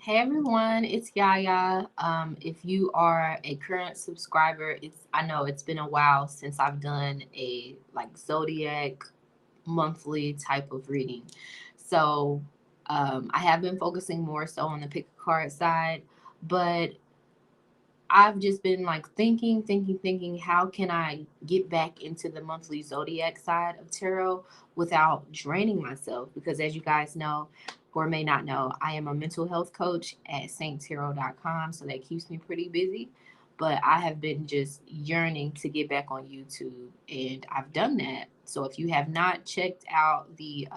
Hey everyone, it's Yaya. If you are a current subscriber, I know it's been a while since I've done a like zodiac monthly type of reading. So I have been focusing more so on the pick a card side, but I've just been like thinking, how can I get back into the monthly zodiac side of tarot without draining myself? Because as you guys know, or may not know, I am a mental health coach at sainttarot.com, so that keeps me pretty busy. But I have been just yearning to get back on YouTube, and I've done that. So if you have not checked out the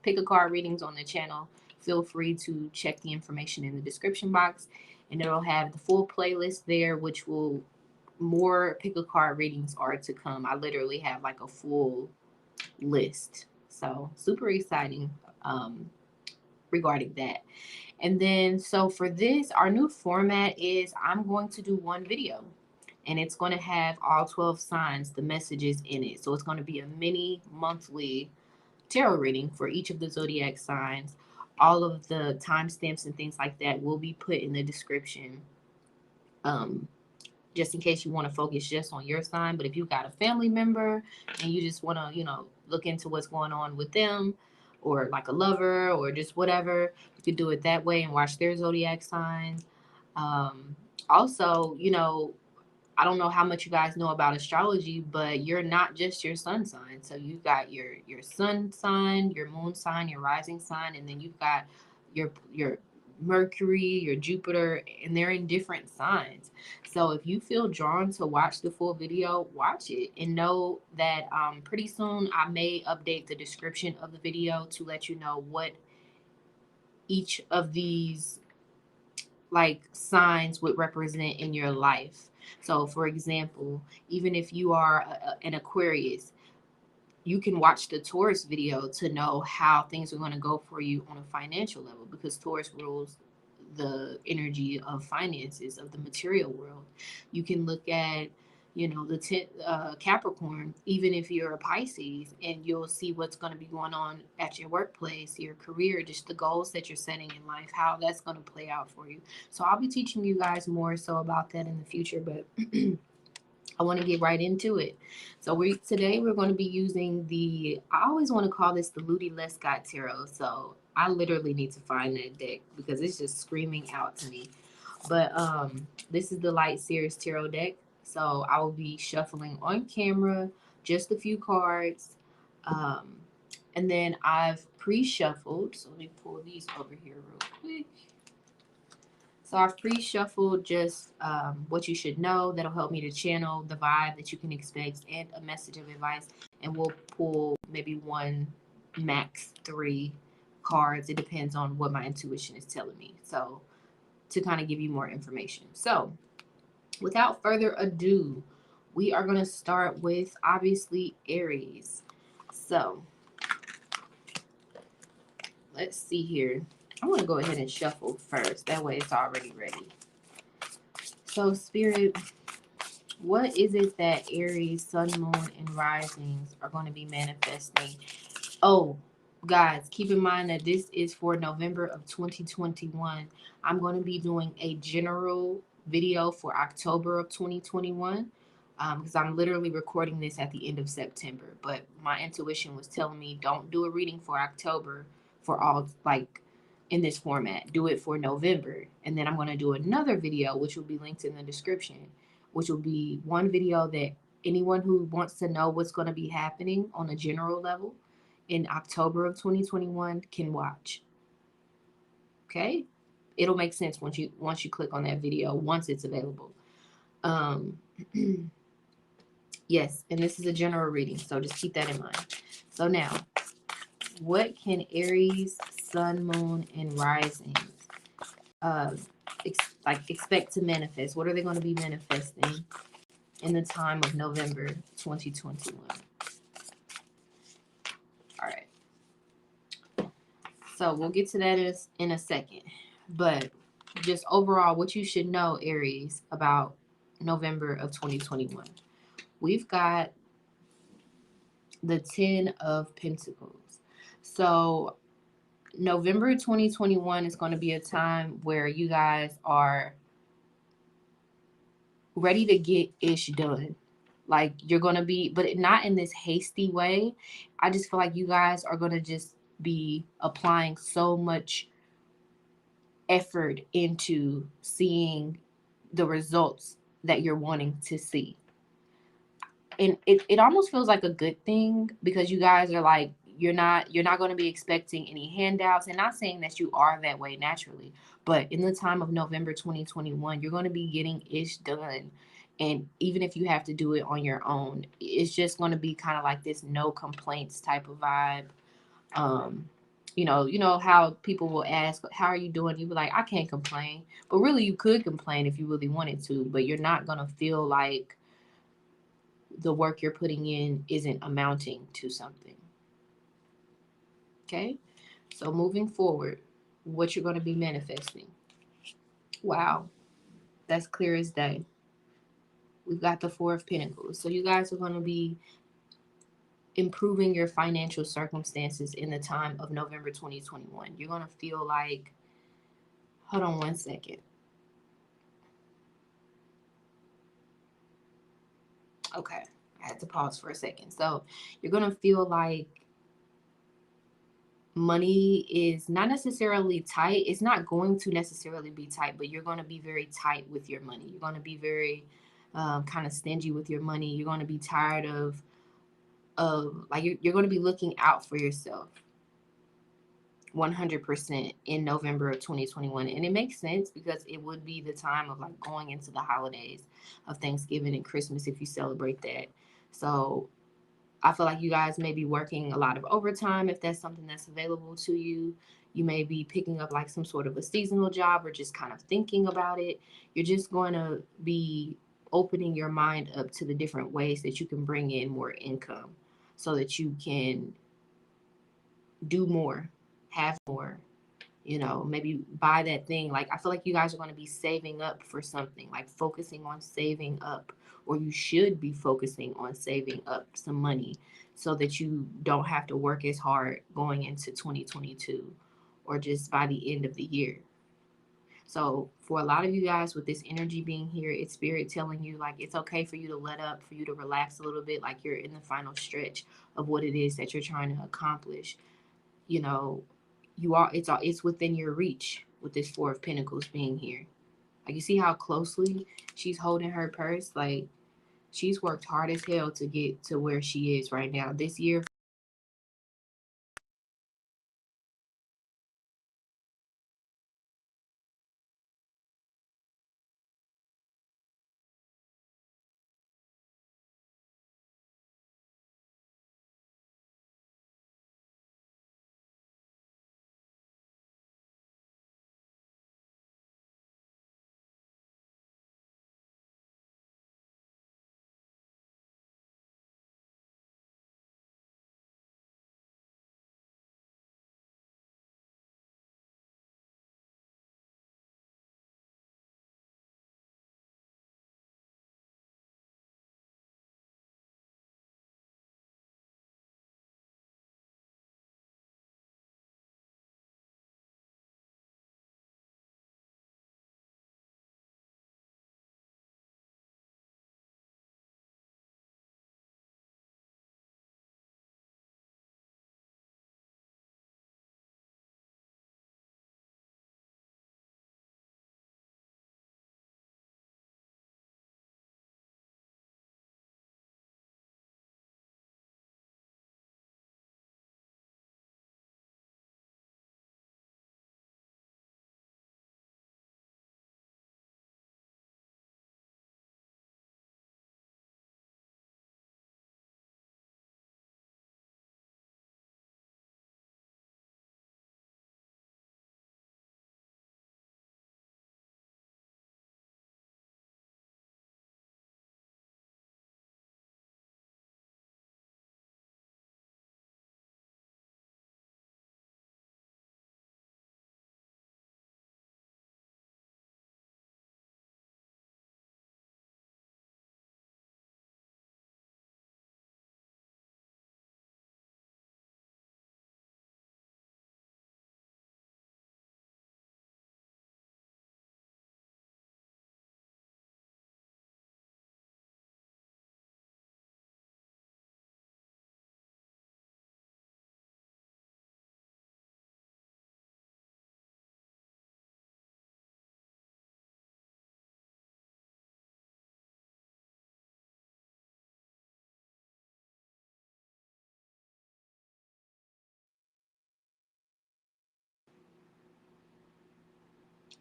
pick a card readings on the channel, feel free to check the information in the description box, and it'll have the full playlist there, which will more pick a card readings are to come. I literally have like a full list, so super exciting um, regarding that. And then so for this, our new format is I'm going to do one video, and it's going to have all 12 signs, the messages in it. So it's going to be a mini monthly tarot reading for each of the zodiac signs. All of the timestamps and things like that will be put in the description, um, just in case you want to focus just on your sign. But if you've got a family member and you just want to, look into what's going on with them, or like a lover, or just whatever, you could do it that way and watch their zodiac signs. Um, Also, I don't know how much you guys know about astrology, but you're not just your sun sign. So you've got your sun sign, your moon sign, your rising sign, and then you've got your Mercury, your Jupiter, and they're in different signs. So if you feel drawn to watch the full video, watch it, and know that pretty soon I may update the description of the video to let you know what each of these like signs would represent in your life. So, for example, even if you are an Aquarius, you can watch the Taurus video to know how things are going to go for you on a financial level, because Taurus rules the energy of finances, of the material world. You can look at, Capricorn, even if you're a Pisces, and you'll see what's going to be going on at your workplace, your career, just the goals that you're setting in life, how that's going to play out for you. So I'll be teaching you guys more so about that in the future, but I want to get right into it. So today we're going to be using I always want to call this the Ludi Lescott Tarot. So I literally need to find that deck because it's just screaming out to me. But this is the Light Series Tarot deck. So I will be shuffling on camera just a few cards. Um, and then I've pre-shuffled. So let me pull these over here real quick. So I've pre-shuffled just what you should know that'll help me to channel the vibe that you can expect and a message of advice. And we'll pull maybe one, max three cards. It depends on what my intuition is telling me. So to kind of give you more information. So without further ado, we are going to start with obviously Aries. So let's see here. I'm going to go ahead and shuffle first. That way it's already ready. So, Spirit, what is it that Aries, Sun, Moon, and Risings are going to be manifesting? Oh, guys, keep in mind that this is for November of 2021. I'm going to be doing a general video for October of 2021, because I'm literally recording this at the end of September. But my intuition was telling me don't do a reading for October for all, like, in this format. Do it for November. And then I'm going to do another video, which will be linked in the description, which will be one video that anyone who wants to know what's going to be happening on a general level in October of 2021 can watch. Okay? It'll make sense once you click on that video, once it's available. Um yes, and this is a general reading, so just keep that in mind. So now, what can Aries, Sun, Moon, and Rising uh expect to manifest? What are they going to be manifesting in the time of November 2021? All right. So we'll get to that in a second. But just overall, what you should know, Aries, about November of 2021. We've got the 10 of Pentacles. So November 2021 is going to be a time where you guys are ready to get ish done. Like you're going to be, but not in this hasty way. I just feel like you guys are going to just be applying so much effort into seeing the results that you're wanting to see. And it almost feels like a good thing because you guys are like you're not going to be expecting any handouts, and not saying that you are that way naturally, but in the time of November 2021 you're going to be getting ish done. And even if you have to do it on your own, it's just going to be kind of like this no complaints type of vibe. um you know how people will ask, how are you doing? You be like, I can't complain, but really you could complain if you really wanted to, but you're not going to feel like the work you're putting in isn't amounting to something. Okay? So moving forward, what you're going to be manifesting. Wow, that's clear as day. We've got the Four of Pentacles. So you guys are going to be improving your financial circumstances in the time of November 2021. You're going to feel like, hold on one second. Okay, I had to pause for a second. So you're going to feel like money is not necessarily tight. It's not going to necessarily be tight, but you're going to be very tight with your money. You're going to be very kind of stingy with your money. You're going to be tired of like you're going to be looking out for yourself 100% in November of 2021. And it makes sense because it would be the time of like going into the holidays of Thanksgiving and Christmas if you celebrate that. So I feel like you guys may be working a lot of overtime if that's something that's available to you. You may be picking up like some sort of a seasonal job or just kind of thinking about it. You're just going to be opening your mind up to the different ways that you can bring in more income so that you can do more, have more, maybe buy that thing. Like, I feel like you guys are going to be saving up for something, like focusing on saving up, or you should be focusing on saving up some money so that you don't have to work as hard going into 2022 or just by the end of the year. So for a lot of you guys with this energy being here, it's spirit telling you like it's okay for you to let up, for you to relax a little bit, like you're in the final stretch of what it is that you're trying to accomplish. You know, it's within your reach with this Four of Pentacles being here. Like, you see how closely she's holding her purse? Like, she's worked hard as hell to get to where she is right now. This year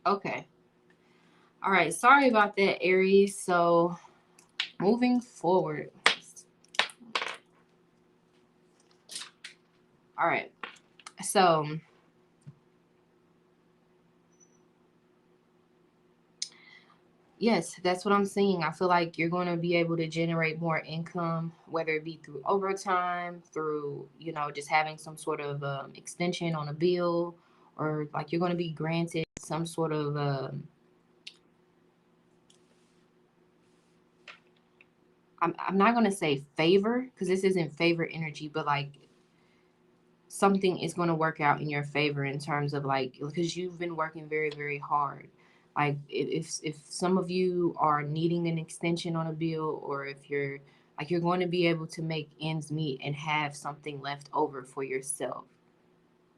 Okay. All right. Sorry about that, Aries. So moving forward. All right. So yes, that's what I'm seeing. I feel like you're going to be able to generate more income, whether it be through overtime, through, just having some sort of extension on a bill, or like you're going to be granted some sort of, I'm not going to say favor, because this isn't favor energy, but like something is going to work out in your favor in terms of like, because you've been working very, very hard. Like if some of you are needing an extension on a bill, or if you're like, you're going to be able to make ends meet and have something left over for yourself.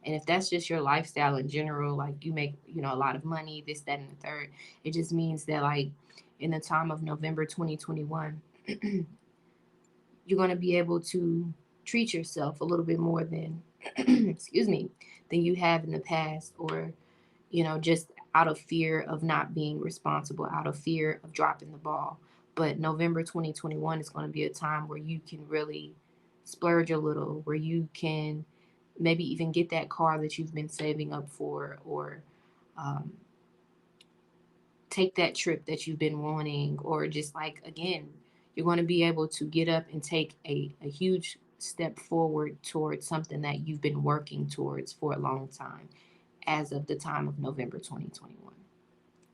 And if that's just your lifestyle in general, like you make, a lot of money, this, that, and the third, it just means that like in the time of November 2021, you're going to be able to treat yourself a little bit more than, excuse me, than you have in the past, or, just out of fear of not being responsible, out of fear of dropping the ball. But November 2021 is going to be a time where you can really splurge a little, where you can maybe even get that car that you've been saving up for, or um, take that trip that you've been wanting, or just like, again, you're going to be able to get up and take a huge step forward towards something that you've been working towards for a long time as of the time of November 2021.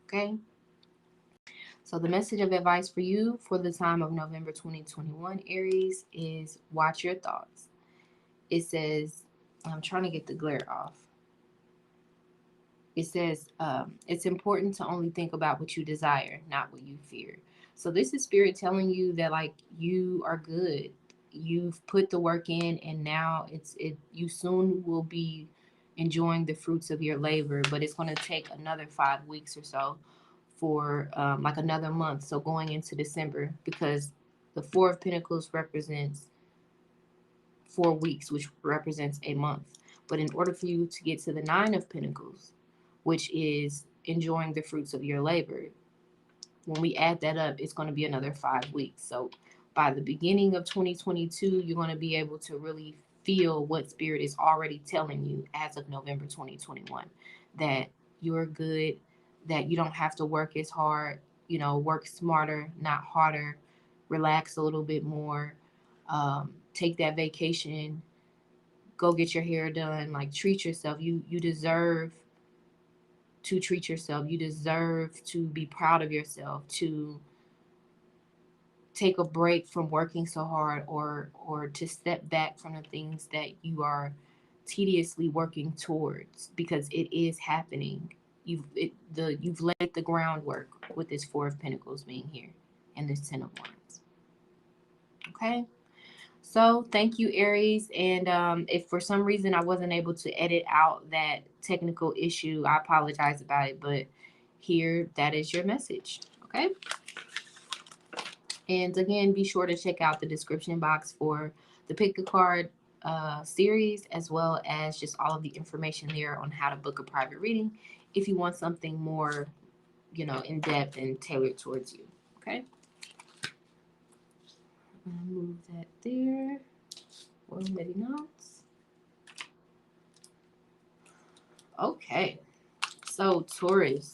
Okay? So the message of advice for you for the time of November 2021, Aries, is watch your thoughts. It says, I'm trying to get the glare off. It says, it's important to only think about what you desire, not what you fear. So this is spirit telling you that like you are good. You've put the work in, and now you soon will be enjoying the fruits of your labor, but it's going to take another 5 weeks or so for like another month. So going into December, because the Four of Pentacles represents 4 weeks, which represents a month. But in order for you to get to the Nine of Pentacles, which is enjoying the fruits of your labor, when we add that up, it's going to be another 5 weeks. So by the beginning of 2022, you're going to be able to really feel what spirit is already telling you as of November 2021, that you're good, that you don't have to work as hard, work smarter, not harder, relax a little bit more, take that vacation, go get your hair done, like treat yourself. You deserve to treat yourself. You deserve to be proud of yourself, to take a break from working so hard, or to step back from the things that you are tediously working towards, because it is happening. You've laid the groundwork with this Four of Pentacles being here and this Ten of Wands. Okay? So thank you, Aries. And if for some reason I wasn't able to edit out that technical issue, I apologize about it. But here, that is your message. Okay. And again, be sure to check out the description box for the Pick a Card series, as well as just all of the information there on how to book a private reading if you want something more, in depth and tailored towards you. Okay. I'll move that there. Or maybe not. Okay. So Taurus,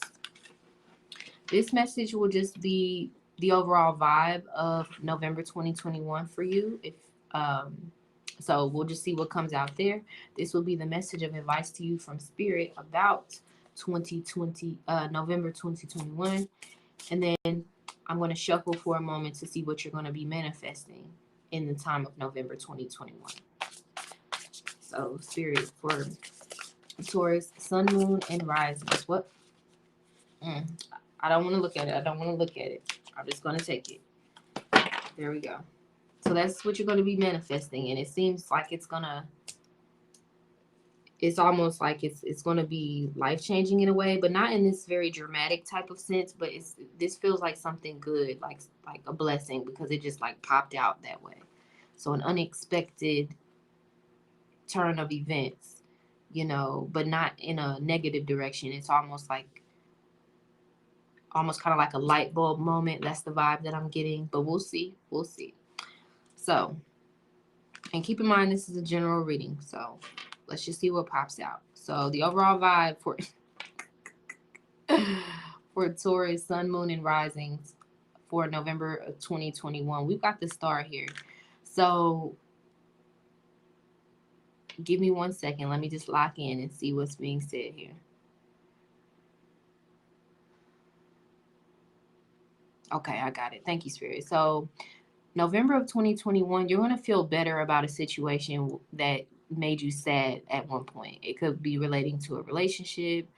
this message will just be the overall vibe of November 2021 for you. If so we'll just see what comes out there. This will be the message of advice to you from Spirit about 2020 November 2021. And then I'm going to shuffle for a moment to see what you're going to be manifesting in the time of November 2021. So Spirit for Taurus, Sun, Moon, and Risings. What? I don't want to look at it. I don't want to look at it. I'm just going to take it. There we go. So that's what you're going to be manifesting. And it seems like it's almost like it's going to be life-changing in a way, but not in this very dramatic type of sense. But this feels like something good, like a blessing, because it just like popped out that way. So an unexpected turn of events, but not in a negative direction. It's almost like almost kind of like a light bulb moment. That's the vibe that I'm getting, but we'll see. We'll see. So, and keep in mind, this is a general reading. So let's just see what pops out. So the overall vibe for for Taurus, Sun, Moon, and Risings for November of 2021. We've got the star here. So give me 1 second. Let me just lock in and see what's being said here. Okay, I got it. Thank you, Spirit. So November of 2021, you're going to feel better about a situation that made you sad at one point. It could be relating to a relationship,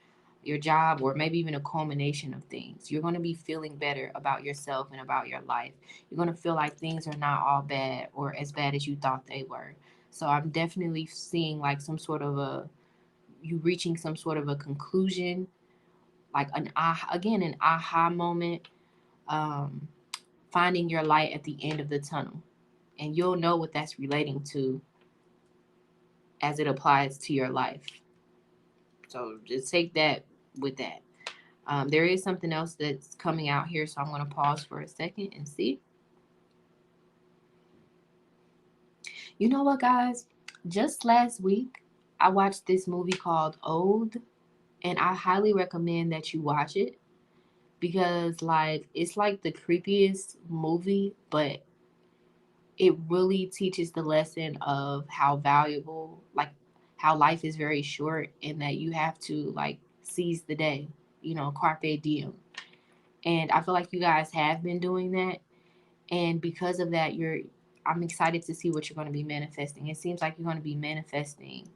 your job, or maybe even a culmination of things. You're going to be feeling better about yourself and about your life. You're going to feel like things are not all bad or as bad as you thought they were. So I'm definitely seeing like some sort of you reaching some sort of a conclusion, like an aha moment. Um, Finding your light at the end of the tunnel. And you'll know what that's relating to as it applies to your life. So just take that with that. There is something else that's coming out here, so I'm going to pause for a second and see. You know what, guys? Just last week, I watched this movie called Old, and I highly recommend that you watch it because, like, it's like the creepiest movie, but it really teaches the lesson of how valuable, like, how life is very short and that you have to, like, seize the day, carpe diem. And I feel like you guys have been doing that. And because of that, I'm excited to see what you're going to be manifesting. It seems like you're going to be manifesting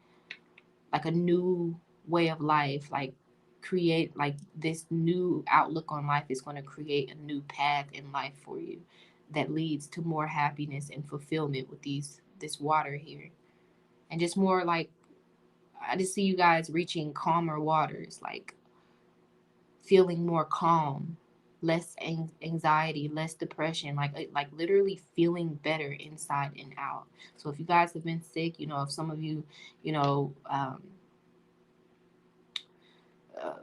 like a new way of life, like create like this new outlook on life is going to create a new path in life for you that leads to more happiness and fulfillment with this water here. And just more like, I just see you guys reaching calmer waters, like feeling more calm, less anxiety, less depression, like literally feeling better inside and out. So if you guys have been sick, if some of you, you know, um, uh,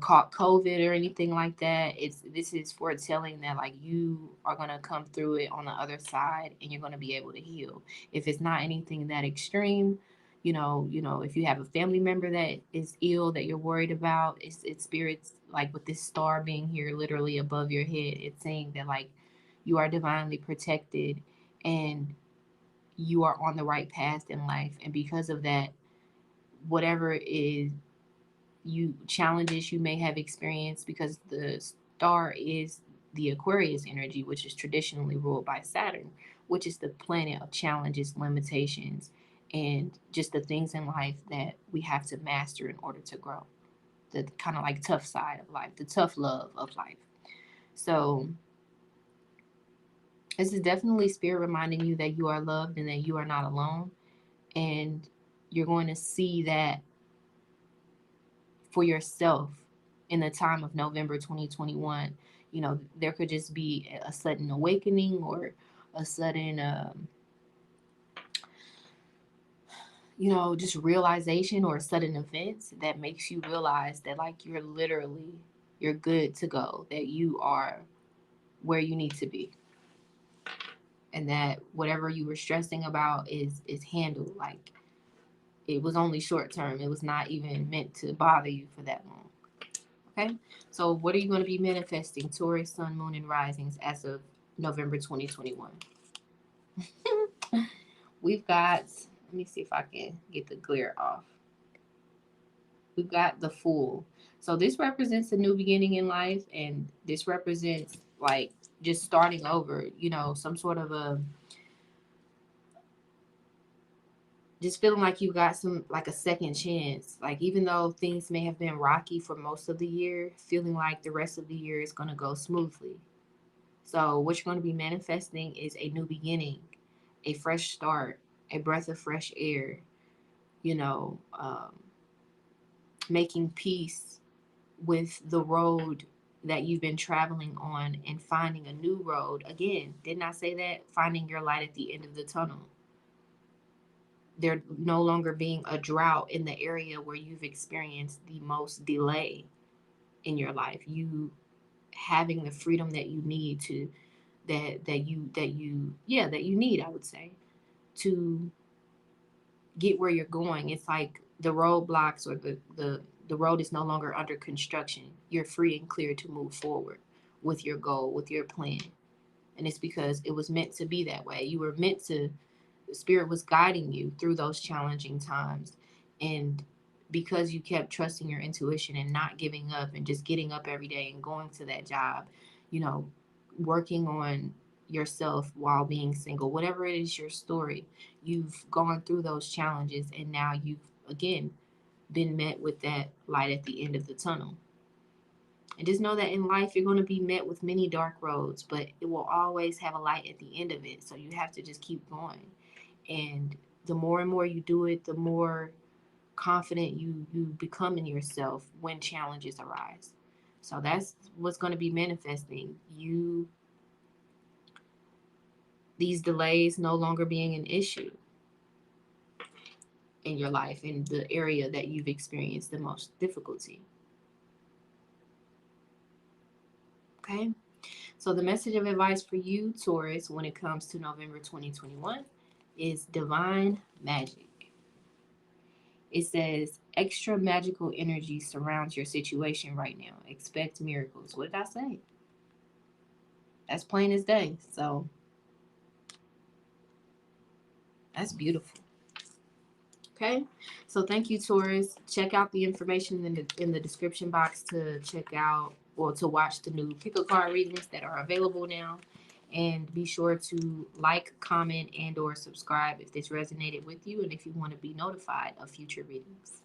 caught COVID or anything like that, this is foretelling that like you are gonna come through it on the other side and you're gonna be able to heal. If it's not anything that extreme, if you have a family member that is ill that you're worried about, it's spirits like with this star being here literally above your head. It's saying that like you are divinely protected and you are on the right path in life, and because of that, whatever is you challenges you may have experienced, because the star is the Aquarius energy, which is traditionally ruled by Saturn, which is the planet of challenges, limitations, and just the things in life that we have to master in order to grow. The kind of like tough side of life, the tough love of life. So this is definitely spirit reminding you that you are loved and that you are not alone. And you're going to see that for yourself in the time of November 2021. There could just be a sudden awakening or a sudden, just realization or sudden events that makes you realize that like you're good to go, that you are where you need to be. And that whatever you were stressing about is handled. Like it was only short term. It was not even meant to bother you for that long. Okay, so what are you going to be manifesting, Taurus, Sun, Moon, and Risings as of November 2021? We've got, let me see if I can get the glare off. We've got the Fool. So this represents a new beginning in life, and this represents like just starting over, some sort of just feeling like you got some like a second chance. Like even though things may have been rocky for most of the year, feeling like the rest of the year is going to go smoothly. So what you're going to be manifesting is a new beginning, a fresh start, a breath of fresh air, you know, um, making peace with the road that you've been traveling on and finding a new road. Again, didn't I say that? Finding your light at the end of the tunnel. There no longer being a drought in the area where you've experienced the most delay in your life. You having the freedom that you need to that you need, I would say, to get where you're going. It's like the roadblocks or the road is no longer under construction. You're free and clear to move forward with your goal, with your plan. And it's because it was meant to be that way. You were meant to, the spirit was guiding you through those challenging times. And because you kept trusting your intuition and not giving up and just getting up every day and going to that job, you know, working on yourself while being single, whatever it is your story, you've gone through those challenges and now you've again been met with that light at the end of the tunnel. And just know that in life, you're going to be met with many dark roads, but it will always have a light at the end of it. So you have to just keep going. And the more and more you do it, the more confident you become in yourself when challenges arise. So that's what's going to be manifesting. These delays no longer being an issue in your life, in the area that you've experienced the most difficulty. Okay? So the message of advice for you, Taurus, when it comes to November 2021 is divine magic. It says extra magical energy surrounds your situation right now. Expect miracles. What did I say? That's plain as day. So that's beautiful. Okay, so thank you, Taurus. Check out the information in the description box to check out or to watch the new pick a card readings that are available now. And be sure to like, comment, and or subscribe if this resonated with you and if you want to be notified of future readings.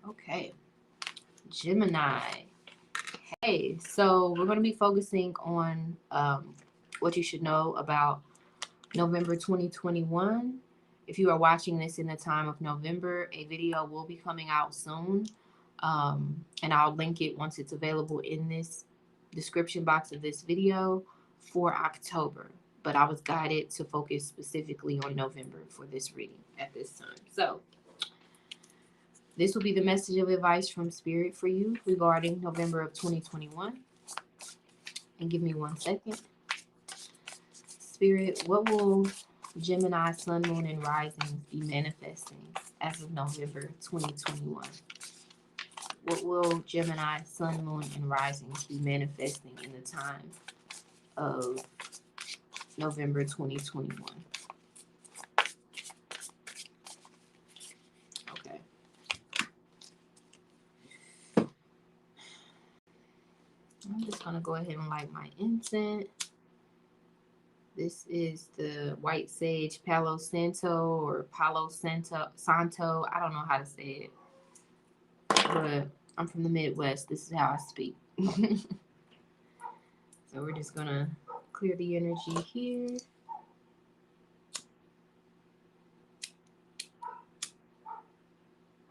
Okay, Gemini. Hey, so we're going to be focusing on what you should know about November 2021. If you are watching this in the time of November, a video will be coming out soon. And I'll link it once it's available in this description box of this video for October. But I was guided to focus specifically on November for this reading at this time. So this will be the message of advice from Spirit for you regarding November of 2021. And give me 1 second. Spirit, what will Gemini, Sun, Moon, and Risings be manifesting as of November 2021? What will Gemini, Sun, Moon, and Risings be manifesting in the time of November 2021? Okay. I'm just going to go ahead and light my incense. This is the White Sage Palo Santo or Palo Santo. I don't know how to say it, but I'm from the Midwest. This is how I speak. So we're just going to clear the energy here.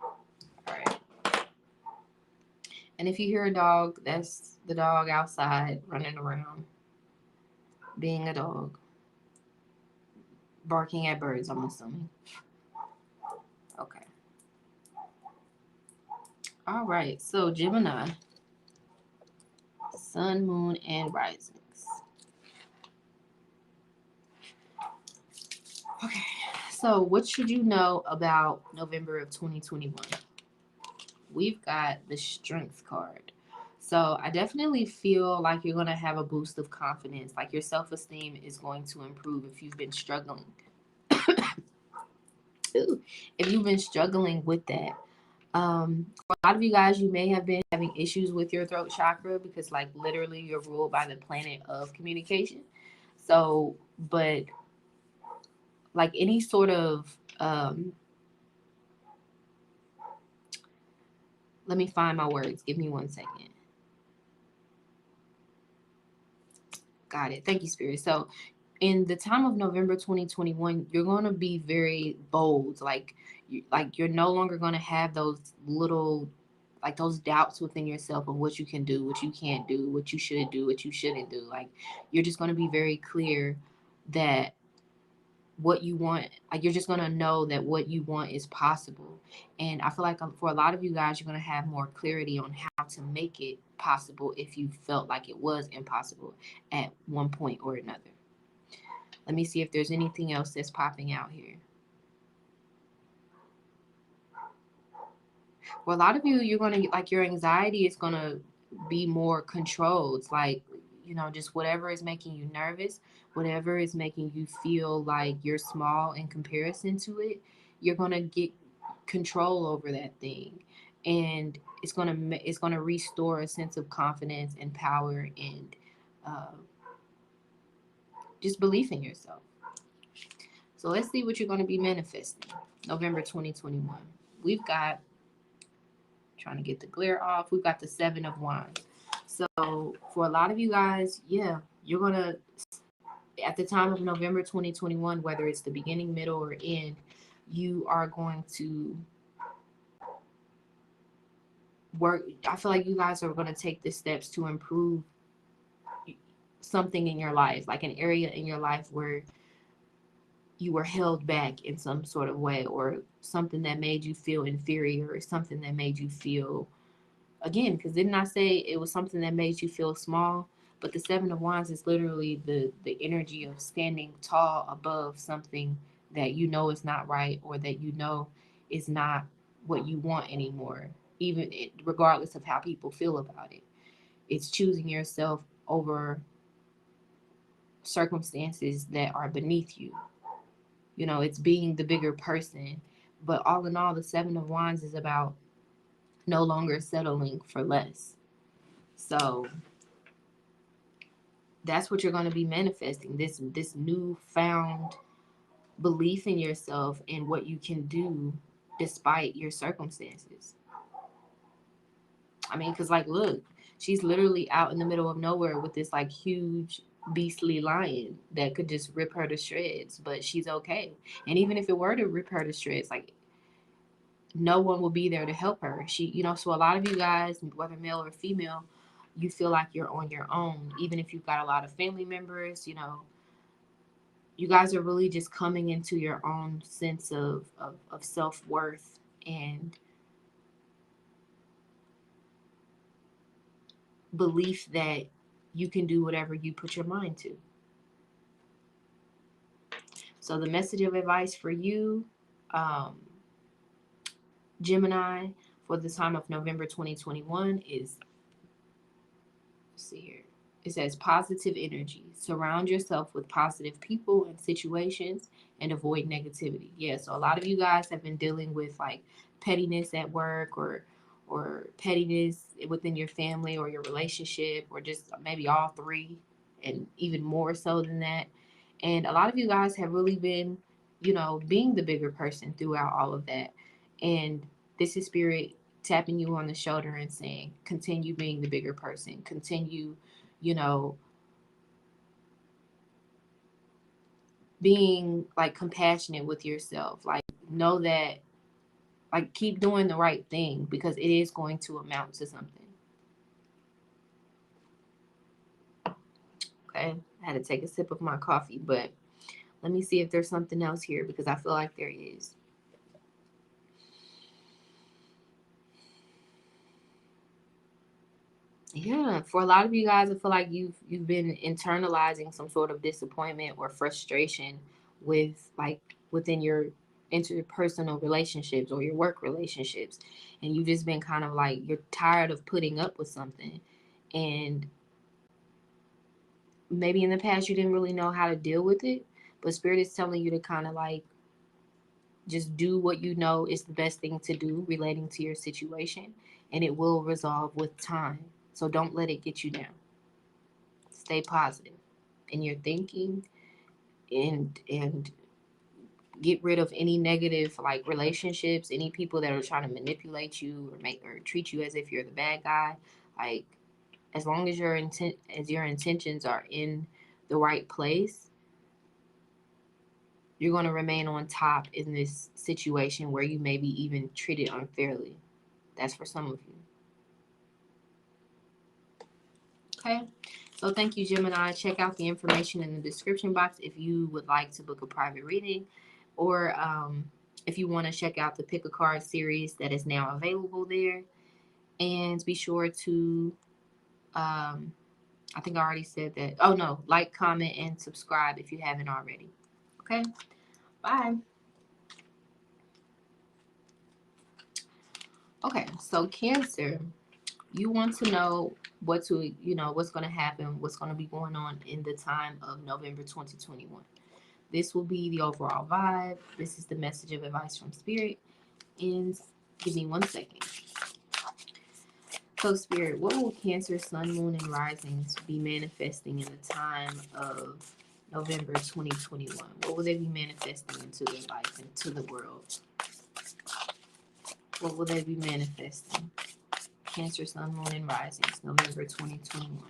All right. And if you hear a dog, that's the dog outside running around, being a dog, barking at birds, I'm assuming. Okay. All right. So Gemini, Sun, Moon, and Risings. Okay. So what should you know about November of 2021? We've got the Strength card. So I definitely feel like you're going to have a boost of confidence. Like your self-esteem is going to improve if you've been struggling. If you've been struggling with that. For a lot of you guys, you may have been having issues with your throat chakra because like literally you're ruled by the planet of communication. So, but like any sort of, let me find my words. Give me 1 second. Got it. Thank you, Spirit. So in the time of November 2021, you're going to be very bold. Like you're no longer going to have those little, like those doubts within yourself of what you can do, what you can't do, what you should do, what you shouldn't do. Like you're just going to be very clear that what you want. Like, you're just going to know that what you want is possible. And I feel like for a lot of you guys, you're going to have more clarity on how to make it possible if you felt like it was impossible at one point or another. Let me see if there's anything else that's popping out here. For a lot of you, you're going to, like, your anxiety is going to be more controlled. It's like, you know, just whatever is making you nervous, whatever is making you feel like you're small in comparison to it, you're going to get control over that thing. And it's going to restore a sense of confidence and power and just belief in yourself. So let's see what you're going to be manifesting. November 2021. We've got, trying to get the glare off, we've got the 7 of Wands. So for a lot of you guys, yeah, you're going to, at the time of November 2021, whether it's the beginning, middle, or end, you are going to work. I feel like you guys are going to take the steps to improve something in your life, like an area in your life where you were held back in some sort of way, or something that made you feel inferior, or something that made you feel, again, because didn't I say it was something that made you feel small? But the 7 of Wands is literally the energy of standing tall above something that you know is not right, or that you know is not what you want anymore, even regardless of how people feel about it. It's choosing yourself over circumstances that are beneath you. You know, it's being the bigger person. But all in all, the 7 of Wands is about no longer settling for less. So that's what you're going to be manifesting, this newfound belief in yourself and what you can do despite your circumstances. I mean, because, like, look, she's literally out in the middle of nowhere with this, like, huge beastly lion that could just rip her to shreds, but she's okay. And even if it were to rip her to shreds, like, no one will be there to help her. She, you know, so a lot of you guys, whether male or female, you feel like you're on your own, even if you've got a lot of family members. You know, you guys are really just coming into your own sense of self-worth and belief that you can do whatever you put your mind to. So the message of advice for you, Gemini, for the time of November 2021 is, let's see here. It says positive energy. Surround yourself with positive people and situations and avoid negativity. Yeah, so a lot of you guys have been dealing with, like, pettiness at work, or pettiness within your family or your relationship, or just maybe all three, and even more so than that. And a lot of you guys have really been, you know, being the bigger person throughout all of that. And this is Spirit tapping you on the shoulder and saying, continue being the bigger person. Continue, you know, being, like, compassionate with yourself. Like, know that, like, keep doing the right thing, because it is going to amount to something. Okay, I had to take a sip of my coffee, but let me see if there's something else here, because I feel like there is. Yeah, for a lot of you guys, I feel like you've been internalizing some sort of disappointment or frustration with, like, within your interpersonal relationships or your work relationships, and you've just been kind of like, you're tired of putting up with something, and maybe in the past you didn't really know how to deal with it, but Spirit is telling you to kind of, like, just do what you know is the best thing to do relating to your situation, and it will resolve with time. So don't let it get you down. Stay positive in your thinking, and get rid of any negative, like, relationships, any people that are trying to manipulate you or make or treat you as if you're the bad guy. Like, as long as your intentions are in the right place, you're going to remain on top in this situation where you may be even treated unfairly. That's for some of you. Okay, So thank you, Gemini. Check out the information in the description box if you would like to book a private reading, or if you want to check out the Pick a Card series that is now available there. And be sure to, I think I already said that. Oh, no, like, comment, and subscribe if you haven't already. Okay, bye. Okay, so Cancer, you want to know what's going to happen, what's going to be going on in the time of November 2021. This will be the overall vibe. This is the message of advice from Spirit. And give me 1 second. So, Spirit, what will Cancer, Sun, Moon, and Risings be manifesting in the time of November 2021? What will they be manifesting into their life, into the world? What will they be manifesting? Cancer, Sun, Moon, and Risings, November 2021.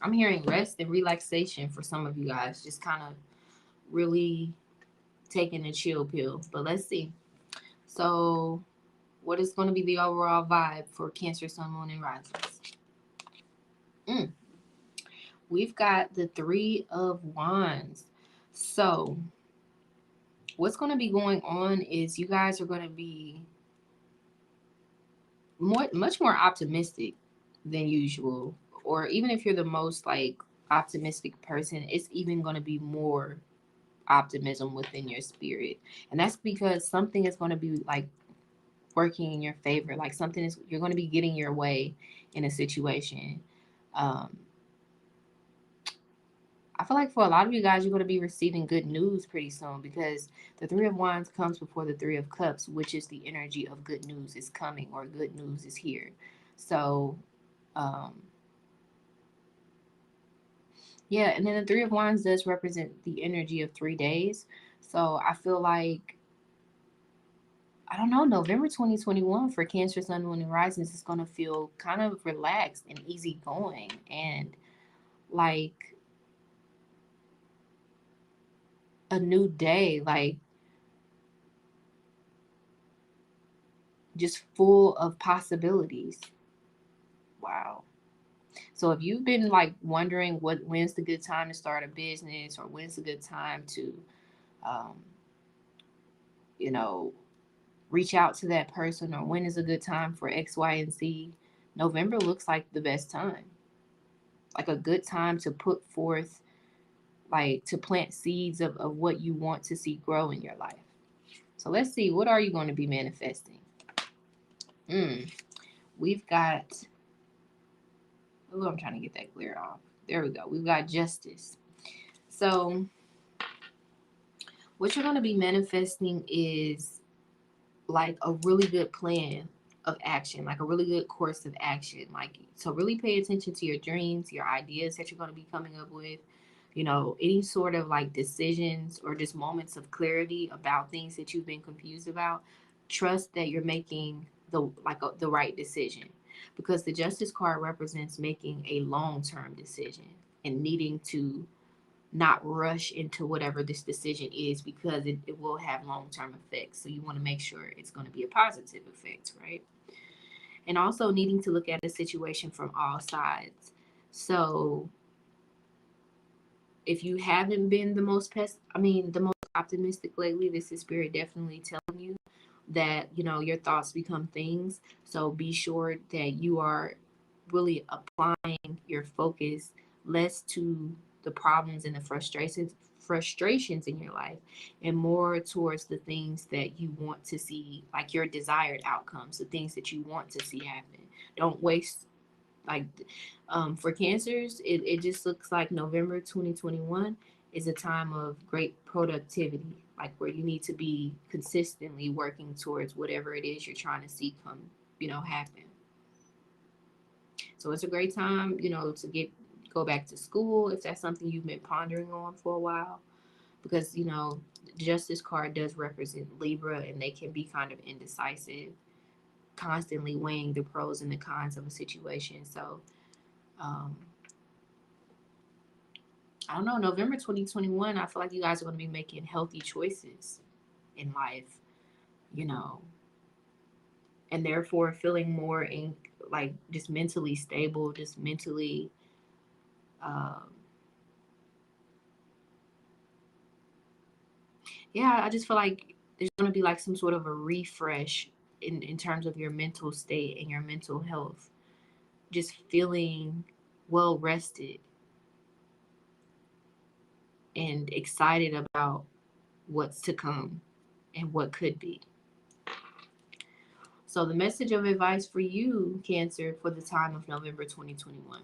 I'm hearing rest and relaxation for some of you guys. Just kind of really taking a chill pill. But let's see. So, what is going to be the overall vibe for Cancer, Sun, Moon, and Risings? We've got the Three of Wands. So, what's going to be going on is you guys are going to be much more optimistic than usual. Or even if you're the most like optimistic person, it's even going to be more optimism within your spirit. And that's because something is going to be like working in your favor. Like something is, you're going to be getting your way in a situation. I feel like for a lot of you guys, you're going to be receiving good news pretty soon, because the Three of Wands comes before the Three of Cups, which is the energy of good news is coming, or good news is here. So, yeah, and then the Three of Wands does represent the energy of 3 days. So I feel like, I don't know, November 2021 for Cancer, Sun, Moon, and Risings is going to feel kind of relaxed and easygoing, and like a new day, like just full of possibilities. Wow. So if you've been like wondering when's the good time to start a business, or when's the good time to, um, you know, reach out to that person, or when is a good time for X, Y, and Z, November looks like the best time. Like a good time to put forth, like to plant seeds of what you want to see grow in your life. So let's see, what are you going to be manifesting? We've got, oh, I'm trying to get that clear off. There we go. We've got Justice. So what you're going to be manifesting is like a really good plan of action, like a really good course of action. Like, so really pay attention to your dreams, your ideas that you're going to be coming up with, any sort of like decisions or just moments of clarity about things that you've been confused about. Trust that you're making the right decision, because the Justice card represents making a long-term decision and needing to not rush into whatever this decision is, because it will have long-term effects. So you want to make sure it's going to be a positive effect, right? And also needing to look at a situation from all sides. So if you haven't been the most optimistic lately, this is Spirit definitely telling you that, your thoughts become things. So be sure that you are really applying your focus less to the problems and the frustrations in your life, and more towards the things that you want to see, like your desired outcomes, the things that you want to see happen. Don't waste, like, for Cancers, it just looks like November 2021 is a time of great productivity, like where you need to be consistently working towards whatever it is you're trying to see come, happen. So it's a great time, to go back to school if that's something you've been pondering on for a while, because, Justice card does represent Libra, and they can be kind of indecisive, constantly weighing the pros and the cons of a situation. So, I don't know, November 2021, I feel like you guys are going to be making healthy choices in life, you know, and therefore feeling more in like just mentally stable, just mentally um yeah, I just feel like there's going to be like some sort of a refresh in terms of your mental state and your mental health. Just feeling well rested and excited about what's to come and what could be. So, the message of advice for you, Cancer, for the time of November 2021,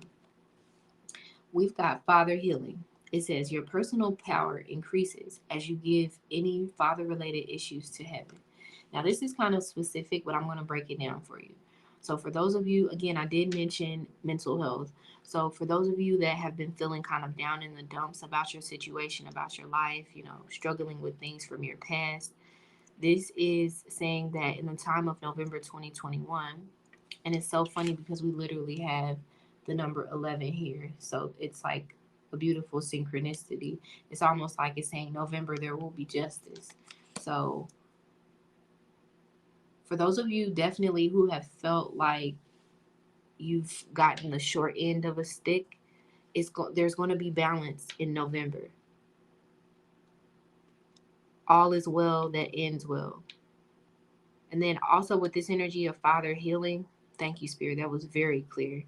we've got Father Healing. It says, your personal power increases as you give any father related issues to heaven. Now, this is kind of specific, but I'm going to break it down for you. So, for those of you, again, I did mention mental health. So, for those of you that have been feeling kind of down in the dumps about your situation, about your life, you know, struggling with things from your past, this is saying that in the time of November 2021, and it's so funny because we literally have the number 11 here. So it's like a beautiful synchronicity. It's almost like it's saying November, there will be justice. So for those of you definitely who have felt like you've gotten the short end of a stick, there's going to be balance in November. All is well that ends well. And then also with this energy of Father healing, thank you, Spirit. That was very clear.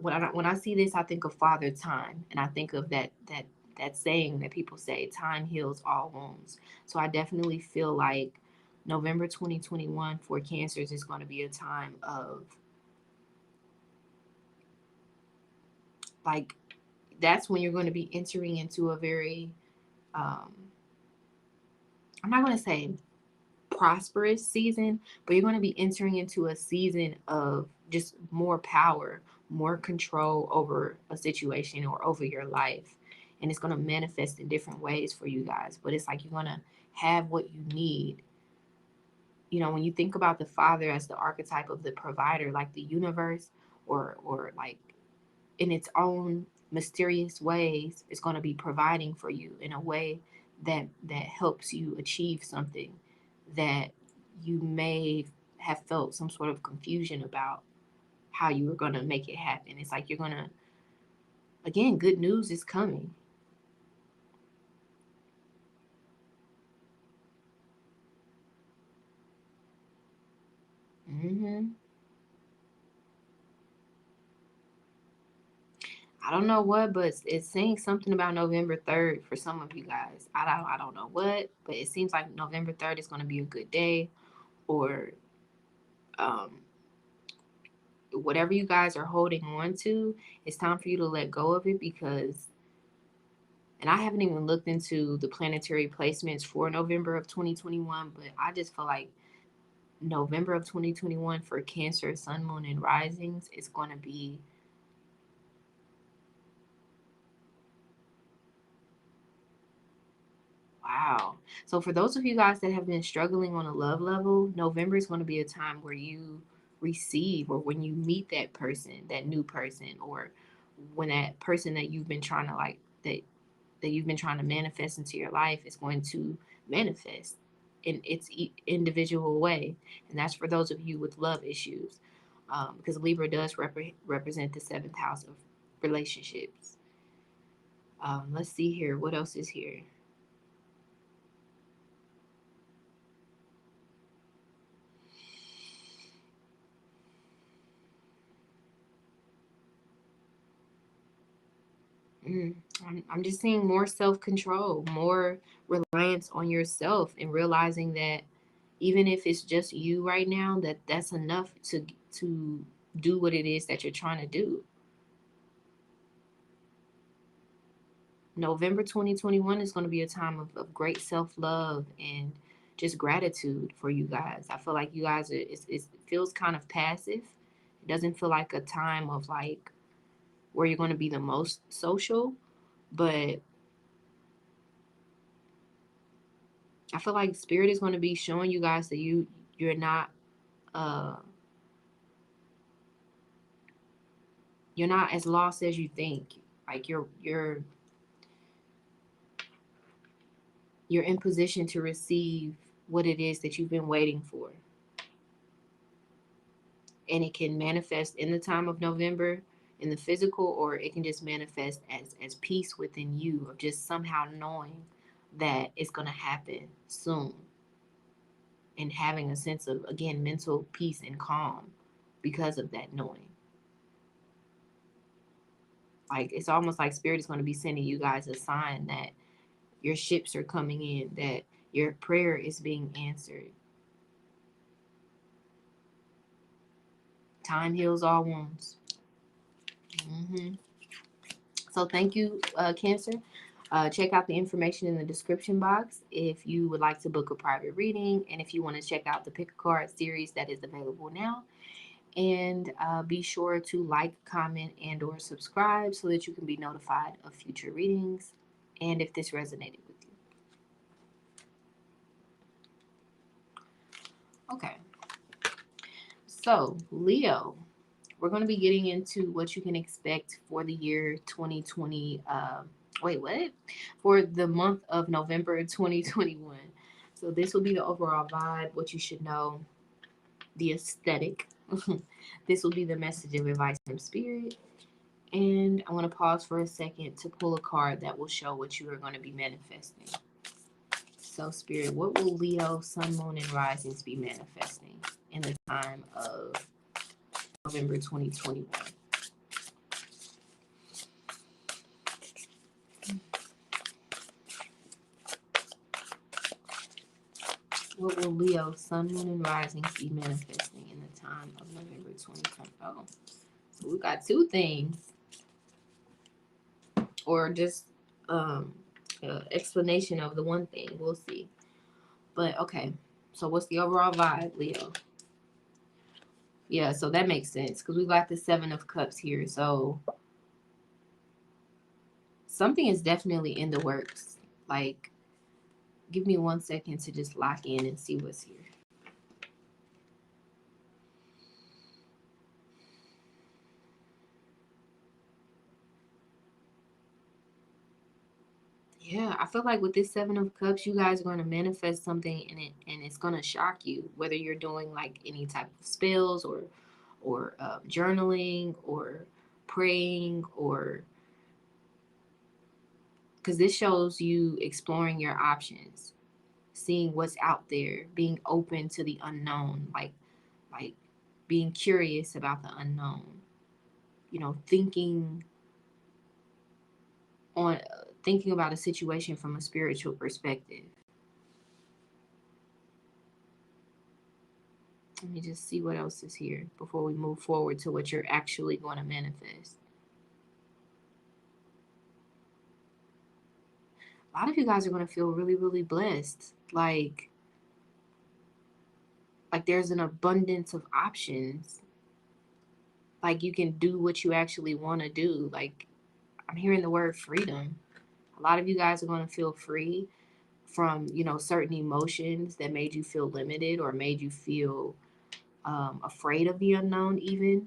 When I see this, I think of Father Time, and I think of that saying that people say, "Time heals all wounds." So I definitely feel like November 2021 for Cancers is going to be a time of like that's when you're going to be entering into a very um, I'm not going to say prosperous season, but you're going to be entering into a season of just more power, more control over a situation or over your life. And it's going to manifest in different ways for you guys. But it's like you're going to have what you need. You know, when you think about the father as the archetype of the provider, like the universe, or like in its own mysterious ways, it's going to be providing for you in a way that helps you achieve something that you may have felt some sort of confusion about how you were going to make it happen. It's like you're going to, again, good news is coming. hmm I don't know what, but it's saying something about November 3rd for some of you guys. I don't know what, but it seems like November 3rd is going to be a good day, or um, whatever you guys are holding on to, it's time for you to let go of it because, and I haven't even looked into the planetary placements for November of 2021, but I just feel like November of 2021 for Cancer, Sun, Moon, and Risings is going to be wow. So for those of you guys that have been struggling on a love level, November is going to be a time where you receive, or when you meet that person, that new person, or when that person that you've been trying to like that you've been trying to manifest into your life is going to manifest in its individual way. And that's for those of you with love issues, because Libra does represent the seventh house of relationships. Let's see here. What else is here? Mm, I'm just seeing more self control, more reliance on yourself, and realizing that even if it's just you right now, that's enough to do what it is that you're trying to do. November 2021 is going to be a time of great self love and just gratitude for you guys. I feel like you guys it feels kind of passive. It doesn't feel like a time of like where you're going to be the most social, but I feel like spirit is going to be showing you guys that you're not uh you're not as lost as you think. Like you're in position to receive what it is that you've been waiting for. And it can manifest in the time of November in the physical, or it can just manifest as peace within you, of just somehow knowing that it's going to happen soon, and having a sense of, again, mental peace and calm because of that knowing. Like, it's almost like Spirit is going to be sending you guys a sign that your ships are coming in, that your prayer is being answered. Time heals all wounds. So thank you, Cancer. Check out the information in the description box if you would like to book a private reading, and if you want to check out the Pick a Card series that is available now. And be sure to like, comment, and or subscribe so that you can be notified of future readings and if this resonated with you. Okay. So, Leo, we're going to be getting into what you can expect for the year 2020. For the month of November 2021. So this will be the overall vibe, what you should know, the aesthetic. This will be the message of advice from Spirit. And I want to pause for a second to pull a card that will show what you are going to be manifesting. So, Spirit, what will Leo, Sun, Moon, and Risings be manifesting in the time of November 2021? What will Leo, Sun, Moon, and Risings be manifesting in the time of November 2020? Oh, so we got two things, or just explanation of the one thing. We'll see. But okay, so what's the overall vibe, Leo? Yeah, so that makes sense because we got the Seven of Cups here. So something is definitely in the works. Like, give me 1 second to just lock in and see what's here. Yeah, I feel like with this Seven of Cups, you guys are going to manifest something, and it's going to shock you, whether you're doing like any type of spells or journaling or praying, or because this shows you exploring your options, seeing what's out there, being open to the unknown, like being curious about the unknown, thinking about a situation from a spiritual perspective. Let me just see what else is here before we move forward to what you're actually going to manifest. A lot of you guys are going to feel really, really blessed. Like there's an abundance of options. Like you can do what you actually want to do. Like, I'm hearing the word freedom. A lot of you guys are going to feel free from, certain emotions that made you feel limited or made you feel afraid of the unknown even.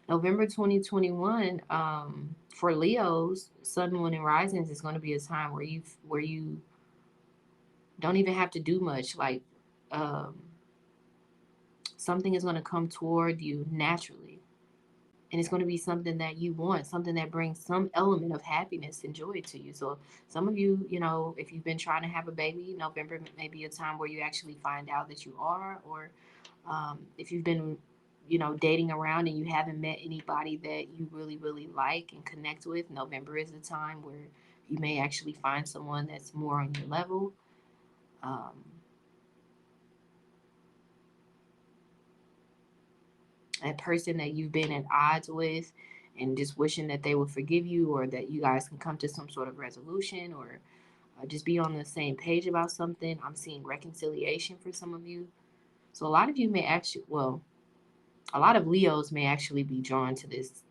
November 2021, for Leos, Sun, Moon, and Risings is going to be a time where you don't even have to do much. Like, something is going to come toward you naturally, and it's going to be something that you want, something that brings some element of happiness and joy to you. So some of you, if you've been trying to have a baby, November may be a time where you actually find out that you are, or if you've been dating around and you haven't met anybody that you really, really like and connect with, November is a time where you may actually find someone that's more on your level. That person that you've been at odds with and just wishing that they would forgive you, or that you guys can come to some sort of resolution, or just be on the same page about something. I'm seeing reconciliation for some of you. So a lot of you may actually, a lot of Leos may actually be drawn to this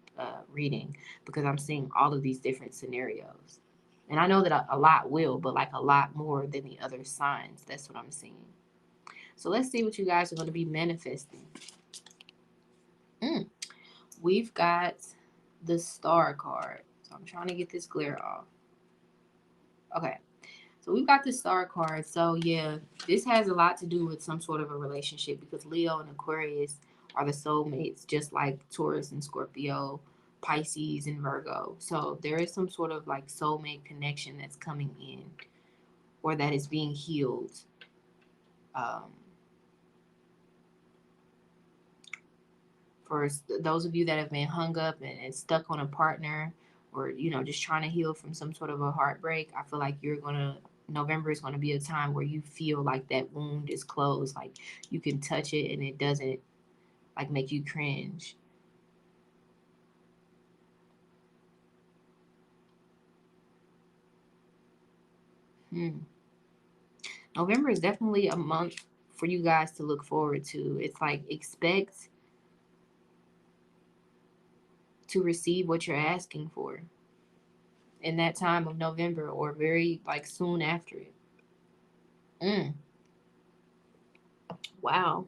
reading because I'm seeing all of these different scenarios. And I know that a lot will, but like a lot more than the other signs. That's what I'm seeing. So let's see what you guys are going to be manifesting. We've got the Star card. So I'm trying to get this glare off. Okay. So we've got the Star card. So yeah, this has a lot to do with some sort of a relationship, because Leo and Aquarius are the soulmates, just like Taurus and Scorpio, Pisces and Virgo. So there is some sort of like soulmate connection that's coming in, or that is being healed. For those of you that have been hung up and stuck on a partner, or just trying to heal from some sort of a heartbreak, I feel like November is going to be a time where you feel like that wound is closed, like you can touch it and it doesn't like make you cringe. November is definitely a month for you guys to look forward to. It's like, expect to receive what you're asking for in that time of November, or very like soon after it. Wow.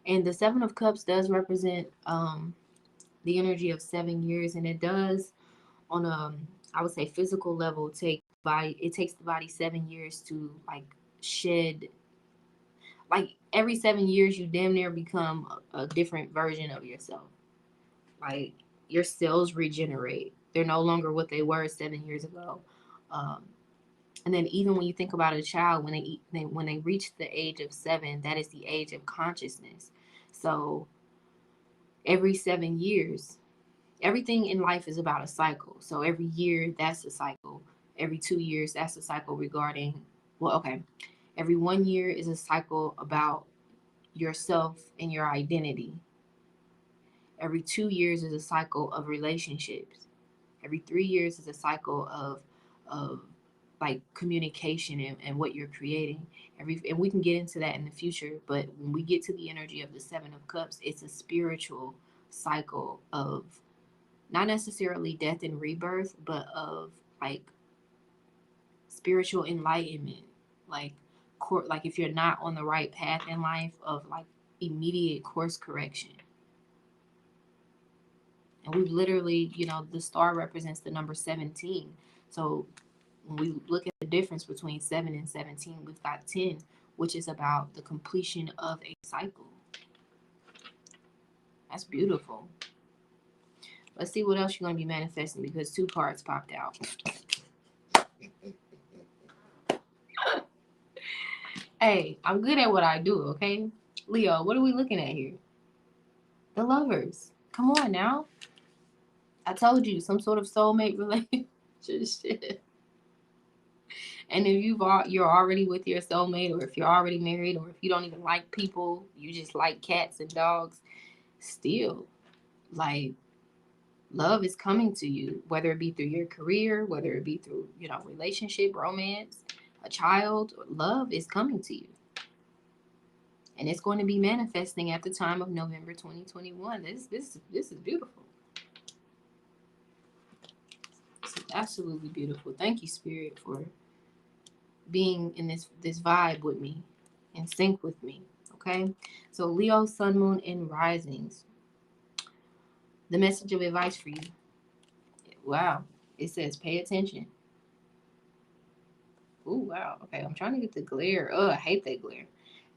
And the Seven of Cups does represent the energy of 7 years, and it does, on a, I would say, physical level, it takes the body 7 years to like shed. Like every 7 years, you damn near become a different version of yourself. Like your cells regenerate; they're no longer what they were 7 years ago. Um, and then even when you think about a child, when they reach the age of 7, that is the age of consciousness. So every 7 years, everything in life is about a cycle. So every year, that's a cycle. Every 2 years, that's a cycle regarding, well, okay. Every 1 year is a cycle about yourself and your identity. Every 2 years is a cycle of relationships. Every 3 years is a cycle of like communication and what you're creating. And we can get into that in the future, but when we get to the energy of the Seven of Cups, it's a spiritual cycle of not necessarily death and rebirth, but of like spiritual enlightenment, like like if you're not on the right path in life, of like immediate course correction. And we've literally, the star represents the number 17. So when we look at the difference between 7 and 17, we've got 10, which is about the completion of a cycle. That's beautiful. Let's see what else you're going to be manifesting, because 2 cards popped out. Hey, I'm good at what I do, okay? Leo, what are we looking at here? The Lovers. Come on now. I told you, some sort of soulmate relationship. And if you're already with your soulmate, or if you're already married, or if you don't even like people, you just like cats and dogs, still, like, love is coming to you, whether it be through your career, whether it be through, relationship, romance, a child. Love is coming to you. And it's going to be manifesting at the time of November 2021. This is beautiful. This is absolutely beautiful. Thank you, Spirit, for being in this vibe with me, in sync with me. Okay, so Leo, Sun, Moon, and Risings. The message of advice for you. Wow, it says pay attention. Ooh, wow. Okay, I'm trying to get the glare. Oh, I hate that glare.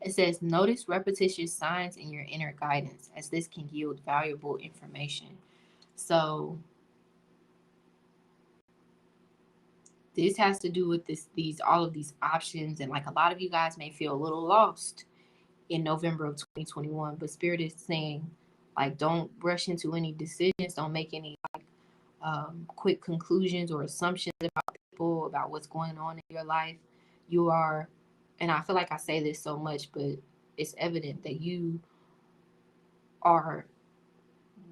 It says notice repetitious signs in your inner guidance, as this can yield valuable information. So this has to do with all of these options, and like a lot of you guys may feel a little lost in November of 2021, but Spirit is saying, like, don't rush into any decisions, don't make any quick conclusions or assumptions about people, about what's going on in your life. You are, and I feel like I say this so much, but it's evident that you are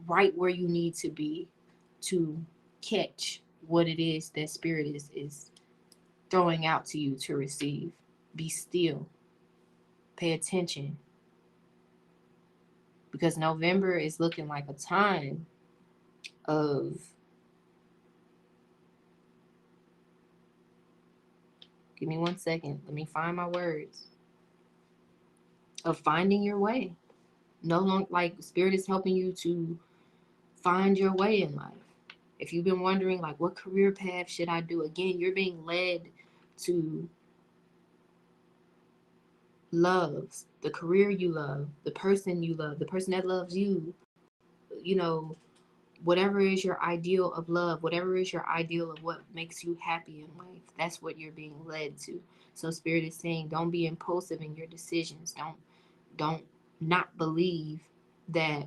right where you need to be to catch what it is that Spirit is throwing out to you to receive. Be still. Pay attention. Because November is looking like a time of Give me 1 second. Let me find my words. Of finding your way. No longer, like, Spirit is helping you to find your way in life. If you've been wondering, like, what career path should I do? Again, you're being led to love the career you love, the person you love, the person that loves you. You know, whatever is your ideal of love, whatever is your ideal of what makes you happy in life, that's what you're being led to. So Spirit is saying, don't be impulsive in your decisions. Don't not believe that,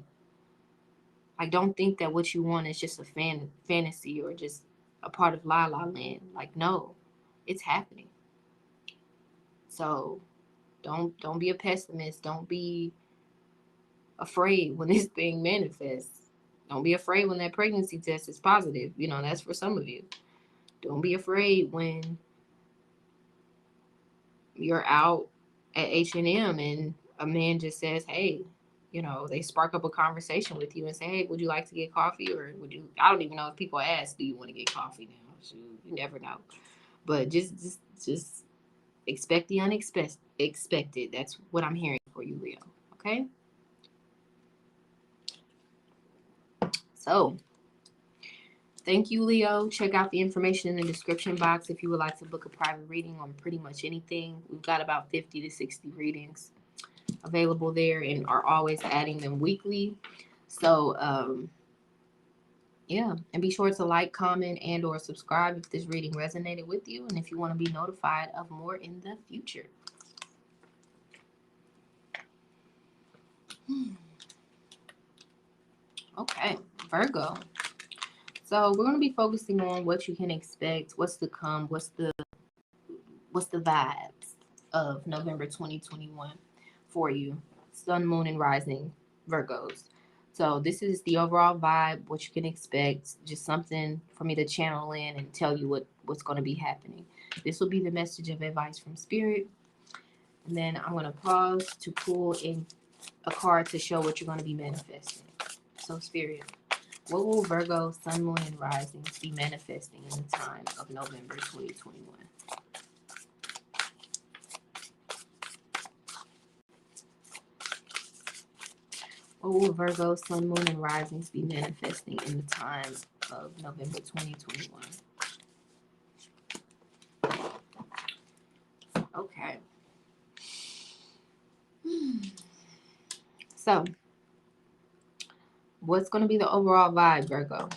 like, don't think that what you want is just a fantasy or just a part of La La Land. Like, no, it's happening. So don't be a pessimist. Don't be afraid when this thing manifests. Don't be afraid when that pregnancy test is positive. You know, that's for some of you. Don't be afraid when you're out at H&M and a man just says, hey, you know, they spark up a conversation with you and say, hey, would you like to get coffee? Or would you, I don't even know if people ask, do you want to get coffee now? Shoot, you never know. But just expect the unexpected. That's what I'm hearing for you, Leo. Okay? So, thank you, Leo. Check out the information in the description box if you would like to book a private reading on pretty much anything. We've got about 50 to 60 readings available there and are always adding them weekly. So, yeah. And be sure to like, comment, and or subscribe if this reading resonated with you and if you want to be notified of more in the future. Okay, Virgo. So we're going to be focusing on what you can expect, what's to come, what's the vibes of November 2021 for you, Sun, Moon, and Rising Virgos. So this is the overall vibe, what you can expect, just something for me to channel in and tell you what's going to be happening. This will be the message of advice from Spirit. And then I'm going to pause to pull in a card to show what you're going to be manifesting. So Spirit, what will Virgo, Sun, Moon, and Risings be manifesting in the time of November 2021? What will Virgo, Sun, Moon, and Risings be manifesting in the time of November 2021? Okay. So, what's going to be the overall vibe, Virgo?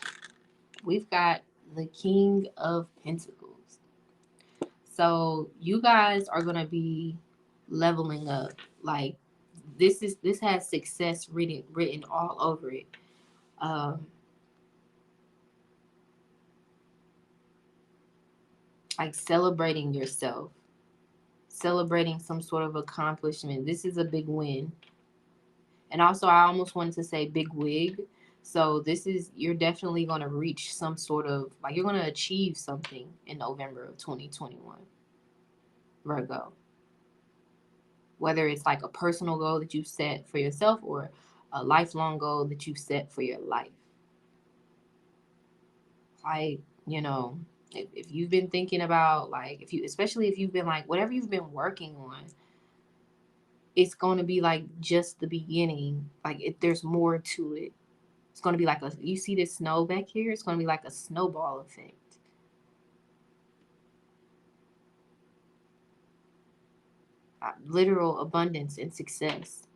We've got the King of Pentacles. So, you guys are going to be leveling up. Like, this has success written all over it. Like celebrating yourself, celebrating some sort of accomplishment. This is a big win. And also, I almost wanted to say big wig. So this is, you're definitely going to reach some sort of, like, you're going to achieve something in November of 2021, Virgo. Whether it's like a personal goal that you set for yourself or a lifelong goal that you set for your life. Like, you know, if you've been thinking about, like, especially if you've been like, whatever you've been working on, it's going to be like just the beginning. Like, there's more to it. It's going to be like you see this snow back here? It's going to be like a snowball effect. Literal abundance and success.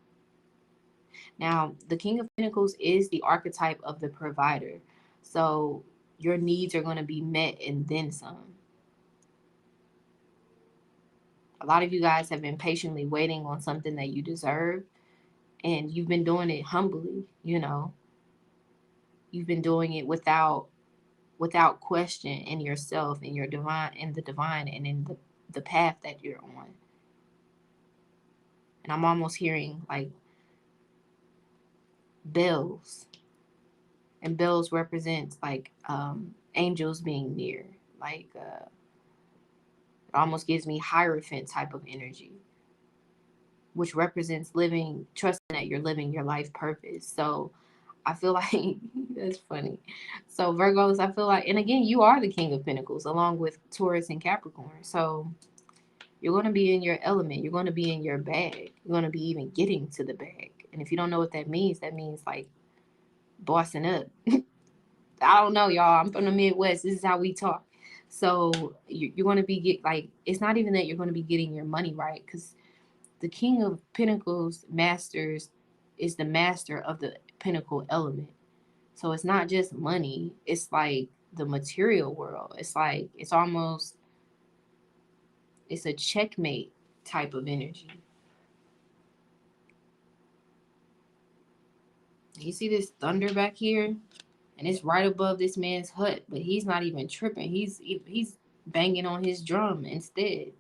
Now, the King of Pentacles is the archetype of the provider. So your needs are going to be met and then some. A lot of you guys have been patiently waiting on something that you deserve, and you've been doing it humbly, you know. You've been doing it without question in yourself, in your divine, in the divine, and in the path that you're on. And I'm almost hearing like bells, and bells represents like angels being near. Like it almost gives me Hierophant type of energy, which represents living, trusting that you're living your life purpose. So I feel like that's funny. So Virgos, I feel like, and again, you are the King of Pentacles along with Taurus and Capricorn. So You're going to be in your element. You're going to be in your bag. You're going to be even getting to the bag. And if you don't know what that means like bossing up. I don't know, y'all. I'm from the Midwest. This is how we talk. So you're going to be it's not even that you're going to be getting your money right, because the King of Pentacles masters is the master of the Pentacle element. So it's not just money. It's like the material world. It's like it's a checkmate type of energy. You see this thunder back here, and it's right above this man's hut, but he's not even tripping. He's banging on his drum instead.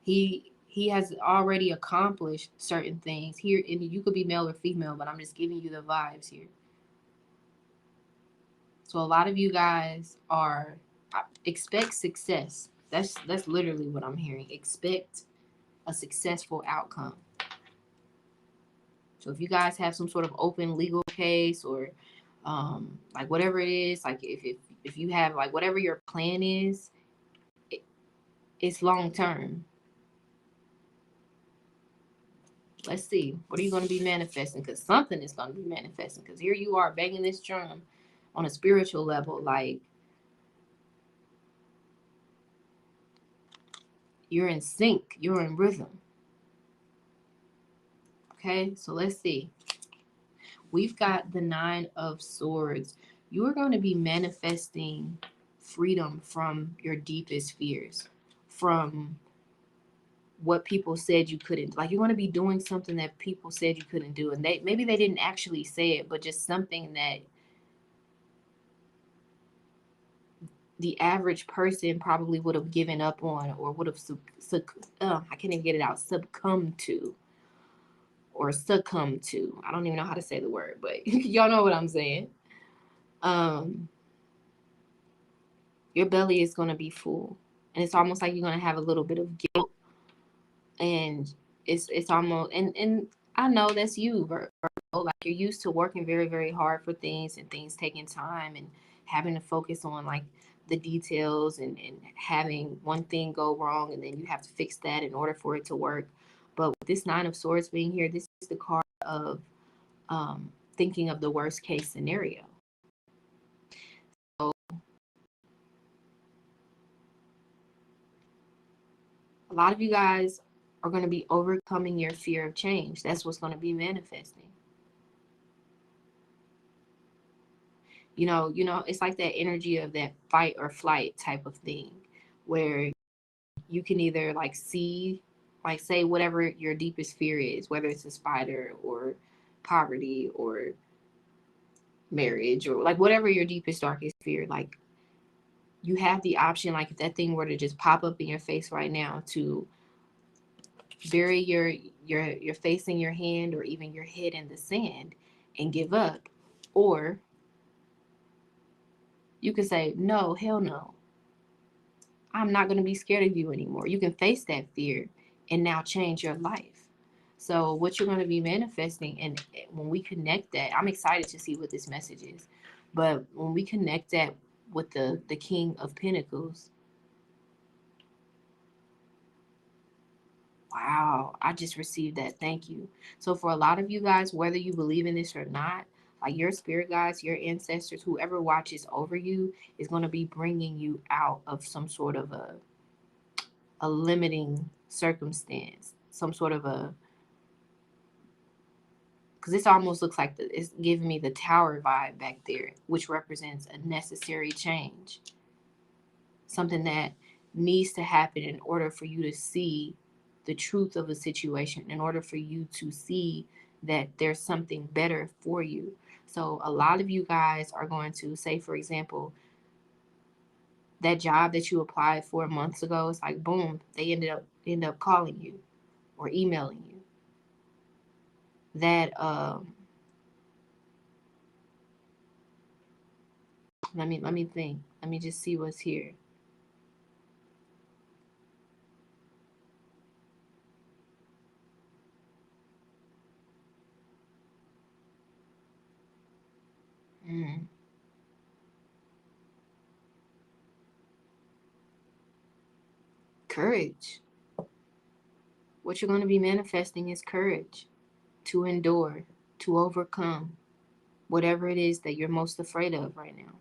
He has already accomplished certain things here, and you could be male or female, but I'm just giving you the vibes here. So a lot of you guys expect success. That's literally what I'm hearing. Expect a successful outcome. So if you guys have some sort of open legal case, or like whatever it is, like if you have like whatever your plan is, it's long term. Let's see, what are you going to be manifesting? Because something is going to be manifesting, because here you are banging this drum on a spiritual level, like you're in sync, you're in rhythm. Okay, so let's see. We've got the 9 of Swords. You are going to be manifesting freedom from your deepest fears, from what people said you couldn't. Like, you're going to be doing something that people said you couldn't do, and maybe they didn't actually say it, but just something that the average person probably would have given up on, or would have I can't even get it out, succumbed to. I don't even know how to say the word, but y'all know what I'm saying. Your belly is going to be full, and it's almost like you're going to have a little bit of guilt, and it's almost, and I know that's you, Virgo. Like, you're used to working very, very hard for things, and things taking time, and having to focus on like the details, and having one thing go wrong, and then you have to fix that in order for it to work. But with this 9 of Swords being here, this is the card of thinking of the worst case scenario. So a lot of you guys are going to be overcoming your fear of change. That's what's going to be manifesting. You know, it's like that energy of that fight or flight type of thing, where you can either like see, like, say whatever your deepest fear is, whether it's a spider or poverty or marriage, or like whatever your deepest, darkest fear, like you have the option, like if that thing were to just pop up in your face right now, to bury your face in your hand, or even your head in the sand and give up. Or you can say, no, hell no, I'm not going to be scared of you anymore. You can face that fear and now change your life. So what you're going to be manifesting, and when we connect that, I'm excited to see what this message is, but when we connect that with the King of Pentacles, wow, I just received that. Thank you. So for a lot of you guys, whether you believe in this or not, like your spirit guides, your ancestors, whoever watches over you is going to be bringing you out of some sort of a limiting circumstance, some sort of because this almost looks like it's giving me the Tower vibe back there, which represents a necessary change, something that needs to happen in order for you to see the truth of a situation, in order for you to see that there's something better for you. So a lot of you guys are going to say, for example, that job that you applied for months ago, it's like, boom, they end up calling you or emailing you. That let me think. Let me just see what's here. Courage. What you're going to be manifesting is courage to endure, to overcome whatever it is that you're most afraid of right now,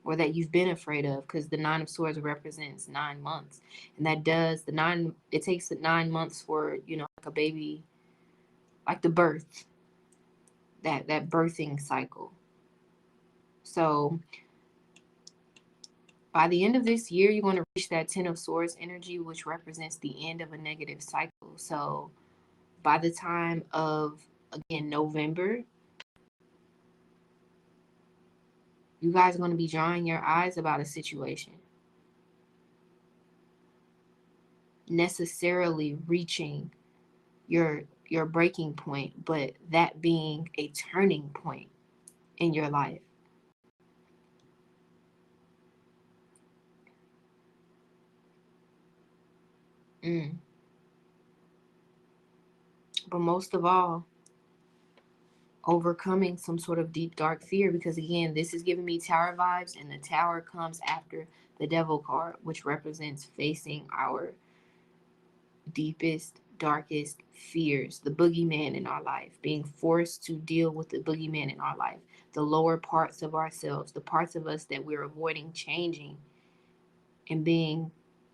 or that you've been afraid of, because the Nine of Swords represents 9 months. And that does, it takes 9 months for, like a baby, like the birth, that birthing cycle. So by the end of this year, you're going to reach that Ten of Swords energy, which represents the end of a negative cycle. So by the time of, again, November, you guys are going to be drying your eyes about a situation, necessarily reaching your breaking point, but that being a turning point in your life. But most of all, overcoming some sort of deep dark fear, because again, this is giving me Tower vibes, and the Tower comes after the Devil card, which represents facing our deepest, darkest fears, the boogeyman in our life, being forced to deal with the boogeyman in our life, the lower parts of ourselves, the parts of us that we're avoiding changing, and being,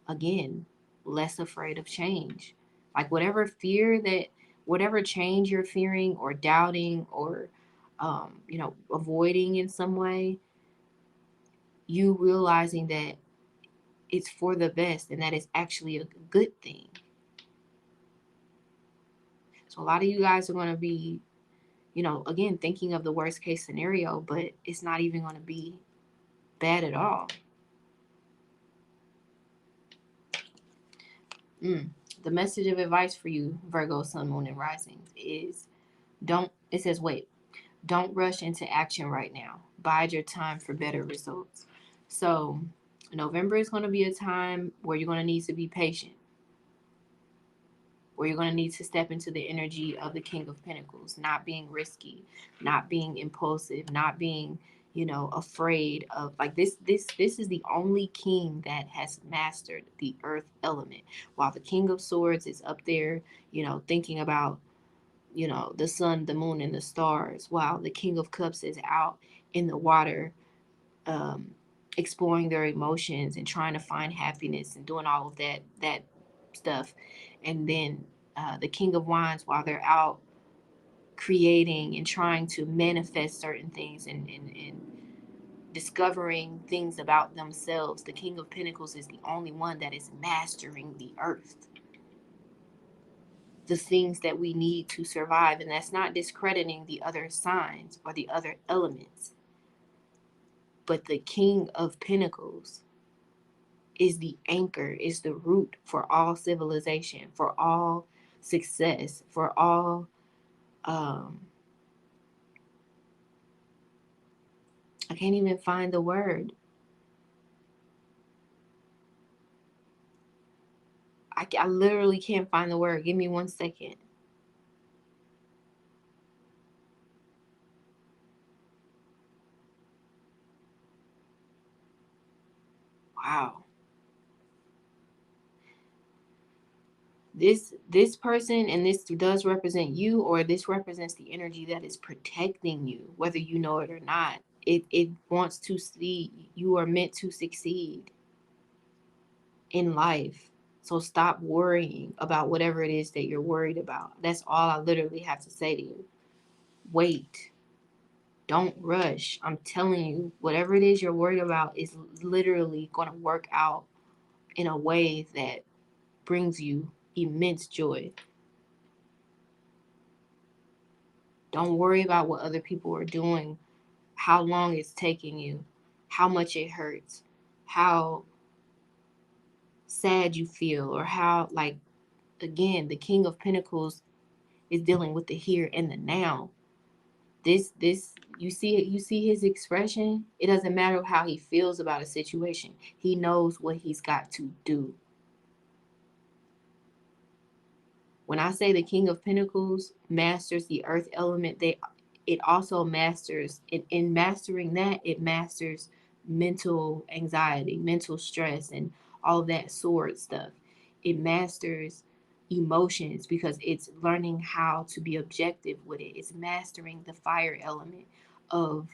again, less afraid of change. Like whatever change you're fearing or doubting or avoiding in some way, you realizing that it's for the best and that it's actually a good thing. So a lot of you guys are going to be, again, thinking of the worst case scenario, but it's not even going to be bad at all. The message of advice for you, Virgo, Sun, Moon, and Risings, is don't rush into action right now. Bide your time for better results. So November is going to be a time where you're going to need to be patient, where you're going to need to step into the energy of the King of Pentacles, not being risky, not being impulsive, not being, afraid of, like, this is the only king that has mastered the earth element, while the King of Swords is up there, thinking about, the sun, the moon, and the stars, while the King of Cups is out in the water, exploring their emotions and trying to find happiness and doing all of that stuff. And then the King of Wands, while they're out creating and trying to manifest certain things and discovering things about themselves, the King of Pentacles is the only one that is mastering the earth, the things that we need to survive. And that's not discrediting the other signs or the other elements, but the King of Pentacles is the anchor, is the root for all civilization, for all success, for all I can't even find the word. I literally can't find the word. Give me 1 second. Wow. This person, and this does represent you, or this represents the energy that is protecting you, whether you know it or not. It wants to see you are meant to succeed in life. So stop worrying about whatever it is that you're worried about. That's all I literally have to say to you. Wait. Don't rush. I'm telling you, whatever it is you're worried about is literally going to work out in a way that brings you immense joy. Don't worry about what other people are doing, how long it's taking you, how much it hurts, how sad you feel, or how, like, again, the King of Pentacles is dealing with the here and the now. This you see his expression. It doesn't matter how he feels about a situation. He knows what he's got to do. When I say the King of Pentacles masters the earth element, it also masters, in mastering that, it masters mental anxiety, mental stress, and all that sword stuff. It masters emotions because it's learning how to be objective with it. It's mastering the fire element of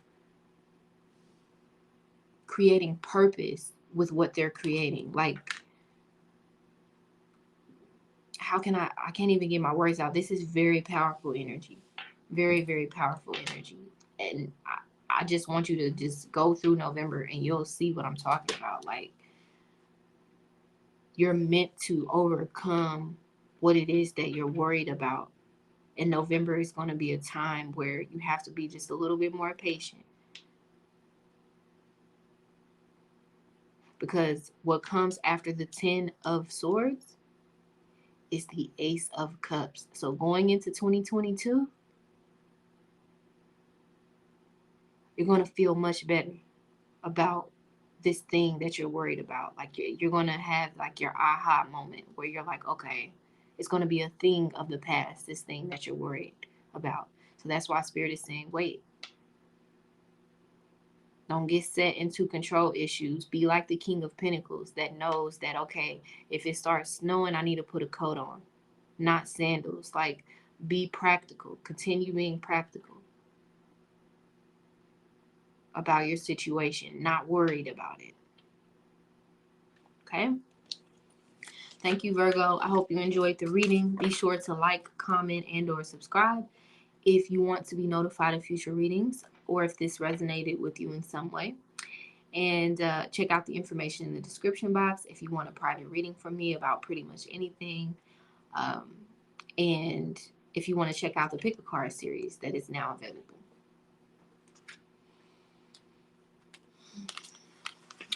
creating purpose with what they're creating. Like, how can I can't even get my words out. This is very powerful energy. Very, very powerful energy. And I just want you to just go through November and you'll see what I'm talking about. Like, you're meant to overcome what it is that you're worried about. And November is going to be a time where you have to be just a little bit more patient. Because what comes after the 10 of Swords is the Ace of Cups. So going into 2022, you're going to feel much better about this thing that you're worried about. Like, you're going to have like your aha moment where you're like, okay, it's going to be a thing of the past, this thing that you're worried about. So that's why Spirit is saying, wait. Don't get set into control issues. Be like the King of Pentacles that knows that, okay, if it starts snowing, I need to put a coat on, not sandals. Like, be practical. Continue being practical about your situation, not worried about it. Okay? Thank you, Virgo. I hope you enjoyed the reading. Be sure to like, comment, and or subscribe if you want to be notified of future readings or if this resonated with you in some way. And check out the information in the description box if you want a private reading from me about pretty much anything. And if you want to check out the Pick a Card series that is now available.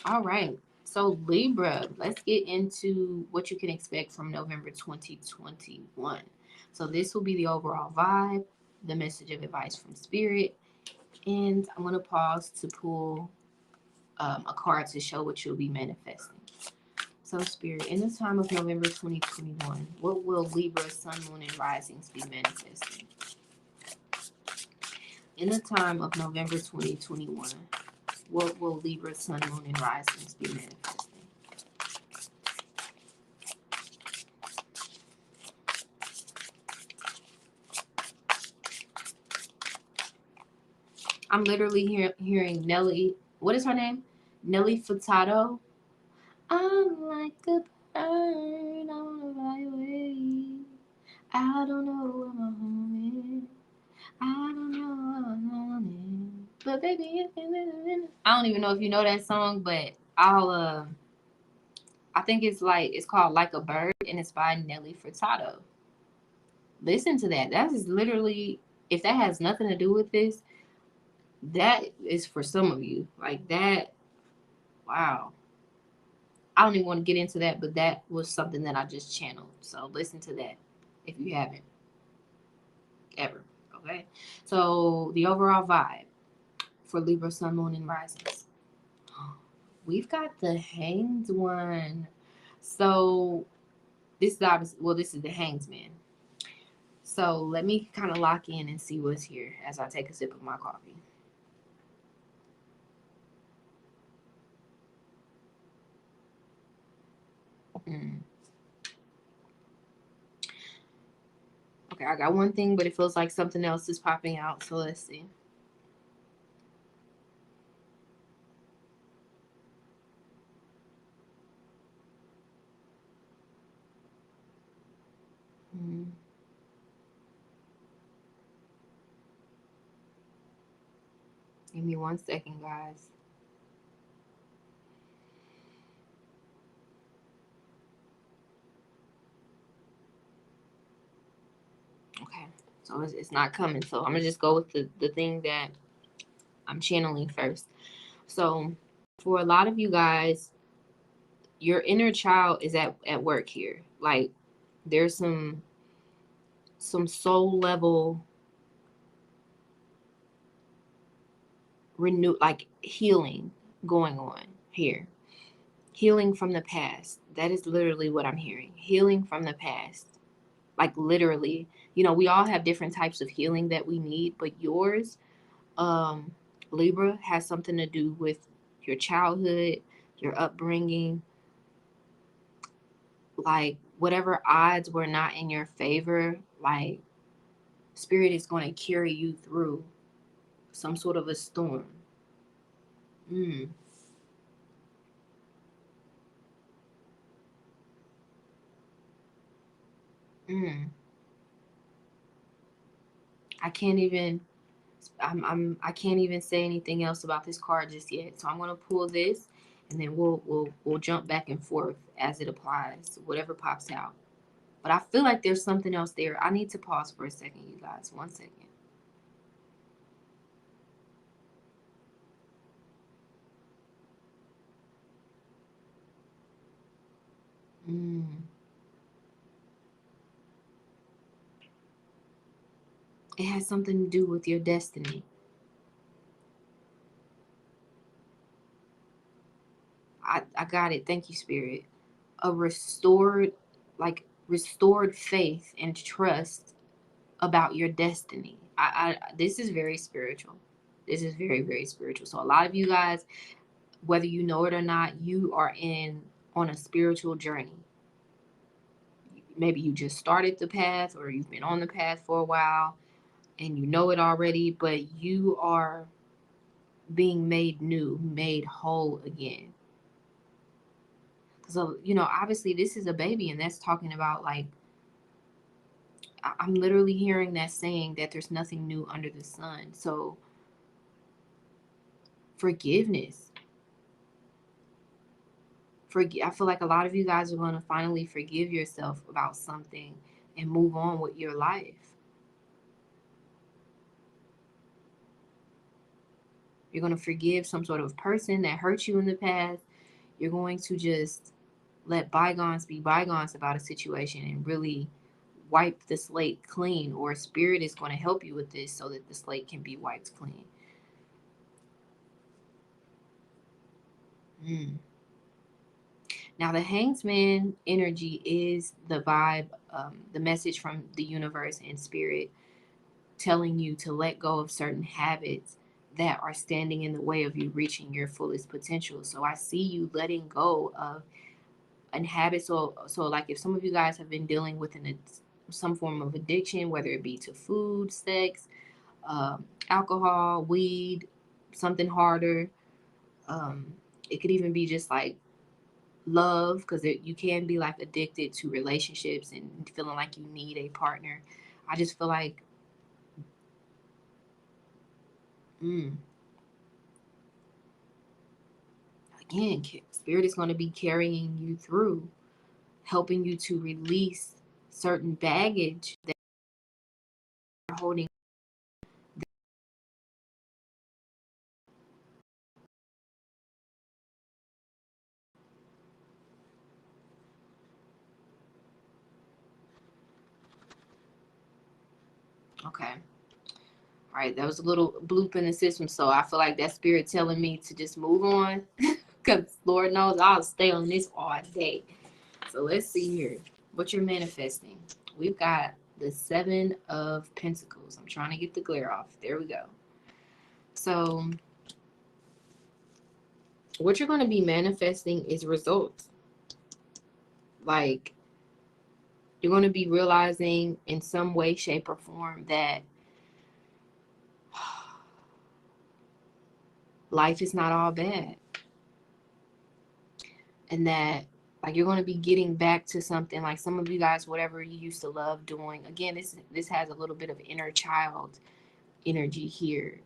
All right. So Libra, let's get into what you can expect from November 2021. So this will be the overall vibe, the message of advice from Spirit. And I'm going to pause to pull a card to show what you'll be manifesting. So Spirit, in the time of November 2021, what will Libra, Sun, Moon, and Risings be manifesting? In the time of November 2021, what will Libra, Sun, Moon, and Risings be manifesting? I'm literally hearing Nelly. What is her name? Nelly Furtado. I'm like a bird on a highway. I don't know where my home is. I don't know where my home is. But baby, I don't even know if you know that song, but I think it's called Like a Bird, and it's by Nelly Furtado. Listen to that. That is literally, if that has nothing to do with this, that is for some of you. Like that, wow. I don't even want to get into that, but that was something that I just channeled. So listen to that if you haven't ever. Okay. So the overall vibe for Libra, Sun, Moon, and Risings. We've got the Hanged One. So this is obviously, well, this is the Hanged Man. So let me kind of lock in and see what's here as I take a sip of my coffee. Okay, I got one thing, but it feels like something else is popping out. So let's see. Give me 1 second, guys. Okay, so it's not coming. So I'm going to just go with the thing that I'm channeling first. So for a lot of you guys, your inner child is at work here. Like, there's some soul level like healing going on here. Healing from the past. That is literally what I'm hearing. Healing from the past. Like, literally, we all have different types of healing that we need, but yours, Libra, has something to do with your childhood, your upbringing, like whatever odds were not in your favor, like Spirit is going to carry you through some sort of a storm. Mm. Mm. I can't even I can't even say anything else about this card just yet. So I'm gonna pull this, and then we'll jump back and forth as it applies, whatever pops out. But I feel like there's something else there. I need to pause for a second, you guys. 1 second. Mm. It has something to do with your destiny. I got it. Thank you, Spirit. A restored, like restored faith and trust about your destiny. This is very spiritual. This is very, very spiritual. So a lot of you guys, whether you know it or not, you are on a spiritual journey. Maybe you just started the path, or you've been on the path for a while and you know it already, but you are being made new, made whole again. So, obviously this is a baby, and that's talking about like, I'm literally hearing that saying that there's nothing new under the sun. So forgiveness. I feel like a lot of you guys are going to finally forgive yourself about something and move on with your life. You're going to forgive some sort of person that hurt you in the past. You're going to just let bygones be bygones about a situation and really wipe the slate clean, or Spirit is going to help you with this so that the slate can be wiped clean. Mm. Now, the Hangsman energy is the vibe, the message from the universe and Spirit telling you to let go of certain habits that are standing in the way of you reaching your fullest potential. So I see you letting go of an habit. So like if some of you guys have been dealing with some form of addiction, whether it be to food, sex, alcohol, weed, something harder. It could even be just like love, because you can be like addicted to relationships and feeling like you need a partner. I just feel like, mm, again, Spirit is going to be carrying you through, helping you to release certain baggage that you're holding. Okay. All right. That was a little bloop in the system. So I feel like that Spirit telling me to just move on, because Lord knows I'll stay on this all day. So let's see here what you're manifesting. We've got the Seven of Pentacles. I'm trying to get the glare off. There we go. So what you're going to be manifesting is results. Like, you're going to be realizing in some way, shape, or form that life is not all bad. And that, like, you're going to be getting back to something. Like, some of you guys, whatever you used to love doing. Again, this has a little bit of inner child energy here.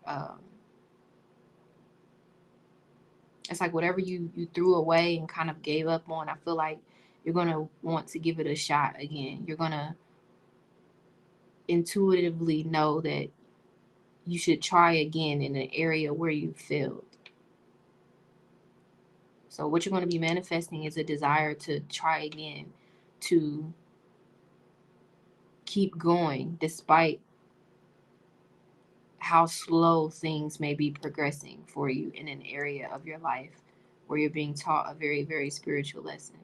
It's like whatever you threw away and kind of gave up on, I feel like you're going to want to give it a shot again. You're going to intuitively know that you should try again in an area where you failed. So what you're going to be manifesting is a desire to try again, to keep going despite how slow things may be progressing for you in an area of your life where you're being taught a very, very spiritual lesson.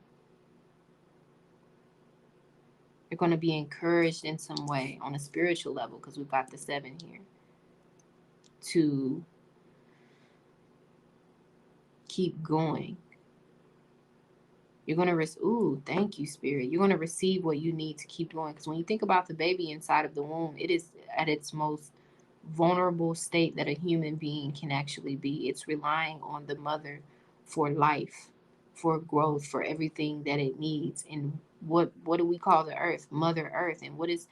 You're going to be encouraged in some way on a spiritual level, because we've got the seven here, to keep going. You're going to ooh, thank you, Spirit. You're going to receive what you need to keep going. Because when you think about the baby inside of the womb, it is at its most vulnerable state that a human being can actually be. It's relying on the mother for life, for growth, for everything that it needs. And what do we call the earth? Mother Earth. And what is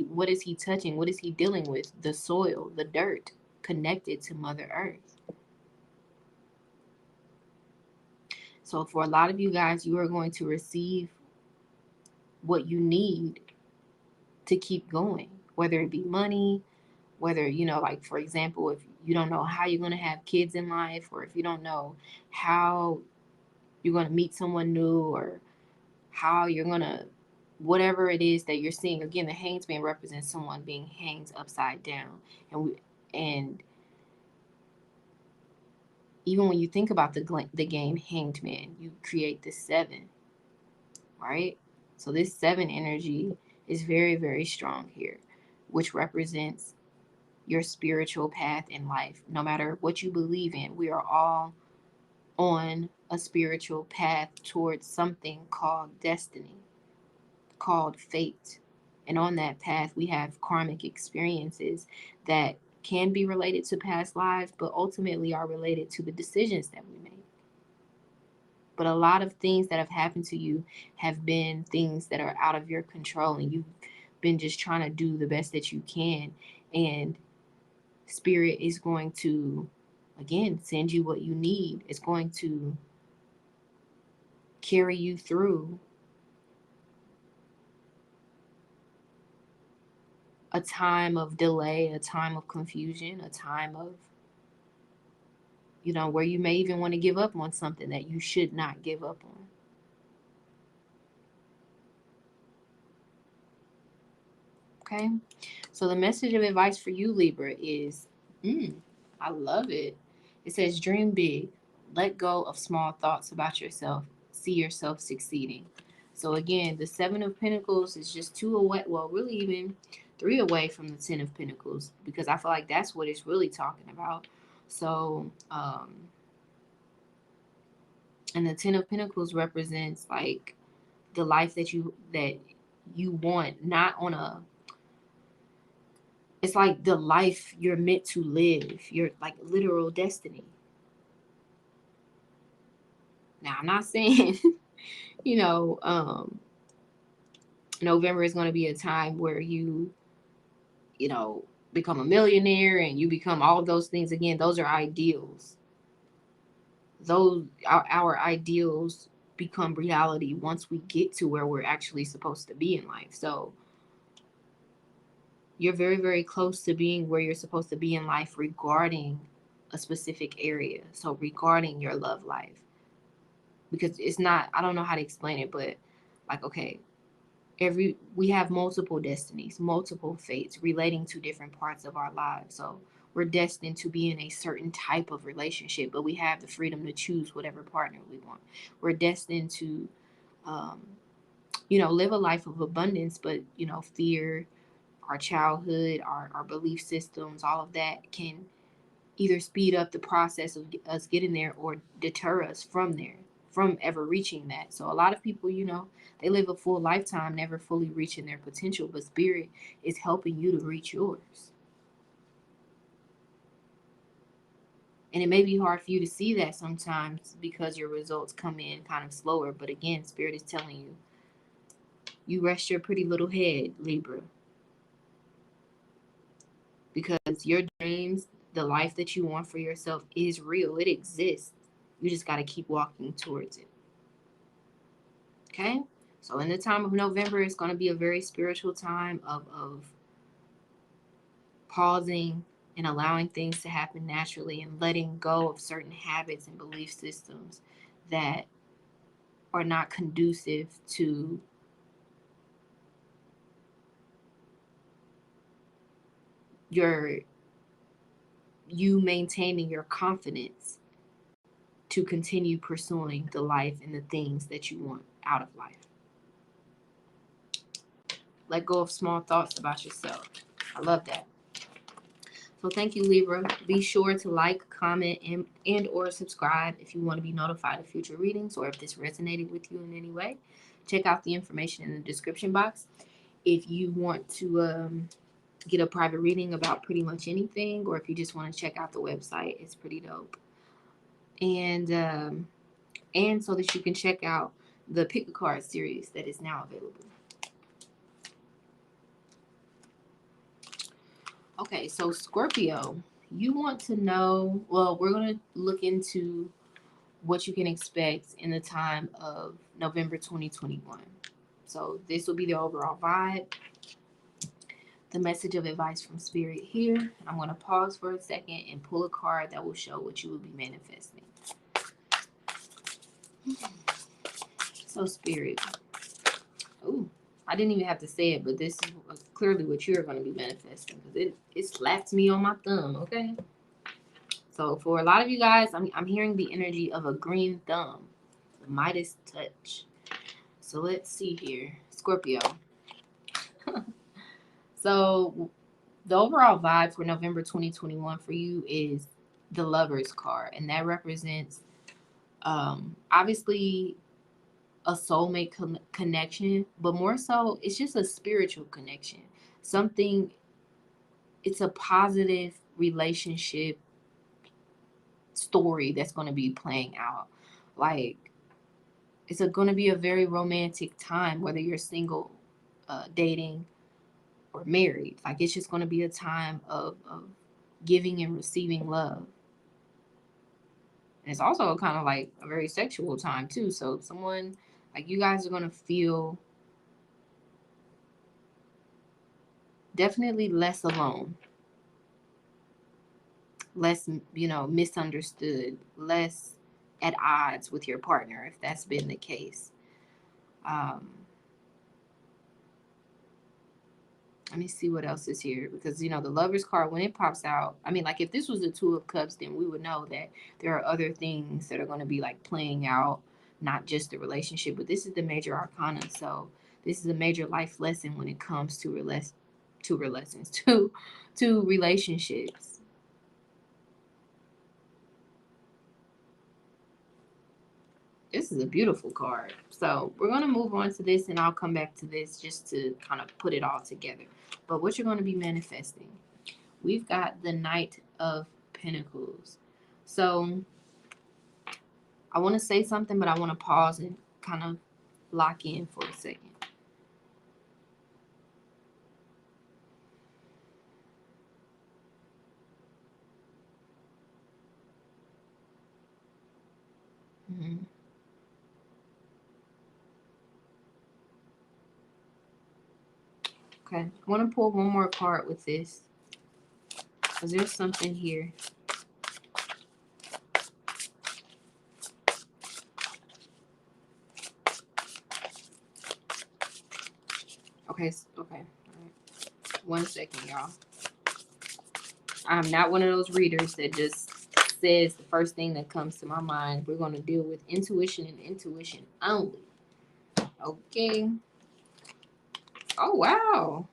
what is he touching? What is he dealing with? The soil, the dirt connected to Mother Earth. So for a lot of you guys, you are going to receive what you need to keep going, whether it be money, whether, like, for example, if you don't know how you're going to have kids in life, or if you don't know how you're going to meet someone new, or how you're going to, whatever it is that you're seeing. Again, the Hanged Man represents someone being hanged upside down. And even when you think about the game Hanged Man, you create the 7, right? So this 7 energy is very, very strong here, which represents your spiritual path in life. No matter what you believe in, we are all on a spiritual path towards something called destiny, called fate. And on that path, we have karmic experiences that can be related to past lives, but ultimately are related to the decisions that we make. But a lot of things that have happened to you have been things that are out of your control, and you've been just trying to do the best that you can. And Spirit is going to, again, send you what you need. It's going to carry you through a time of delay, a time of confusion, a time of, where you may even want to give up on something that you should not give up on. Okay? So the message of advice for you, Libra, is, I love it. It says, dream big. Let go of small thoughts about yourself. See yourself succeeding. So again, the 7 of Pentacles is just 2 away. Well, really even 3 away from the 10 of Pentacles, because I feel like that's what it's really talking about. So, and the 10 of Pentacles represents like the life that you want, not on a, it's like the life you're meant to live, your like literal destiny. Now, I'm not saying, November is going to be a time where you become a millionaire and you become all of those things. Again, those are ideals. Those our ideals become reality once we get to where we're actually supposed to be in life. So you're very, very close to being where you're supposed to be in life regarding a specific area. So regarding your love life. Because it's not, I don't know how to explain it, but like, okay, we have multiple destinies, multiple fates relating to different parts of our lives. So we're destined to be in a certain type of relationship, but we have the freedom to choose whatever partner we want. We're destined to, live a life of abundance, but, fear, our childhood, our belief systems, all of that can either speed up the process of us getting there or deter us from ever reaching that. So a lot of people, they live a full lifetime never fully reaching their potential, but Spirit is helping you to reach yours. And it may be hard for you to see that sometimes because your results come in kind of slower. But again, Spirit is telling you, you rest your pretty little head, Libra. Because your dreams, the life that you want for yourself is real. It exists. You just got to keep walking towards it. Okay? So in the time of November, it's going to be a very spiritual time of pausing and allowing things to happen naturally and letting go of certain habits and belief systems that are not conducive to you maintaining your confidence to continue pursuing the life and the things that you want out of life. Let go of small thoughts about yourself. I love that. So thank you, Libra. Be sure to like, comment, and or subscribe if you want to be notified of future readings or if this resonated with you in any way. Check out the information in the description box. If you want to get a private reading about pretty much anything, or if you just want to check out the website, it's pretty dope. And so that you can check out the Pick a Card series that is now available. Okay, so Scorpio, you want to know, well, we're going to look into what you can expect in the time of November 2021. So this will be the overall vibe. The message of advice from Spirit here. I'm going to pause for a second and pull a card that will show what you will be manifesting. So Spirit. Ooh. I didn't even have to say it, but this is clearly what you're going to be manifesting because it slaps me on my thumb, okay? So for a lot of you guys, I'm hearing the energy of a green thumb, the Midas touch. So let's see here, Scorpio. So the overall vibe for November 2021 for you is the Lover's card, and that represents obviously a soulmate connection, but more so it's just a spiritual connection. Something, it's a positive relationship story that's going to be playing out. Like, it's going to be a very romantic time, whether you're single, dating, or married. Like, it's just going to be a time of giving and receiving love. And it's also kind of like a very sexual time too. So someone, like, you guys are going to feel definitely less alone, less, misunderstood, less at odds with your partner, if that's been the case. Let me see what else is here, because the Lover's card, when it pops out, I mean, like, if this was the Two of Cups, then we would know that there are other things that are going to be like playing out, not just the relationship, but this is the major arcana. So this is a major life lesson when it comes to relationships. This is a beautiful card. So we're going to move on to this, and I'll come back to this just to kind of put it all together. But what you're going to be manifesting, we've got the Knight of Pentacles. So I want to say something, but I want to pause and kind of lock in for a second. Mm-hmm. Okay, I want to pull one more card with this, because there's something here. Okay, all right. 1 second, y'all. I'm not one of those readers that just says the first thing that comes to my mind. We're going to deal with intuition and intuition only. Okay. Oh, wow.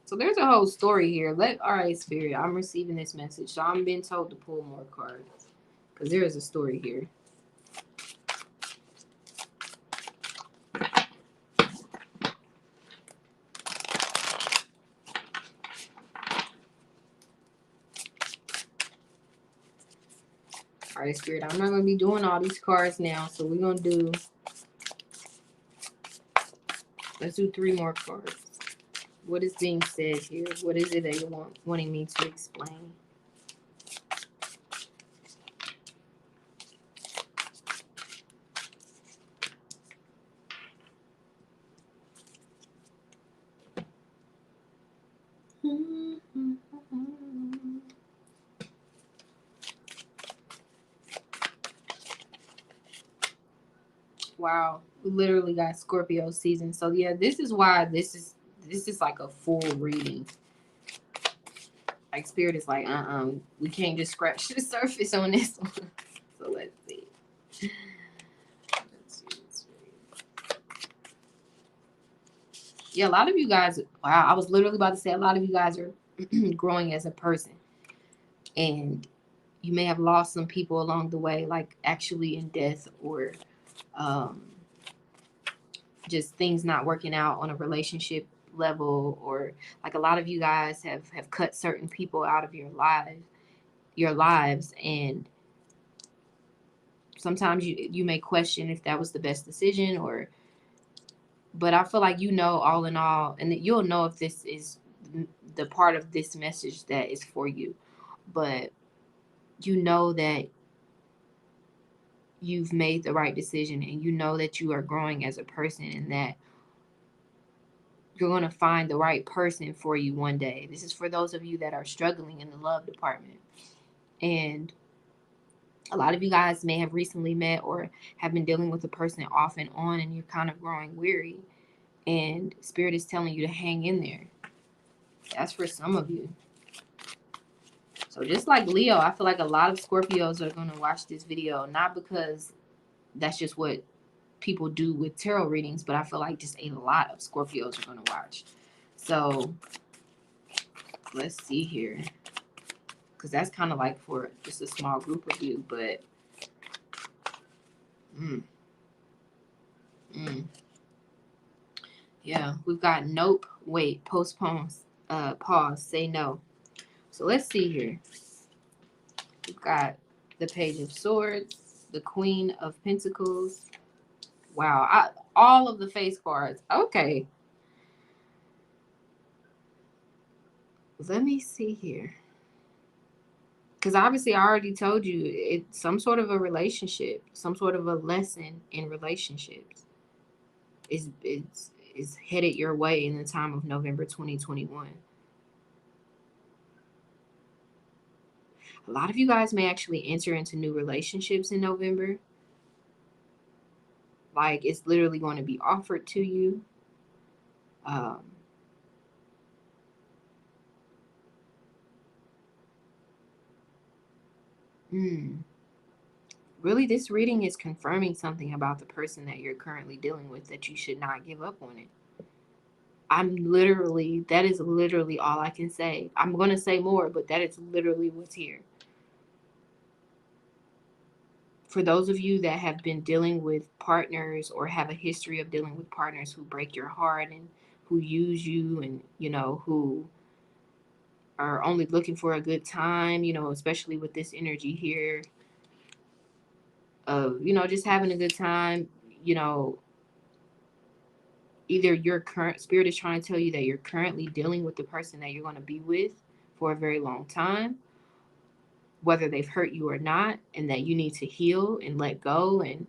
So there's a whole story here. All right, Spirit, I'm receiving this message. So I'm being told to pull more cards, because there is a story here. All right, Spirit, I'm not going to be doing all these cards now. So we're going to let's do 3 more cards. What is being said here? What is it that you're wanting me to explain? Wow, we literally got Scorpio season. So yeah, this is why this is like a full reading. Like, Spirit is like, we can't just scratch the surface on this one. So let's see. Yeah, a lot of you guys, wow, I was literally about to say a lot of you guys are growing as a person. And you may have lost some people along the way, like actually in death, or just things not working out on a relationship level, or like a lot of you guys have cut certain people out of your lives, and sometimes you may question if that was the best decision, or but I feel like, you know, all in all, and that you'll know if this is the part of this message that is for you, but you know that you've made the right decision, and you know that you are growing as a person, and that you're going to find the right person for you one day. This is for those of you that are struggling in the love department. And a lot of you guys may have recently met or have been dealing with a person off and on, and you're kind of growing weary. And Spirit is telling you to hang in there. That's for some of you. So just like Leo, I feel like a lot of Scorpios are going to watch this video, not because that's just what people do with tarot readings, but I feel like just a lot of Scorpios are going to watch. So let's see here, because that's kind of like for just a small group of you, but yeah, we've got nope, wait, postpone, pause, say no. So let's see here. We've got the Page of Swords, the Queen of Pentacles. Wow, all of the face cards. Okay. Let me see here. Because obviously I already told you it's some sort of a relationship, some sort of a lesson in relationships is headed your way in the time of November 2021. A lot of you guys may actually enter into new relationships in November. Like, it's literally going to be offered to you. Really, this reading is confirming something about the person that you're currently dealing with, that you should not give up on it. That is literally all I can say. I'm going to say more, but that is literally what's here. For those of you that have been dealing with partners, or have a history of dealing with partners who break your heart and who use you, and, you know, who are only looking for a good time, you know, especially with this energy here of, you know, just having a good time, you know, either your current Spirit is trying to tell you that you're currently dealing with the person that you're going to be with for a very long time, whether they've hurt you or not, and that you need to heal and let go, and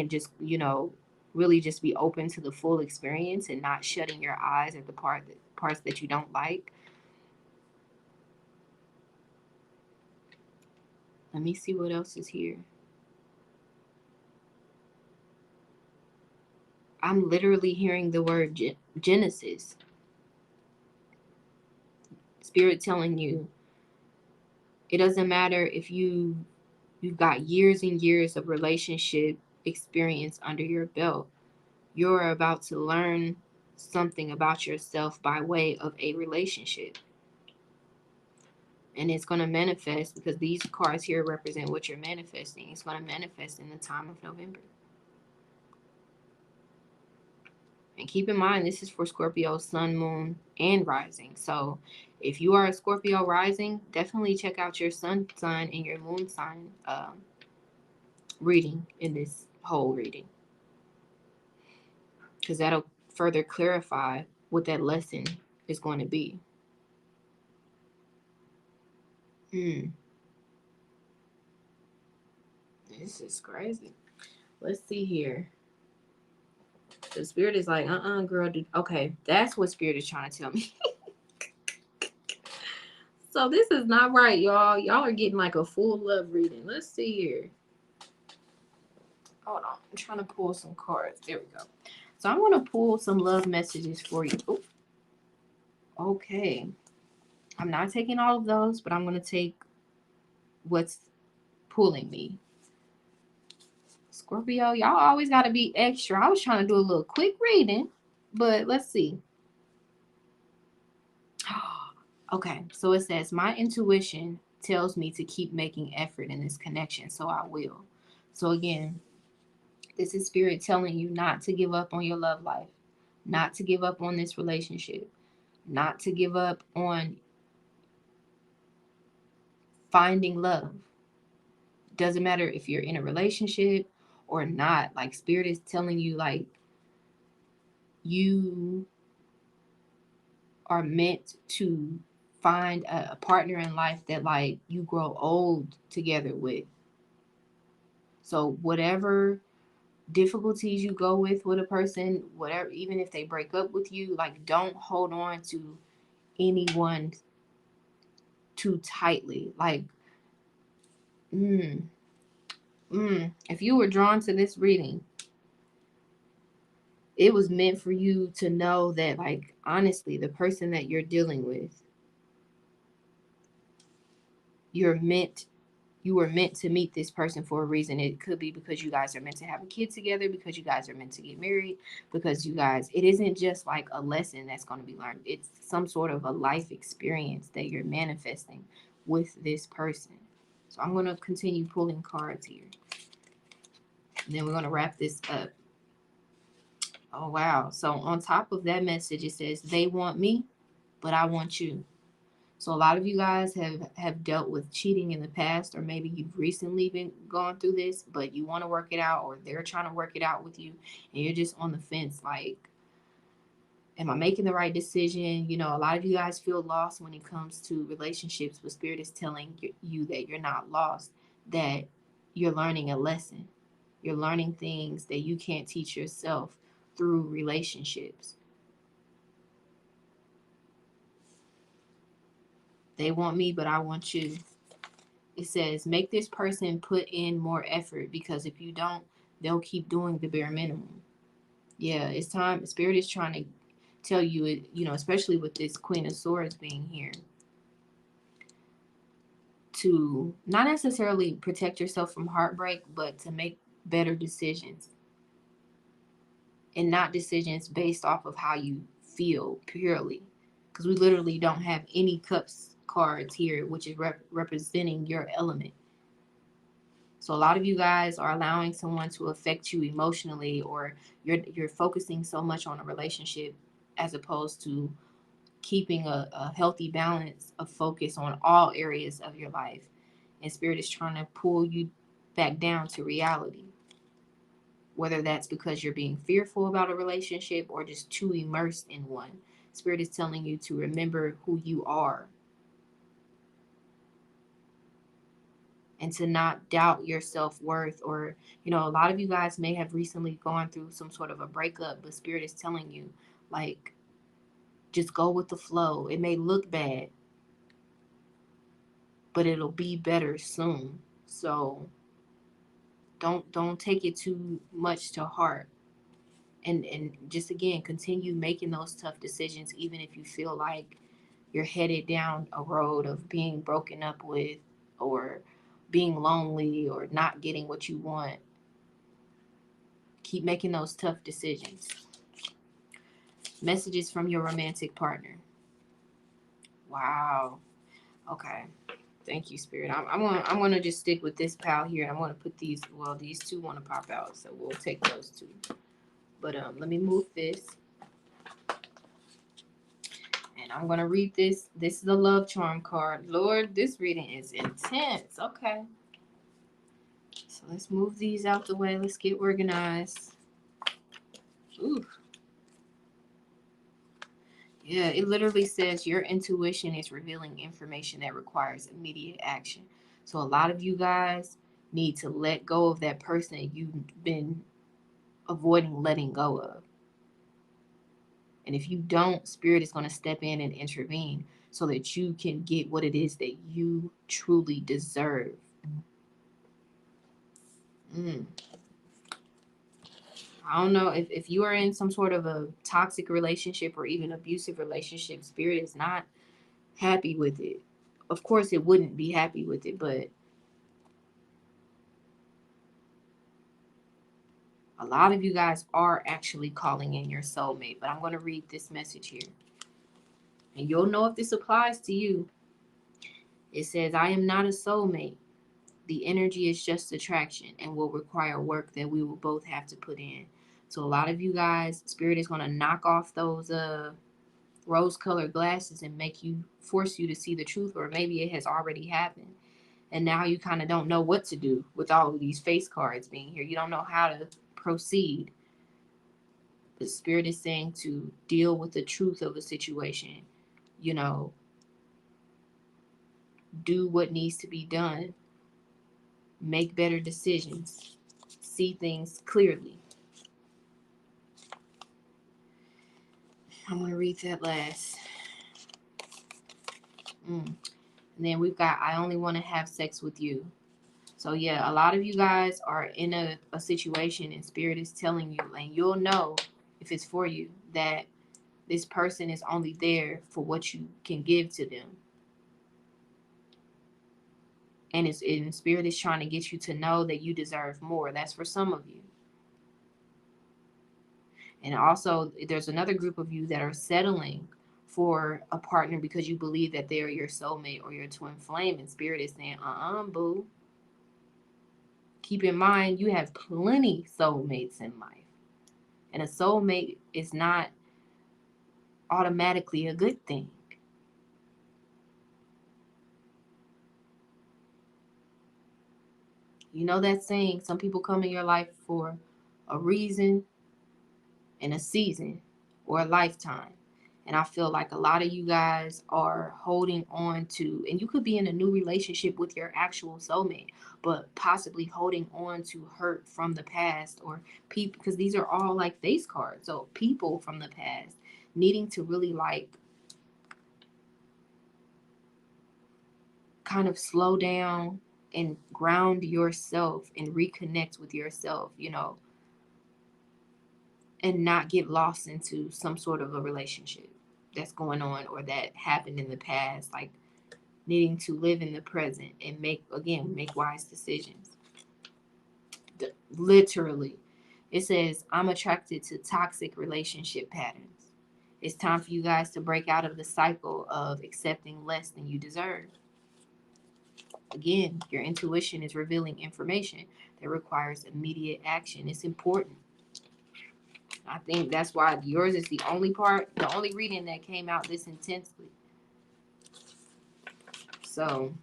just, you know, really just be open to the full experience, and not shutting your eyes at the parts that you don't like. Let me see what else is here. I'm literally hearing the word Genesis. Spirit telling you it doesn't matter if you've got years and years of relationship experience under your belt. You're about to learn something about yourself by way of a relationship. And it's going to manifest, because these cards here represent what you're manifesting. It's going to manifest in the time of November. And keep in mind, this is for Scorpio, Sun, Moon, and Rising. So if you are a Scorpio rising, definitely check out your Sun sign and your Moon sign reading in this whole reading, because that'll further clarify what that lesson is going to be. This is crazy. Let's see here. The Spirit is like, girl. Okay, that's what Spirit is trying to tell me. So this is not right, y'all. Y'all are getting like a full love reading. Let's see here. Hold on. I'm trying to pull some cards. There we go. So I'm going to pull some love messages for you. Ooh. Okay. I'm not taking all of those, but I'm going to take what's pulling me. Scorpio, y'all always got to be extra. I was trying to do a little quick reading, but let's see. Okay, so it says, my intuition tells me to keep making effort in this connection, so I will. So again, this is Spirit telling you not to give up on your love life, not to give up on this relationship, not to give up on finding love. Doesn't matter if you're in a relationship or not. Like, Spirit is telling you, like, you are meant to find a partner in life that, like, you grow old together with. So whatever difficulties you go with a person, whatever, even if they break up with you, like, don't hold on to anyone too tightly. Like, if you were drawn to this reading, it was meant for you to know that, like, honestly, the person that you're dealing with, you were meant to meet this person for a reason. It could be because you guys are meant to have a kid together, because you guys are meant to get married, because you guys, it isn't just like a lesson that's going to be learned. It's some sort of a life experience that you're manifesting with this person. So I'm going to continue pulling cards here. And then we're going to wrap this up. Oh, wow. So on top of that message, it says, they want me, but I want you. So a lot of you guys have dealt with cheating in the past, or maybe you've recently been going through this, but you want to work it out, or they're trying to work it out with you, and you're just on the fence, like, am I making the right decision? You know, a lot of you guys feel lost when it comes to relationships, but Spirit is telling you that you're not lost, that you're learning a lesson. You're learning things that you can't teach yourself through relationships. They want me, but I want you. It says, make this person put in more effort, because if you don't, they'll keep doing the bare minimum. Yeah, it's time. Spirit is trying to tell you it, you know, especially with this Queen of Swords being here, to not necessarily protect yourself from heartbreak, but to make better decisions, and not decisions based off of how you feel purely. Because we literally don't have any cups cards here, which is representing your element. So a lot of you guys are allowing someone to affect you emotionally, or you're focusing so much on a relationship as opposed to keeping a healthy balance of focus on all areas of your life. And Spirit is trying to pull you back down to reality. Whether that's because you're being fearful about a relationship or just too immersed in one. Spirit is telling you to remember who you are, and to not doubt your self-worth. Or, you know, a lot of you guys may have recently gone through some sort of a breakup, but Spirit is telling you, like, just go with the flow. It may look bad, but it'll be better soon. So don't take it too much to heart. And just, again, continue making those tough decisions, even if you feel like you're headed down a road of being broken up with, or being lonely, or not getting what you want. Keep making those tough decisions. Messages from your romantic partner. Wow. Okay. Thank you, Spirit. I'm gonna just stick with this pile here. I'm gonna put these. Well, these two want to pop out, so we'll take those two. But let me move this, and I'm gonna read this. This is a love charm card. Lord, this reading is intense. Okay. So let's move these out the way. Let's get organized. Ooh. Yeah, it literally says your intuition is revealing information that requires immediate action. So a lot of you guys need to let go of that person that you've been avoiding letting go of. And if you don't, Spirit is going to step in and intervene so that you can get what it is that you truly deserve. I don't know if you are in some sort of a toxic relationship or even abusive relationship. Spirit is not happy with it. Of course, it wouldn't be happy with it, but a lot of you guys are actually calling in your soulmate. But I'm going to read this message here, and you'll know if this applies to you. It says, I am not a soulmate. The energy is just attraction and will require work that we will both have to put in. So a lot of you guys, Spirit is going to knock off those rose-colored glasses and force you to see the truth, or maybe it has already happened. And now you kind of don't know what to do with all of these face cards being here. You don't know how to proceed. The Spirit is saying to deal with the truth of a situation. You know, do what needs to be done. Make better decisions. See things clearly. I'm going to read that last. And then we've got, I only want to have sex with you. So yeah, a lot of you guys are in a situation and Spirit is telling you, and you'll know if it's for you, that this person is only there for what you can give to them. And Spirit is trying to get you to know that you deserve more. That's for some of you. And also, there's another group of you that are settling for a partner because you believe that they're your soulmate or your twin flame. And Spirit is saying, boo. Keep in mind, you have plenty soulmates in life. And a soulmate is not automatically a good thing. You know that saying, some people come in your life for a reason and a season or a lifetime. And I feel like a lot of you guys are holding on to, and you could be in a new relationship with your actual soulmate, but possibly holding on to hurt from the past, or people, because these are all like face cards. So people from the past needing to really like kind of slow down and ground yourself and reconnect with yourself, you know, and not get lost into some sort of a relationship that's going on or that happened in the past, like needing to live in the present and make wise decisions. Literally, it says, I'm attracted to toxic relationship patterns. It's time for you guys to break out of the cycle of accepting less than you deserve. Again, your intuition is revealing information that requires immediate action. It's important. I think that's why yours is the only reading that came out this intensely. So,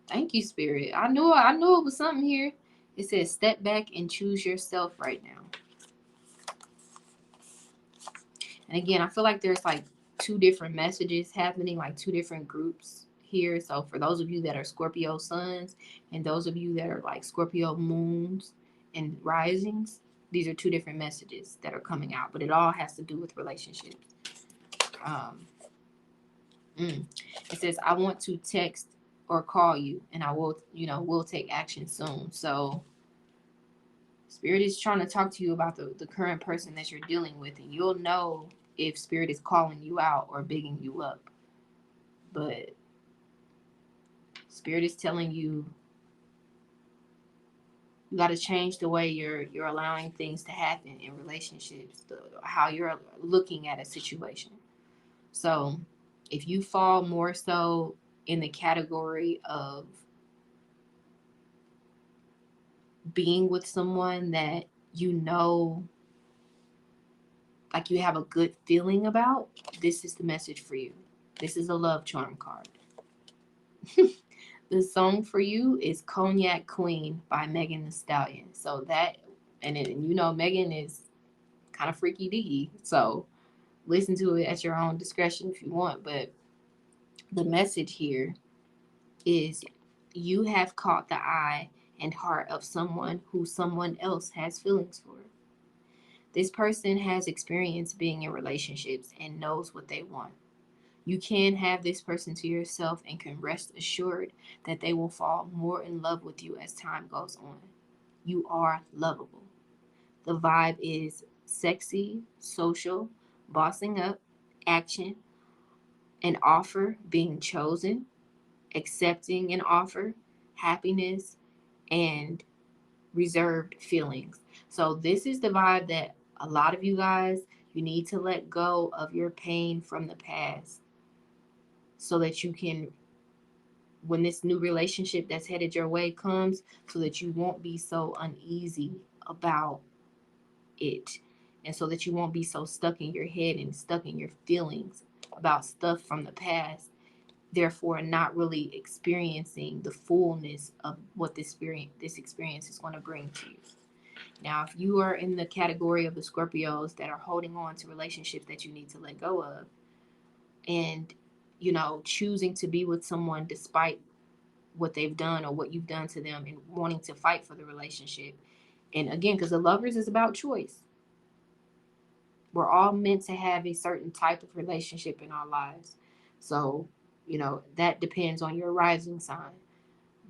thank you, Spirit. I knew it was something here. It says, step back and choose yourself right now. And again, I feel like there's like two different messages happening, like two different groups here. So for those of you that are Scorpio suns and those of you that are like Scorpio moons and risings, these are two different messages that are coming out, but it all has to do with relationships. It says, I want to text or call you, and I will, we'll take action soon. So Spirit is trying to talk to you about the current person that you're dealing with, and you'll know if Spirit is calling you out or bigging you up. But Spirit is telling you, you got to change the way you're allowing things to happen in relationships, how you're looking at a situation. So if you fall more so in the category of being with someone that you know, like you have a good feeling about, this is the message for you. This is a love charm card. The song for you is Cognac Queen by Megan Thee Stallion. So that, Megan is kind of freaky deaky. So listen to it at your own discretion if you want. But the message here is, you have caught the eye and heart of someone who someone else has feelings for. This person has experience being in relationships and knows what they want. You can have this person to yourself and can rest assured that they will fall more in love with you as time goes on. You are lovable. The vibe is sexy, social, bossing up, action, an offer, being chosen, accepting an offer, happiness, and reserved feelings. So this is the vibe that a lot of you guys, You need to let go of your pain from the past so that you can, when this new relationship that's headed your way comes, so that you won't be so uneasy about it, and so that you won't be so stuck in your head and stuck in your feelings about stuff from the past, therefore not really experiencing the fullness of what this experience is going to bring to you. Now, if you are in the category of the Scorpios that are holding on to relationships that you need to let go of, and choosing to be with someone despite what they've done or what you've done to them, and wanting to fight for the relationship, and again, because the Lovers is about choice. We're all meant to have a certain type of relationship in our lives. So, that depends on your rising sign.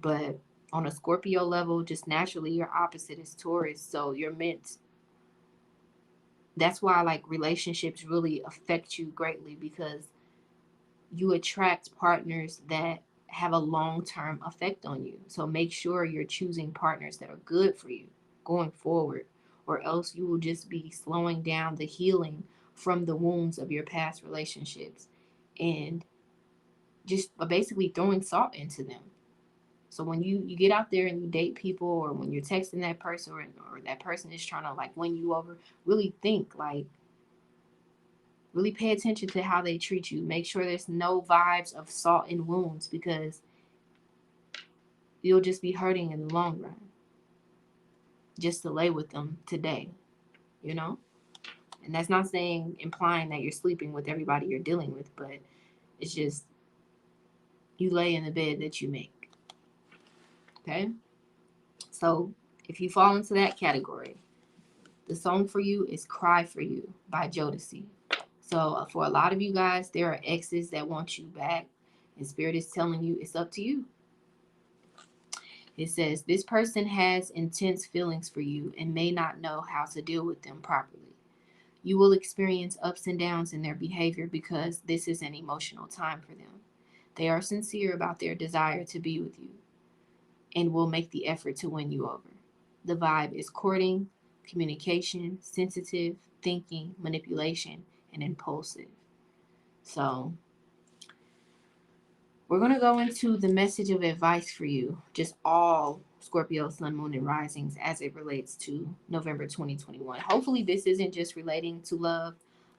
But on a Scorpio level, just naturally, your opposite is Taurus. So you're meant. That's why, like, relationships really affect you greatly, because you attract partners that have a long-term effect on you. So make sure you're choosing partners that are good for you going forward, or else you will just be slowing down the healing from the wounds of your past relationships and just basically throwing salt into them. So when you get out there and you date people, or when you're texting that person, or that person is trying to like win you over, really think, like, really pay attention to how they treat you. Make sure there's no vibes of salt and wounds, because you'll just be hurting in the long run just to lay with them today, And that's not implying that you're sleeping with everybody you're dealing with, but it's just you lay in the bed that you make. Okay? So if you fall into that category, the song for you is Cry For You by Jodeci. So for a lot of you guys, there are exes that want you back, and Spirit is telling you it's up to you. It says, this person has intense feelings for you and may not know how to deal with them properly. You will experience ups and downs in their behavior because this is an emotional time for them. They are sincere about their desire to be with you and will make the effort to win you over. The vibe is courting, communication, sensitive, thinking, manipulation, and impulsive. So we're going to go into the message of advice for you, just all Scorpio, Sun, Moon, and Risings as it relates to November 2021. Hopefully this isn't just relating to love.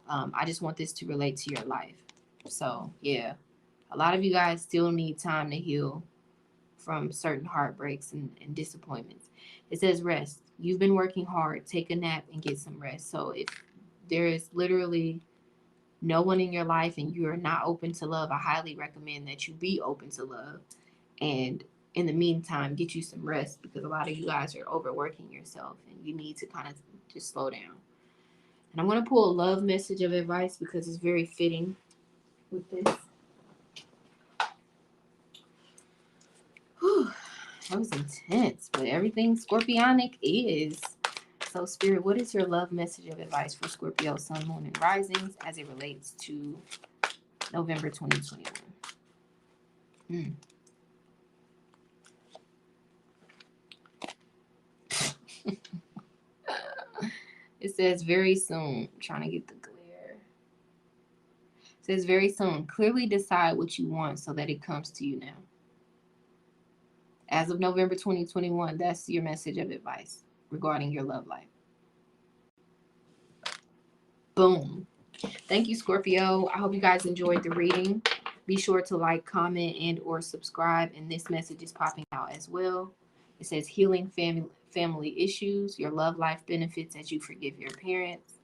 I just want this to relate to your life. So, yeah, a lot of you guys still need time to heal from certain heartbreaks and disappointments. It says rest. You've been working hard. Take a nap and get some rest. So if there is literally no one in your life and you are not open to love, I highly recommend that you be open to love. And in the meantime, get you some rest, because a lot of you guys are overworking yourself and you need to kind of just slow down. And I'm going to pull a love message of advice because it's very fitting with this. Whew, that was intense, but everything Scorpionic is. So, Spirit, what is your love message of advice for Scorpio, Sun, Moon, and Risings as it relates to November 2021? It says very soon. I'm trying to get the glare. It says very soon. Clearly decide what you want so that it comes to you now. As of November 2021, that's your message of advice regarding your love life. Boom. Thank you, Scorpio. I hope you guys enjoyed the reading. Be sure to like, comment, and or subscribe. And this message is popping out as well. It says healing family issues, your love life benefits as you forgive your parents,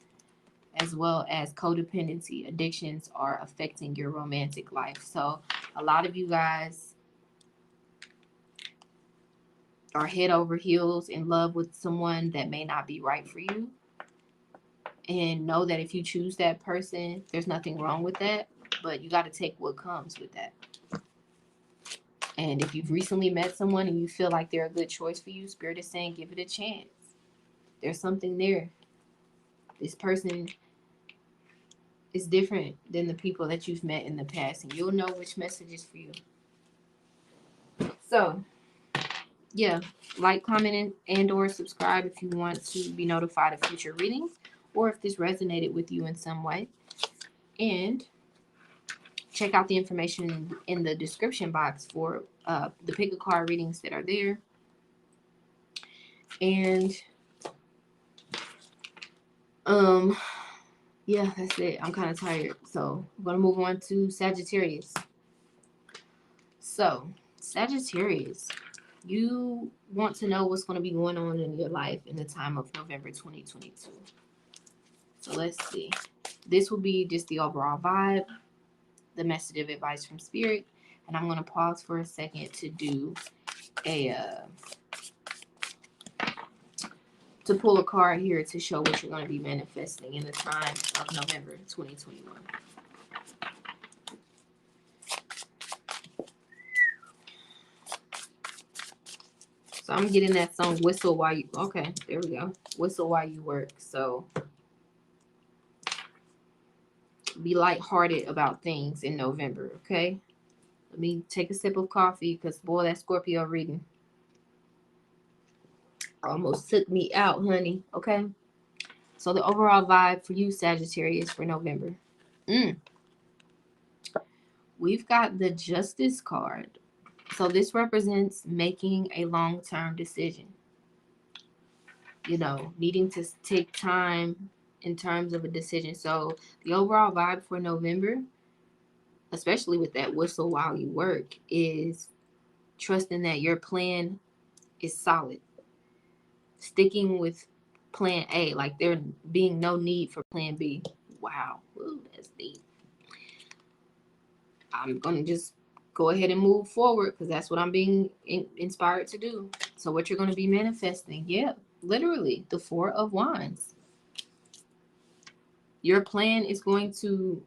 as well as codependency. Addictions are affecting your romantic life. So a lot of you guys are head over heels in love with someone that may not be right for you. And know that if you choose that person, there's nothing wrong with that, but you got to take what comes with that. And if you've recently met someone and you feel like they're a good choice for you, Spirit is saying give it a chance. There's something there. This person is different than the people that you've met in the past, and you'll know which message is for you. So, yeah, like, comment, and or subscribe if you want to be notified of future readings. or if this resonated with you in some way. And check out the information in the description box for the pick a card readings that are there. And yeah, that's it. I'm kind of tired, so I'm gonna move on to Sagittarius. So Sagittarius, you want to know what's going to be going on in your life in the time of November 2022. So let's see. This will be just the overall vibe, the message of advice from Spirit, and I'm going to pause for a second to do a to pull a card here to show what you're going to be manifesting in the time of November 2021. So I'm getting that song Whistle While You... Okay, there we go. Whistle While You Work. So be lighthearted about things in November, okay? Let me take a sip of coffee because, boy, that Scorpio reading almost took me out, honey, okay? So the overall vibe for you, Sagittarius, for November. We've got the Justice card. So this represents making a long-term decision. You know, needing to take time in terms of a decision. So the overall vibe for November, especially with that whistle while you work, is trusting that your plan is solid. Sticking with plan A, like there being no need for plan B. Wow. Ooh, that's deep. I'm going to just go ahead and move forward because that's what I'm being inspired to do. So what you're going to be manifesting, yeah, literally the Four of Wands. Your plan is going to,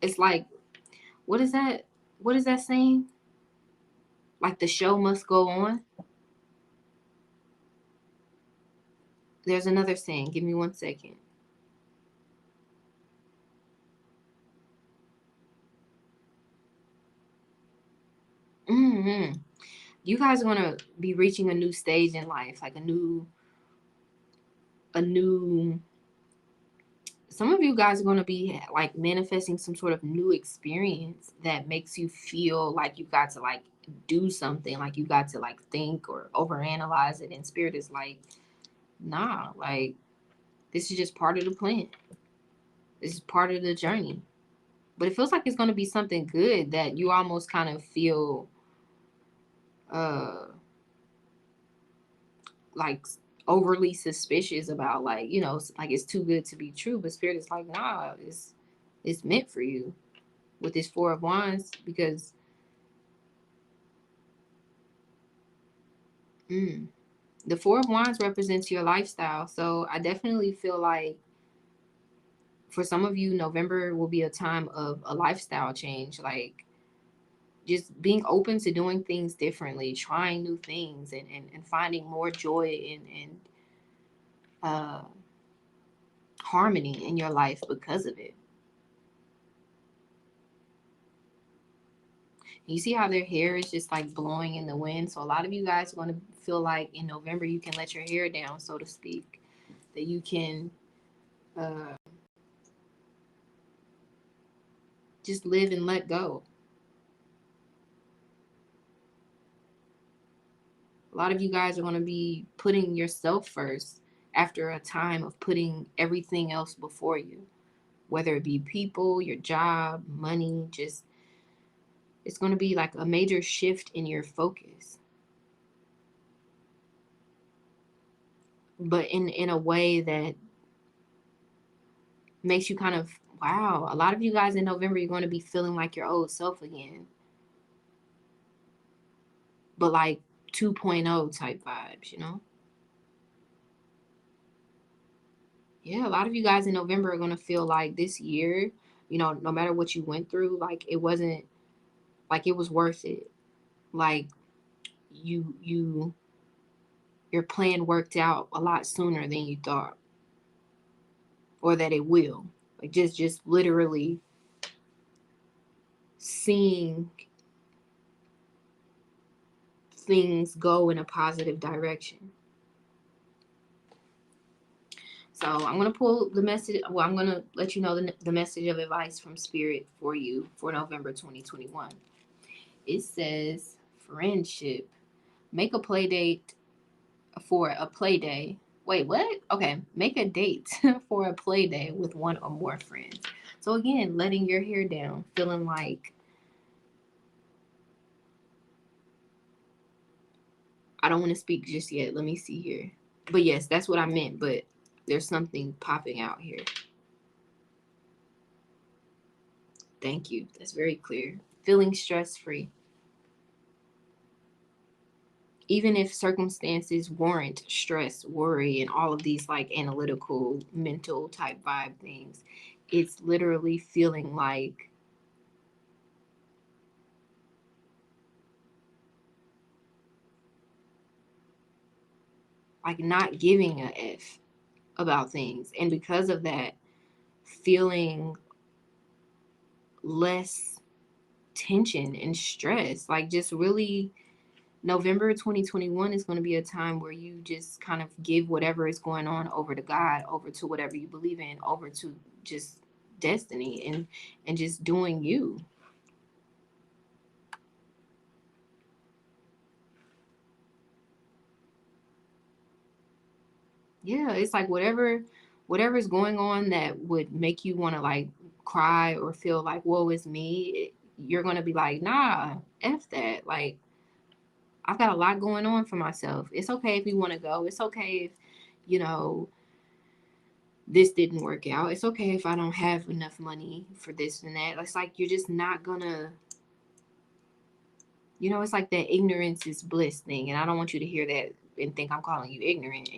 it's like, what is that? What is that saying? Like the show must go on. There's another saying. Give me 1 second. You guys are going to be reaching a new stage in life, like a new, some of you guys are going to be like manifesting some sort of new experience that makes you feel like you got to like do something, like you got to like think or overanalyze it. And Spirit is like, nah, like this is just part of the plan. This is part of the journey. But it feels like it's going to be something good that you almost kind of feel like overly suspicious about, like, you know, like it's too good to be true. But Spirit is like, nah, it's meant for you with this Four of Wands, because the Four of Wands represents your lifestyle. So I definitely feel like for some of you, November will be a time of a lifestyle change, like just being open to doing things differently, trying new things, and finding more joy in harmony in your life because of it. You see how their hair is just like blowing in the wind? So a lot of you guys are going to feel like in November you can let your hair down, so to speak. That you can just live and let go. A lot of you guys are going to be putting yourself first after a time of putting everything else before you. Whether it be people, your job, money, just it's going to be like a major shift in your focus. But in a way that makes you kind of, wow, a lot of you guys in November, you're going to be feeling like your old self again. But like 2.0 type vibes, you know? Yeah, a lot of you guys in November are going to feel like this year, you know, no matter what you went through, like it wasn't, like it was worth it. Like your plan worked out a lot sooner than you thought, or that it will. Like just literally seeing things go in a positive direction. So I'm going to pull the message. Well, I'm going to let you know the message of advice from Spirit for you for November 2021. It says, friendship. Make a play date for a play day. Wait, what? Okay. Make a date for a play day with one or more friends. So again, letting your hair down, feeling like, I don't want to speak just yet. Let me see here. But yes, that's what I meant. But there's something popping out here. Thank you. That's very clear. Feeling stress-free. Even if circumstances warrant stress, worry, and all of these like analytical, mental type vibe things, it's literally feeling like not giving a F about things. And because of that, feeling less tension and stress. Like just really, November 2021 is going to be a time where you just kind of give whatever is going on over to God, over to whatever you believe in, over to just destiny and just doing you. Yeah, it's like whatever's going on that would make you want to like cry or feel like woe is me, you're going to be like, nah, F that. Like, I've got a lot going on for myself. It's okay if you want to go. It's okay if, you know, this didn't work out. It's okay if I don't have enough money for this and that. It's like you're just not gonna, it's like that ignorance is bliss thing. And I don't want you to hear that and think I'm calling you ignorant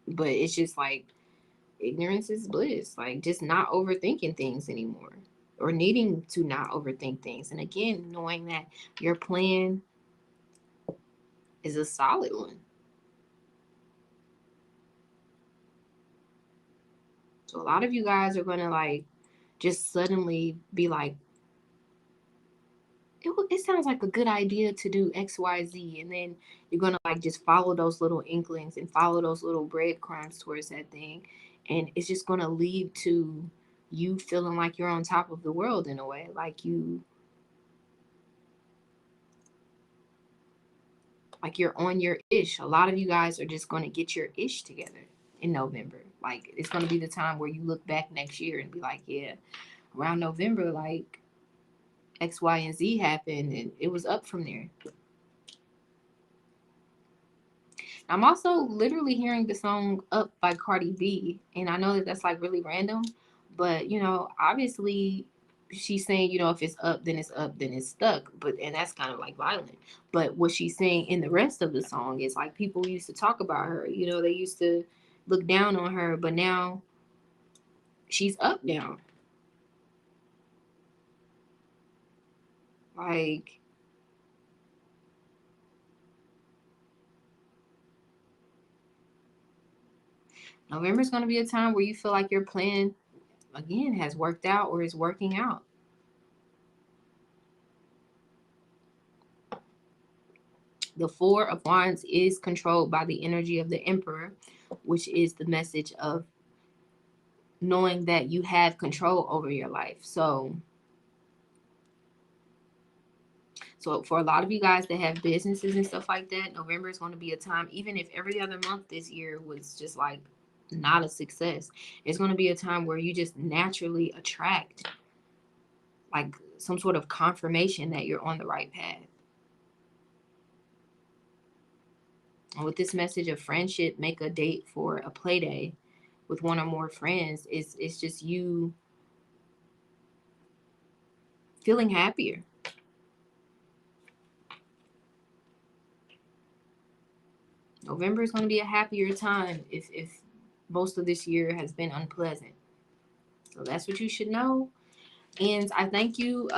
but it's just like ignorance is bliss. Like just not overthinking things anymore or needing to not overthink things. And again, knowing that your plan is a solid one. So a lot of you guys are gonna like just suddenly be like, it sounds like a good idea to do XYZ, and then you're gonna like just follow those little inklings and follow those little breadcrumbs towards that thing, and it's just gonna lead to you feeling like you're on top of the world in a way, like you're on your ish. A lot of you guys are just gonna get your ish together in November. Like it's gonna be the time where you look back next year and be like, yeah, around November, like X, Y, and Z happened, and it was up from there. I'm also literally hearing the song Up by Cardi B. And I know that that's like really random, but obviously she's saying, if it's up, then it's stuck. And that's kind of like violent. But what she's saying in the rest of the song is like people used to talk about her, they used to look down on her, but now she's up now. Like, November is going to be a time where you feel like your plan, again, has worked out or is working out. The Four of Wands is controlled by the energy of the Emperor, which is the message of knowing that you have control over your life. So for a lot of you guys that have businesses and stuff like that, November is going to be a time, even if every other month this year was just like not a success, it's going to be a time where you just naturally attract like some sort of confirmation that you're on the right path. And with this message of friendship, make a date for a play day with one or more friends. It's just you feeling happier. November is going to be a happier time if most of this year has been unpleasant. So that's what you should know. And I thank you.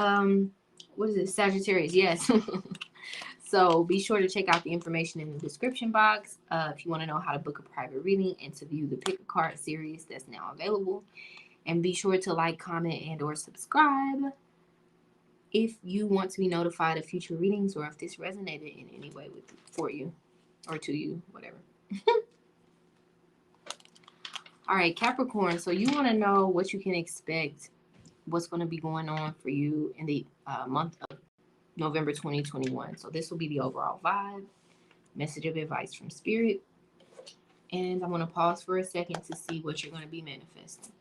What is it? Sagittarius. Yes. So be sure to check out the information in the description box if you want to know how to book a private reading and to view the Pick a Card series that's now available. And be sure to like, comment, and or subscribe if you want to be notified of future readings or if this resonated in any way for you or to you, whatever. All right, Capricorn. So you want to know what you can expect, what's going to be going on for you in the month of November 2021. So this will be the overall vibe, message of advice from Spirit. And I want to pause for a second to see what you're going to be manifesting.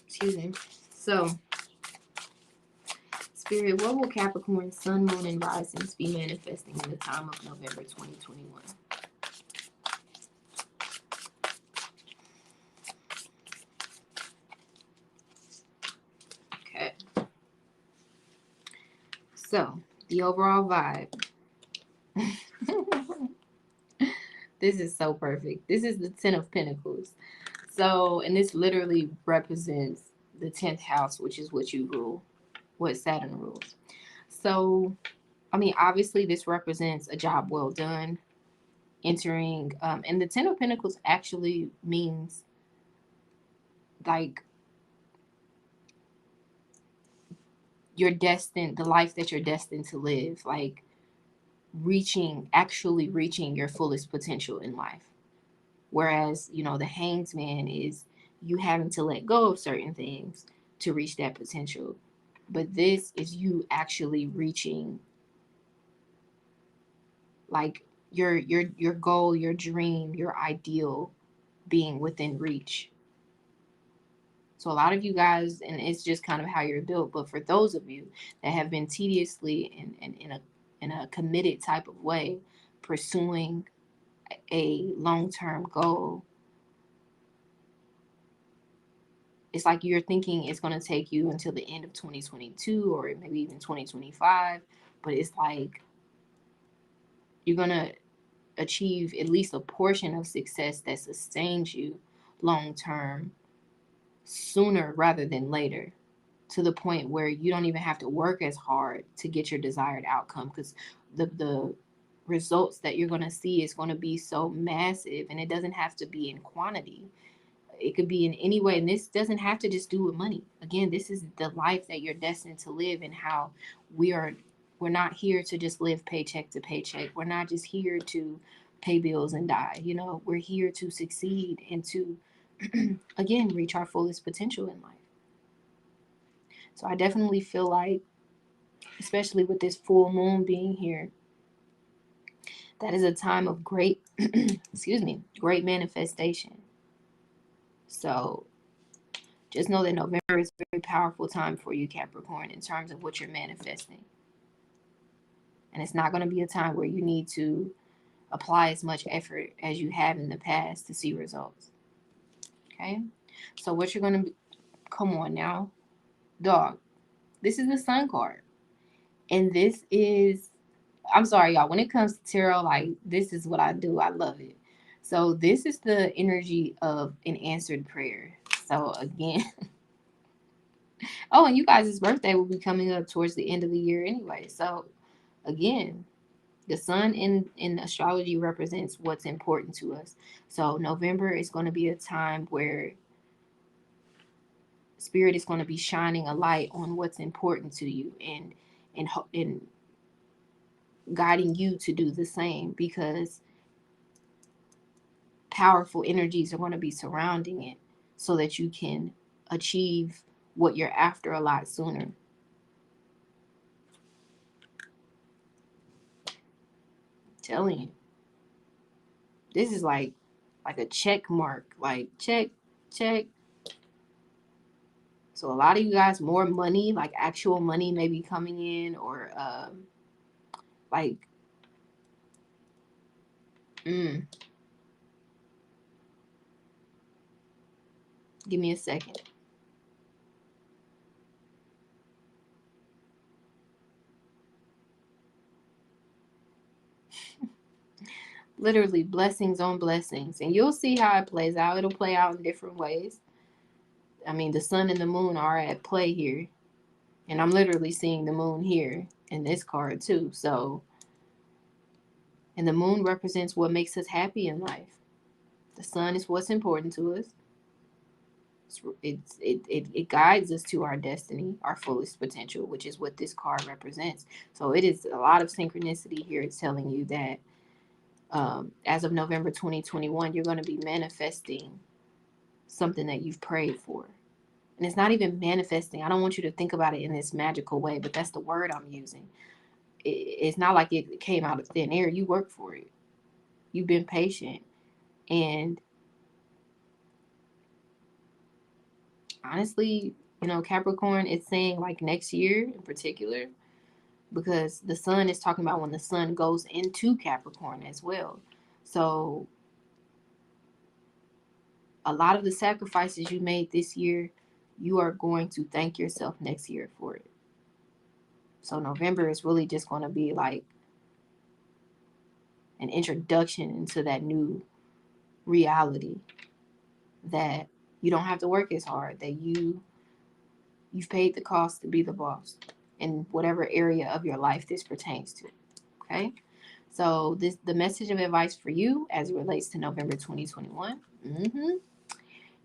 Excuse me. So, Spirit, what will Capricorn, Sun, Moon, and Risings be manifesting in the time of November 2021? Okay. So, the overall vibe. This is so perfect. This is the 10 of Pentacles. So, and this literally represents the 10th house, which is what you rule, what Saturn rules. So, I mean, obviously, this represents a job well done, entering, and the 10 of Pentacles actually means like you're destined, the life that you're destined to live, like actually reaching your fullest potential in life. Whereas, you know, the Hanged Man is you having to let go of certain things to reach that potential. But this is you actually reaching like your goal, your dream, your ideal being within reach. So a lot of you guys, and it's just kind of how you're built, but for those of you that have been tediously and in a committed type of way pursuing a long-term goal, it's like you're thinking it's going to take you until the end of 2022 or maybe even 2025, but it's like you're going to achieve at least a portion of success that sustains you long term sooner rather than later, to the point where you don't even have to work as hard to get your desired outcome, because the results that you're going to see is going to be so massive, and it doesn't have to be in quantity. It could be in any way, and this doesn't have to just do with money. Again, this is the life that you're destined to live, and how we're not here to just live paycheck to paycheck. We're not just here to pay bills and die. You know, we're here to succeed and to again reach our fullest potential in life. So I definitely feel like, especially with this full moon being here, that is a time of great excuse me, great manifestation. So just know that November is a very powerful time for you, Capricorn, in terms of what you're manifesting. And it's not going to be a time where you need to apply as much effort as you have in the past to see results. Okay? So what you're going to come on now, dog. This is the Sun card. And this is, I'm sorry, y'all. When it comes to tarot, like, this is what I do. I love it. So this is the energy of an answered prayer. So again, oh, and you guys' birthday will be coming up towards the end of the year anyway. So again, the sun in astrology represents what's important to us. So November is going to be a time where Spirit is going to be shining a light on what's important to you, and guiding you to do the same, because powerful energies are going to be surrounding it so that you can achieve what you're after a lot sooner. I'm telling you, this is like a check mark, like check, check. So a lot of you guys, more money, like actual money, may be coming in, or like, give me a second. Literally blessings on blessings, and you'll see how it plays out. It'll play out in different ways. I mean, the sun and the moon are at play here, and I'm literally seeing the moon here in this card too. So, and the moon represents what makes us happy in life. The sun is what's important to us. It guides us to our destiny, our fullest potential, which is what this card represents. So it is a lot of synchronicity here. It's telling you that as of November 2021, you're going to be manifesting something that you've prayed for. And it's not even manifesting. I don't want you to think about it in this magical way, but that's the word I'm using. It's not like it came out of thin air. You worked for it. You've been patient. And honestly, you know, Capricorn, it's saying like next year in particular, because the sun is talking about when the sun goes into Capricorn as well. So a lot of the sacrifices you made this year, you are going to thank yourself next year for it. So November is really just going to be like an introduction into that new reality, that you don't have to work as hard, that you've paid the cost to be the boss in whatever area of your life this pertains to. Okay? So the message of advice for you as it relates to November 2021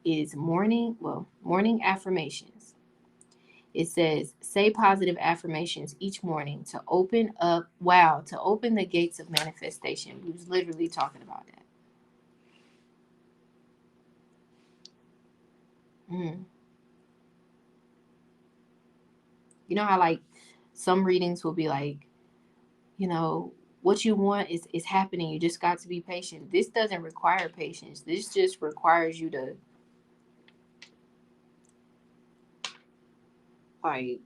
is morning affirmations. It says, say positive affirmations each morning to open the gates of manifestation. We was literally talking about that. You know how like some readings will be like, you know, what you want is happening. You just got to be patient. This doesn't require patience. This just requires you to like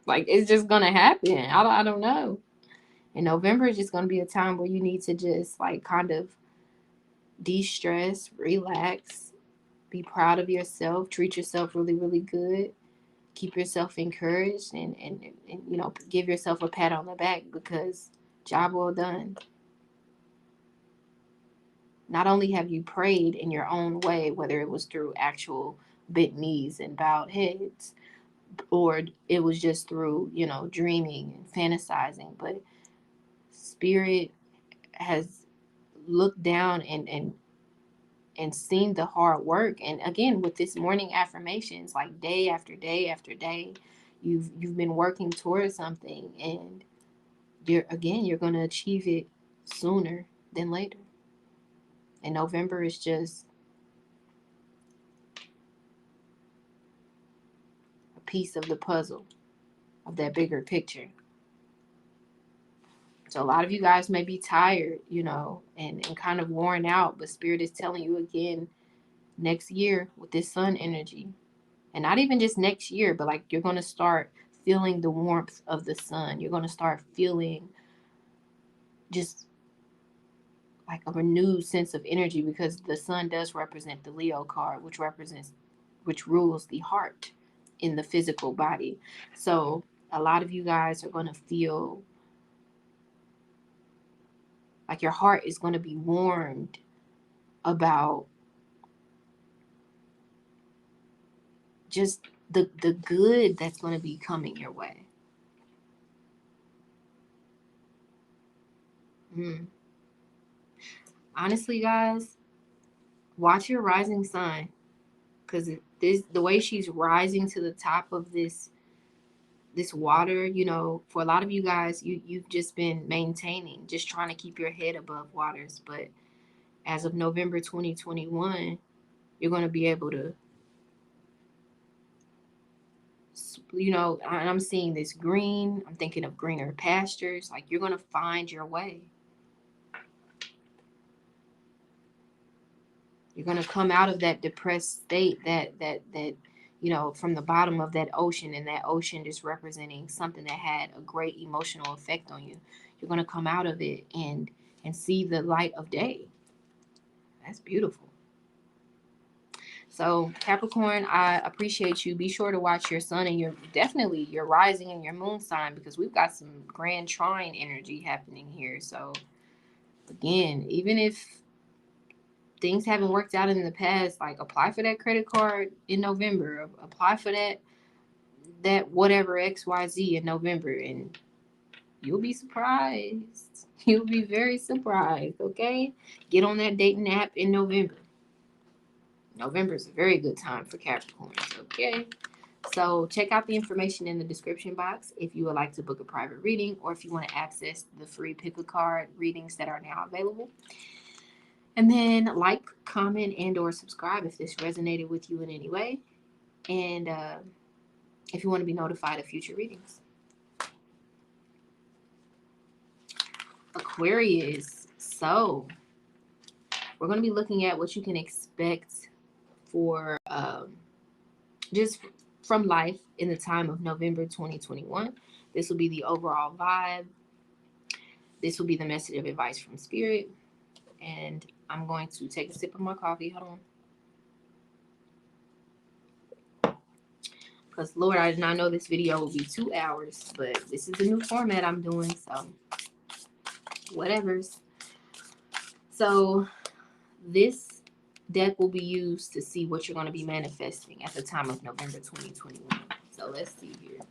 like it's just gonna happen. I don't know. And November is just gonna be a time where you need to just like kind of de-stress, relax, be proud of yourself, treat yourself really, really good, keep yourself encouraged, and you know, give yourself a pat on the back because job well done. Not only have you prayed in your own way, whether it was through actual bent knees and bowed heads, or it was just through, you know, dreaming and fantasizing, but spirit has looked down and seen the hard work. And again, with this morning affirmations, like day after day after day, you've been working towards something, and you're going to achieve it sooner than later. And November is just a piece of the puzzle of that bigger picture. So a lot of you guys may be tired, you know, and kind of worn out, but Spirit is telling you again, next year with this sun energy, and not even just next year, but like you're going to start feeling the warmth of the sun. You're going to start feeling just like a renewed sense of energy, because the sun does represent the Leo card, which rules the heart in the physical body. So a lot of you guys are going to feel like your heart is going to be warmed about just the good that's going to be coming your way. Honestly, guys, watch your rising sign, because the way she's rising to the top of this water, you know, for a lot of you guys, you've just been maintaining, just trying to keep your head above waters. But as of November 2021, you're going to be able to, you know, I'm seeing this green. I'm thinking of greener pastures. Like you're going to find your way. You're going to come out of that depressed state that you know, from the bottom of that ocean, and that ocean just representing something that had a great emotional effect on you. You're going to come out of it and see the light of day. That's beautiful. So Capricorn, I appreciate you. Be sure to watch your sun and your rising and your moon sign, because we've got some grand trine energy happening here. So again, even if things haven't worked out in the past, like apply for that credit card in November, apply for that whatever XYZ in November, and you'll be surprised. You'll be very surprised. Okay, get on that dating app in November. November is a very good time for Capricorns. Okay, so check out the information in the description box if you would like to book a private reading, or if you want to access the free pick a card readings that are now available. And then like, comment, and or subscribe if this resonated with you in any way. And if you want to be notified of future readings. Aquarius. So we're going to be looking at what you can expect for just from life in the time of November 2021. This will be the overall vibe. This will be the message of advice from Spirit. And I'm going to take a sip of my coffee. Hold on. Because, Lord, I did not know this video will be 2 hours. But this is a new format I'm doing. So, whatevers. So, this deck will be used to see what you're going to be manifesting at the time of November 2021. So, let's see here.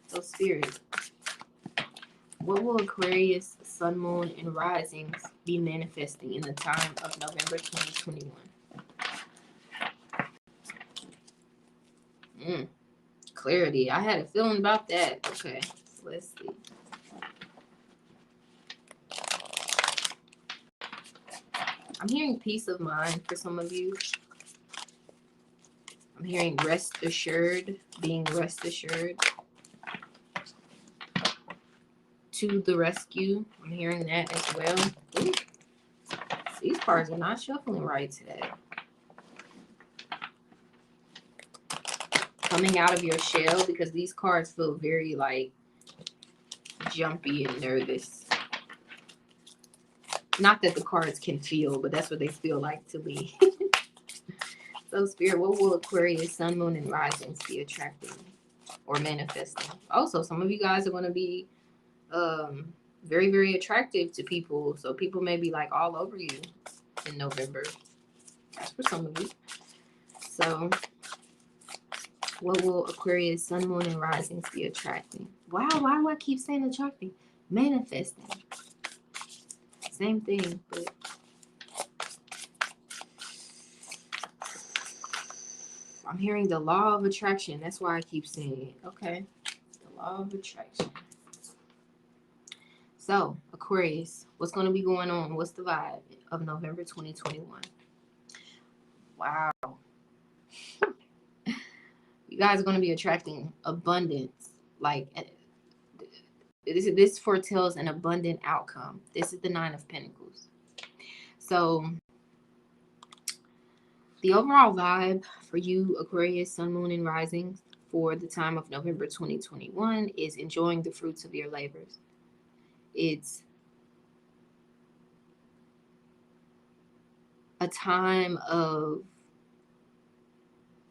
So, Spirit, what will Aquarius, Sun, Moon, and Risings be manifesting in the time of November 2021? Clarity. I had a feeling about that. Okay, so let's see. I'm hearing peace of mind for some of you. I'm hearing rest assured, being rest assured. To the rescue. I'm hearing that as well. Ooh. These cards are not shuffling right today. Coming out of your shell, because these cards feel very like jumpy and nervous. Not that the cards can feel, but that's what they feel like to me. So, Spirit, what will Aquarius, Sun, Moon, and Risings be attracting or manifesting? Also, some of you guys are going to be very, very attractive to people. So people may be like all over you in November. That's for some of you. So what will Aquarius, Sun, Moon, and Risings be attracting? Wow, why do I keep saying attracting? Manifesting. Same thing, but I'm hearing the law of attraction. That's why I keep saying it. Okay. The law of attraction. So, Aquarius, what's going to be going on? What's the vibe of November 2021? Wow. You guys are going to be attracting abundance. Like, this foretells an abundant outcome. This is the Nine of Pentacles. So, the overall vibe for you, Aquarius, Sun, Moon, and Rising, for the time of November 2021 is enjoying the fruits of your labors. It's a time of,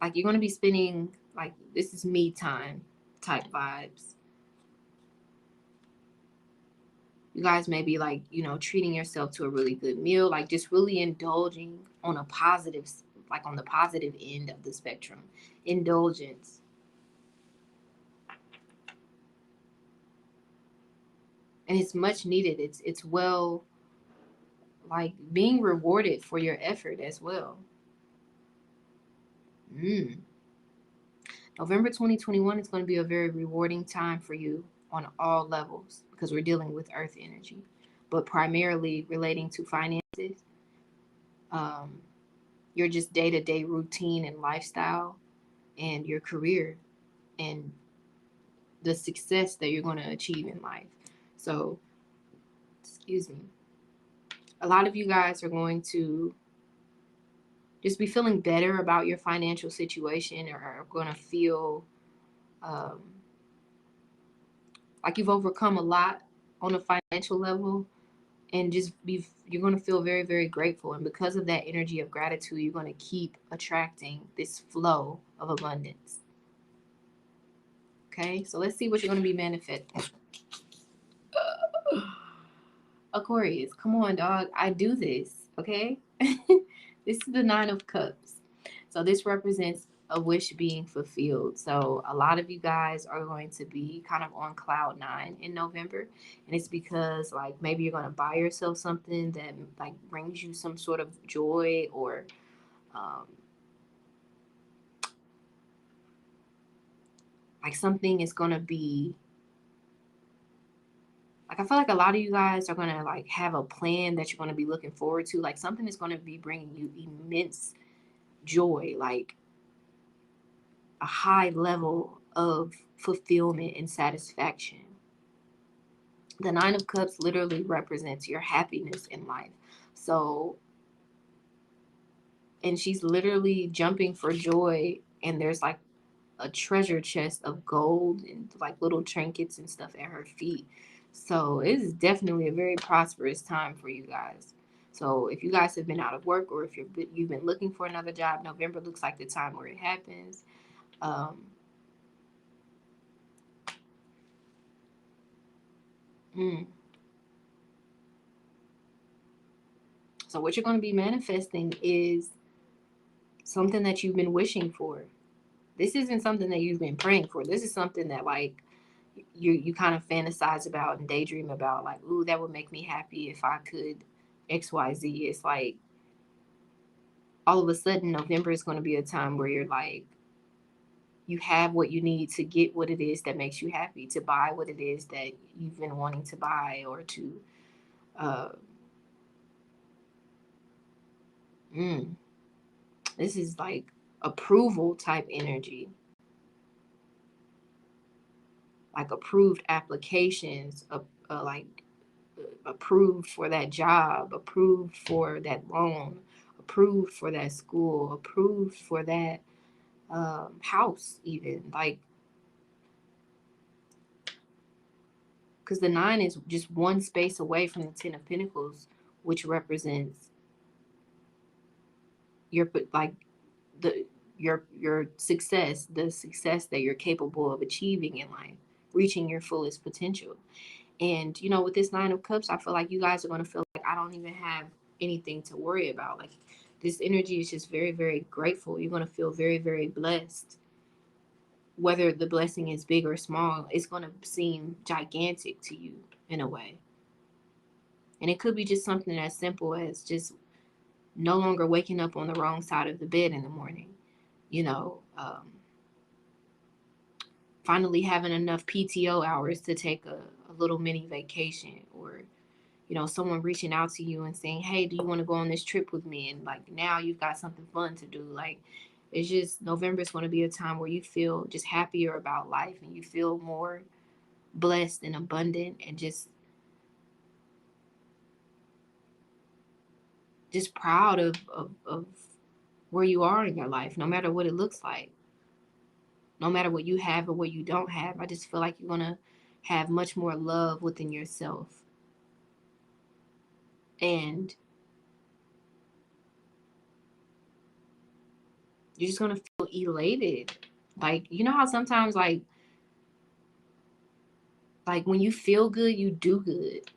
like, you're going to be spending, like, this is me time type vibes. You guys may be like, you know, treating yourself to a really good meal, like just really indulging on a positive, like on the positive end of the spectrum. Indulgence. And it's much needed. It's well, like being rewarded for your effort as well. November 2021 is going to be a very rewarding time for you on all levels because we're dealing with earth energy, but primarily relating to finances, your just day-to-day routine and lifestyle, and your career and the success that you're going to achieve in life. So, excuse me. A lot of you guys are going to just be feeling better about your financial situation, or are going to feel like you've overcome a lot on a financial level, and just you're going to feel very, very grateful. And because of that energy of gratitude, you're going to keep attracting this flow of abundance. Okay, so let's see what you're going to be manifesting. Aquarius, come on, dog. I do this, okay? This is the Nine of Cups. So this represents a wish being fulfilled. So a lot of you guys are going to be kind of on cloud nine in November. And it's because, like, maybe you're going to buy yourself something that, like, brings you some sort of joy, or like something is going to be Like, I feel like a lot of you guys are going to like have a plan that you're going to be looking forward to, like something that's going to be bringing you immense joy, like a high level of fulfillment and satisfaction. The Nine of Cups literally represents your happiness in life. So, and she's literally jumping for joy, and there's like a treasure chest of gold and like little trinkets and stuff at her feet. So it is definitely a very prosperous time for you guys. So if you guys have been out of work, or if you've been looking for another job, November looks like the time where it happens. Um, mm. So what you're going to be manifesting is something that you've been wishing for. This isn't something that you've been praying for. This is something that like you kind of fantasize about and daydream about, like, ooh, that would make me happy if I could XYZ. It's like all of a sudden November is going to be a time where you're like, you have what you need to get what it is that makes you happy, to buy what it is that you've been wanting to buy, or to uh mm, this is like approval type energy, like approved applications, like approved for that job, approved for that loan, approved for that school, approved for that house, even like, because the nine is just one space away from the Ten of Pentacles, which represents your like the your success, the success that you're capable of achieving in life, reaching your fullest potential. And you know, with this Nine of Cups, I feel like you guys are going to feel like, I don't even have anything to worry about. Like, this energy is just very, very grateful. You're going to feel very, very blessed. Whether the blessing is big or small, it's going to seem gigantic to you in a way. And it could be just something as simple as just no longer waking up on the wrong side of the bed in the morning. You know, finally having enough PTO hours to take a little mini vacation, or you know, someone reaching out to you and saying, hey, do you want to go on this trip with me? And like, now you've got something fun to do. Like, it's just, November is going to be a time where you feel just happier about life, and you feel more blessed and abundant, and just proud of where you are in your life, no matter what it looks like, no matter what you have or what you don't have. I just feel like you're going to have much more love within yourself. And you're just going to feel elated. Like, you know how sometimes like when you feel good, you do good.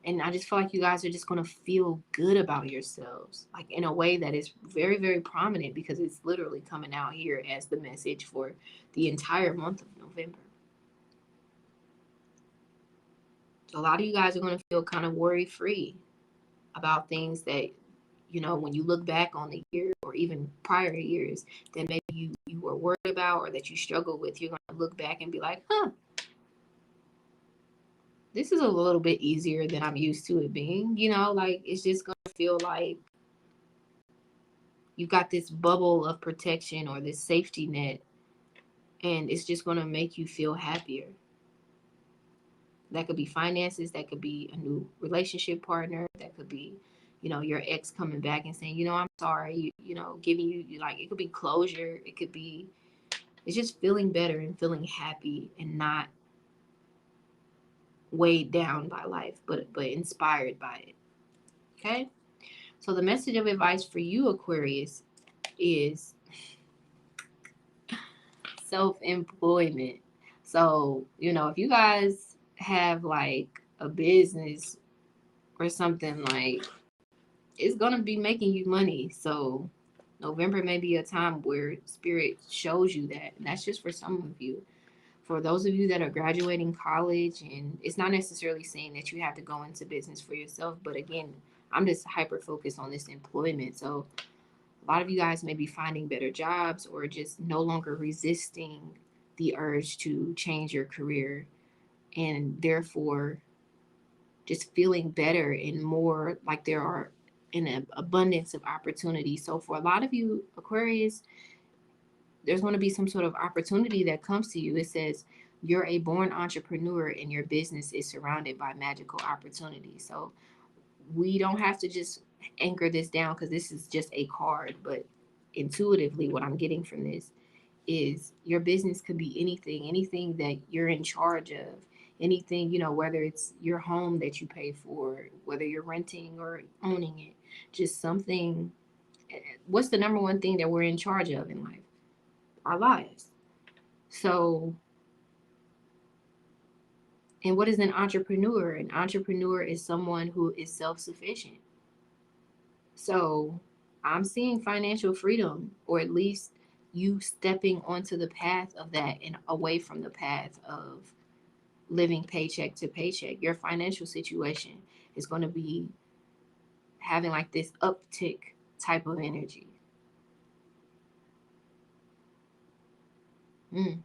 And I just feel like you guys are just going to feel good about yourselves, like in a way that is very, very prominent, because it's literally coming out here as the message for the entire month of November. So a lot of you guys are going to feel kind of worry free about things that, you know, when you look back on the year or even prior years that maybe you were worried about or that you struggled with, you're going to look back and be like, huh, this is a little bit easier than I'm used to it being. You know, like, it's just going to feel like you got this bubble of protection or this safety net, and it's just going to make you feel happier. That could be finances, that could be a new relationship partner, that could be, you know, your ex coming back and saying, you know, I'm sorry, you know, giving you, like, it could be closure, it could be, it's just feeling better and feeling happy and not weighed down by life, but inspired by it. Okay? So the message of advice for you, Aquarius, is self-employment. So, you know, if you guys have like a business or something, like, it's gonna be making you money. So November may be a time where spirit shows you that. And that's just for some of you. For those of you that are graduating college, and it's not necessarily saying that you have to go into business for yourself, but again, I'm just hyper focused on this employment. So a lot of you guys may be finding better jobs, or just no longer resisting the urge to change your career and therefore just feeling better and more like there are an abundance of opportunity. So for a lot of you Aquarius, there's going to be some sort of opportunity that comes to you. It says you're a born entrepreneur and your business is surrounded by magical opportunities. So we don't have to just anchor this down because this is just a card, but intuitively what I'm getting from this is your business could be anything that you're in charge of, anything, you know, whether it's your home that you pay for, whether you're renting or owning it, just something. What's the number one thing that we're in charge of in life? Our lives. So, and what is an entrepreneur? An entrepreneur is someone who is self-sufficient. So I'm seeing financial freedom, or at least you stepping onto the path of that and away from the path of living paycheck to paycheck. Your financial situation is going to be having like this uptick type of energy. Mm.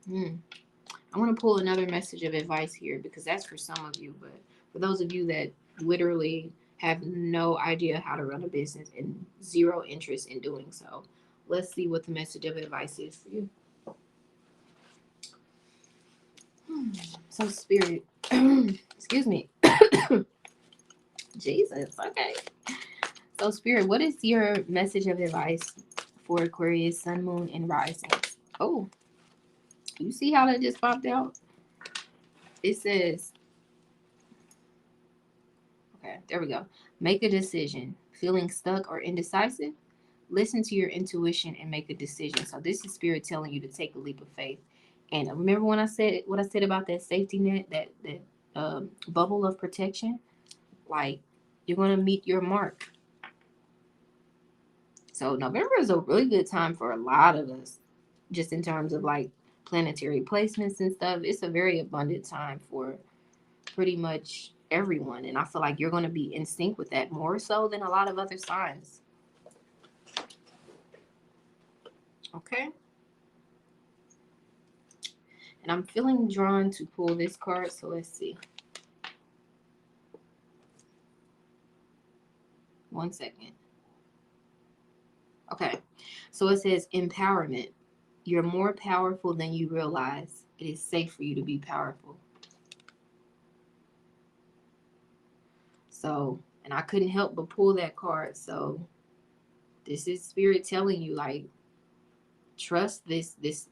Mm. I want to pull another message of advice here because that's for some of you, but for those of you that literally have no idea how to run a business and zero interest in doing so, let's see what the message of advice is for you. So Spirit, excuse me. Jesus, okay. So Spirit, what is your message of advice for Aquarius, Sun, Moon, and Rising? Oh, you see how that just popped out? It says, okay, there we go. Make a decision. Feeling stuck or indecisive? Listen to your intuition and make a decision. So this is Spirit telling you to take a leap of faith. And remember when I said what I said about that safety net, that bubble of protection? Like, you're going to meet your mark. So November is a really good time for a lot of us, just in terms of like planetary placements and stuff. It's a very abundant time for pretty much everyone. And I feel like you're going to be in sync with that more so than a lot of other signs. Okay. And I'm feeling drawn to pull this card. So let's see. 1 second. Okay. So it says empowerment. You're more powerful than you realize. It is safe for you to be powerful. So, and I couldn't help but pull that card. So this is Spirit telling you, like, trust these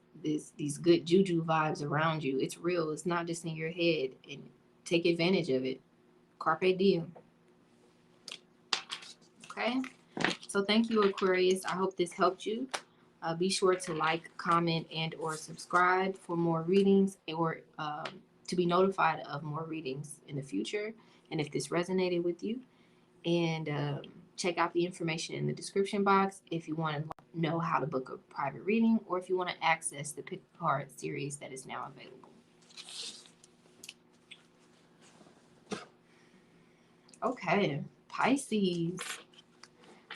good juju vibes around you. It's real. It's not just in your head, and take advantage of it. Carpe diem. Okay. So thank you, Aquarius. I hope this helped you. Be sure to like, comment, and or subscribe for more readings, or to be notified of more readings in the future. And if this resonated with you, and check out the information in the description box if you want to know how to book a private reading, or if you want to access the Pick a Card series that is now available. Okay, Pisces.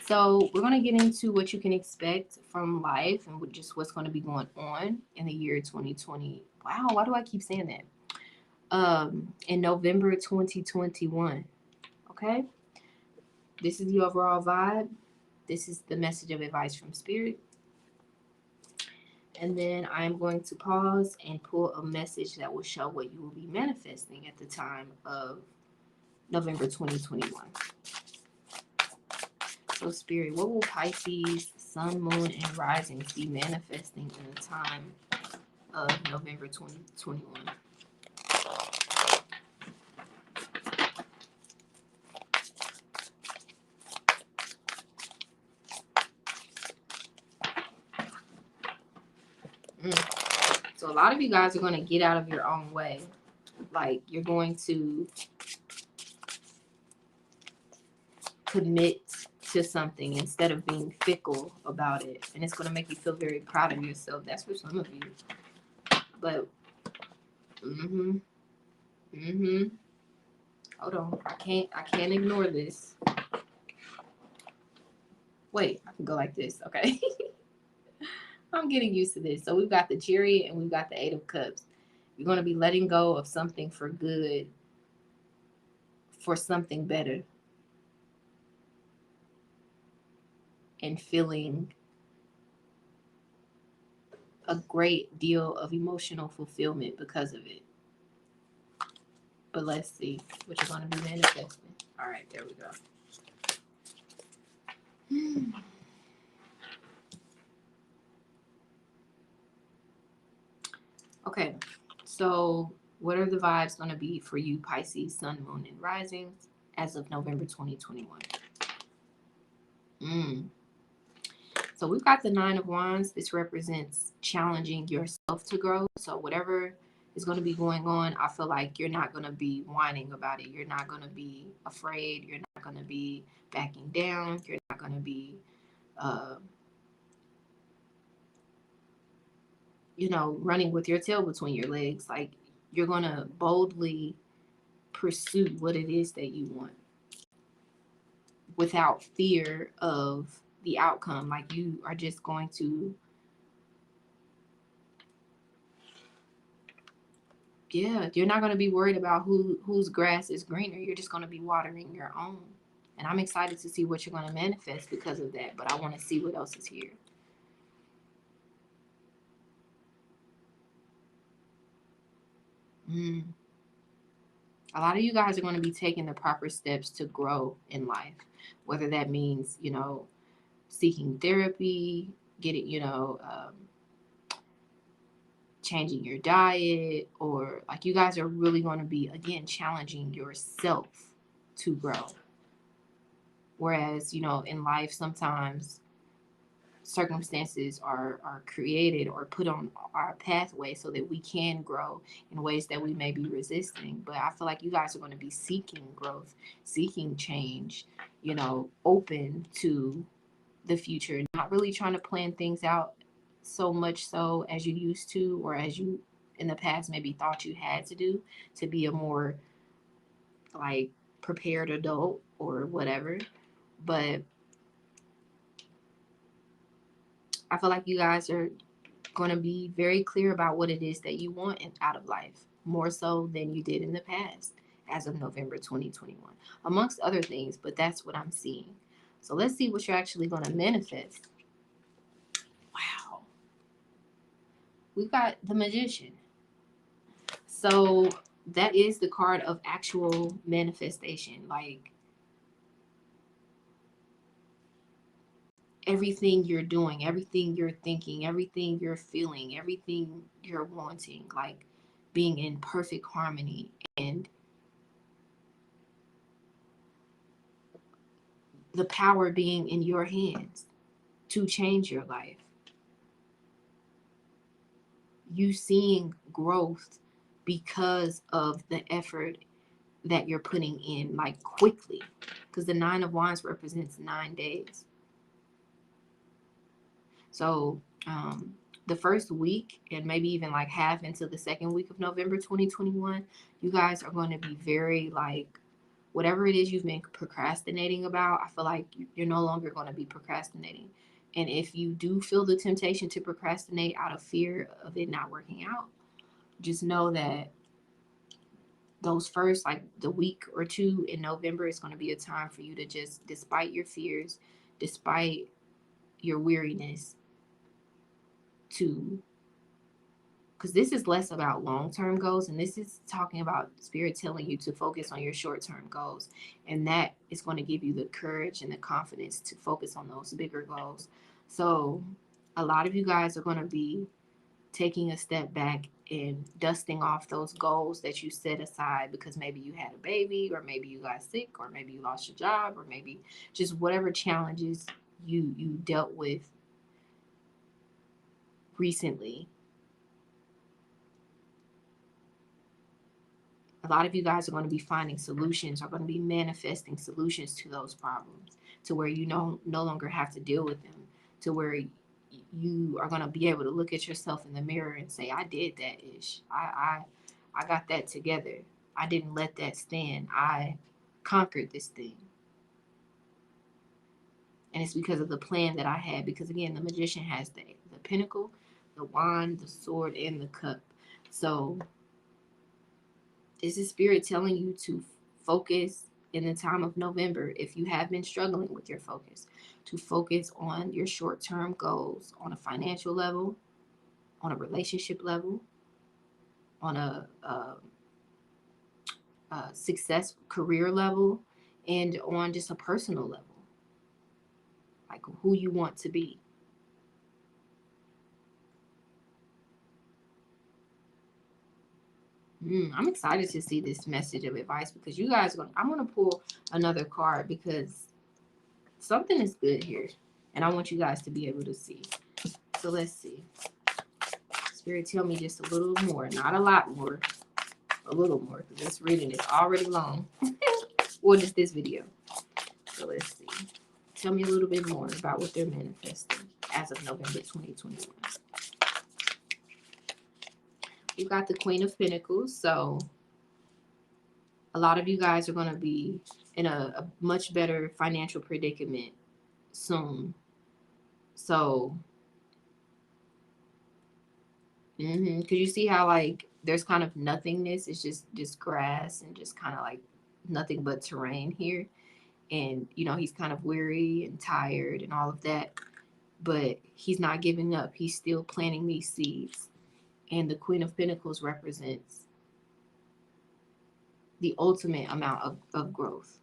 So we're going to get into what you can expect from life and just what's going to be going on in the year 2020. Wow, why do I keep saying that? In November 2021. Okay, this is the overall vibe. This is the message of advice from Spirit. And then I'm going to pause and pull a message that will show what you will be manifesting at the time of November 2021. So Spirit, what will Pisces, Sun, Moon, and Risings be manifesting in the time of November 2021? So a lot of you guys are going to get out of your own way. Like, you're going to commit to something instead of being fickle about it. And it's going to make you feel very proud of yourself. That's for some of you. But, hold on. I can't ignore this. Wait, I can go like this. Okay. I'm getting used to this. So we've got the Chariot and we've got the Eight of Cups. You're going to be letting go of something for good, for something better, and feeling a great deal of emotional fulfillment because of it. But let's see what you're going to be manifesting. All right, there we go. Okay, so what are the vibes going to be for you, Pisces, Sun, Moon, and Risings as of November 2021? So we've got the Nine of Wands. This represents challenging yourself to grow. So whatever is going to be going on, I feel like you're not going to be whining about it. You're not going to be afraid. You're not going to be backing down. You're not going to be, running with your tail between your legs. Like, you're going to boldly pursue what it is that you want without fear of the outcome. Like, you are just going to, you're not going to be worried about whose grass is greener. You're just going to be watering your own. And I'm excited to see what you're going to manifest because of that. But I want to see what else is here. A lot of you guys are going to be taking the proper steps to grow in life, whether that means, seeking therapy, getting, changing your diet, or like you guys are really going to be, again, challenging yourself to grow. Whereas, in life, sometimes circumstances are created or put on our pathway so that we can grow in ways that we may be resisting. But I feel like you guys are going to be seeking growth, seeking change, open to the future, not really trying to plan things out so much so as you used to, or as you in the past maybe thought you had to do to be a more like prepared adult or whatever. But I feel like you guys are going to be very clear about what it is that you want out of life, more so than you did in the past as of November 2021, amongst other things. But that's what I'm seeing. So let's see what you're actually going to manifest. Wow. We've got the Magician. So that is the card of actual manifestation. Like, everything you're doing, everything you're thinking, everything you're feeling, everything you're wanting, like being in perfect harmony, and the power being in your hands to change your life. You seeing growth because of the effort that you're putting in, like quickly, because the Nine of Wands represents 9 days. So the first week and maybe even like half into the second week of November 2021, you guys are going to be very like, whatever it is you've been procrastinating about, I feel like you're no longer going to be procrastinating. And if you do feel the temptation to procrastinate out of fear of it not working out, just know that those first, like the week or two in November, is going to be a time for you to just, despite your fears, despite your weariness, to, because this is less about long-term goals, and this is talking about spirit telling you to focus on your short-term goals, and that is going to give you the courage and the confidence to focus on those bigger goals. So a lot of you guys are going to be taking a step back and dusting off those goals that you set aside because maybe you had a baby, or maybe you got sick, or maybe you lost your job, or maybe just whatever challenges you dealt with recently. A lot of you guys are going to be finding solutions, are going to be manifesting solutions to those problems, to where you no longer have to deal with them, to where you are going to be able to look at yourself in the mirror and say, I did that ish. I got that together. I didn't let that stand. I conquered this thing. And it's because of the plan that I had. Because again, the Magician has the the pentacle, the wand, the sword, and the cup. So this is Spirit telling you to focus in the time of November, if you have been struggling with your focus, to focus on your short-term goals on a financial level, on a relationship level, on a success career level, and on just a personal level, like who you want to be. I'm excited to see this message of advice, because you guys I'm going to pull another card, because something is good here and I want you guys to be able to see. So let's see. Spirit, tell me just a little more, not a lot more, a little more, because this reading is already long. Or just this video. So let's see. Tell me a little bit more about what they're manifesting as of November 2021. You got the Queen of Pentacles. So a lot of you guys are going to be in a much better financial predicament soon. So, because you see how, like, there's kind of nothingness. It's just grass and just kind of like nothing but terrain here. And, you know, he's kind of weary and tired and all of that. But he's not giving up. He's still planting these seeds. And the Queen of Pentacles represents the ultimate amount of growth.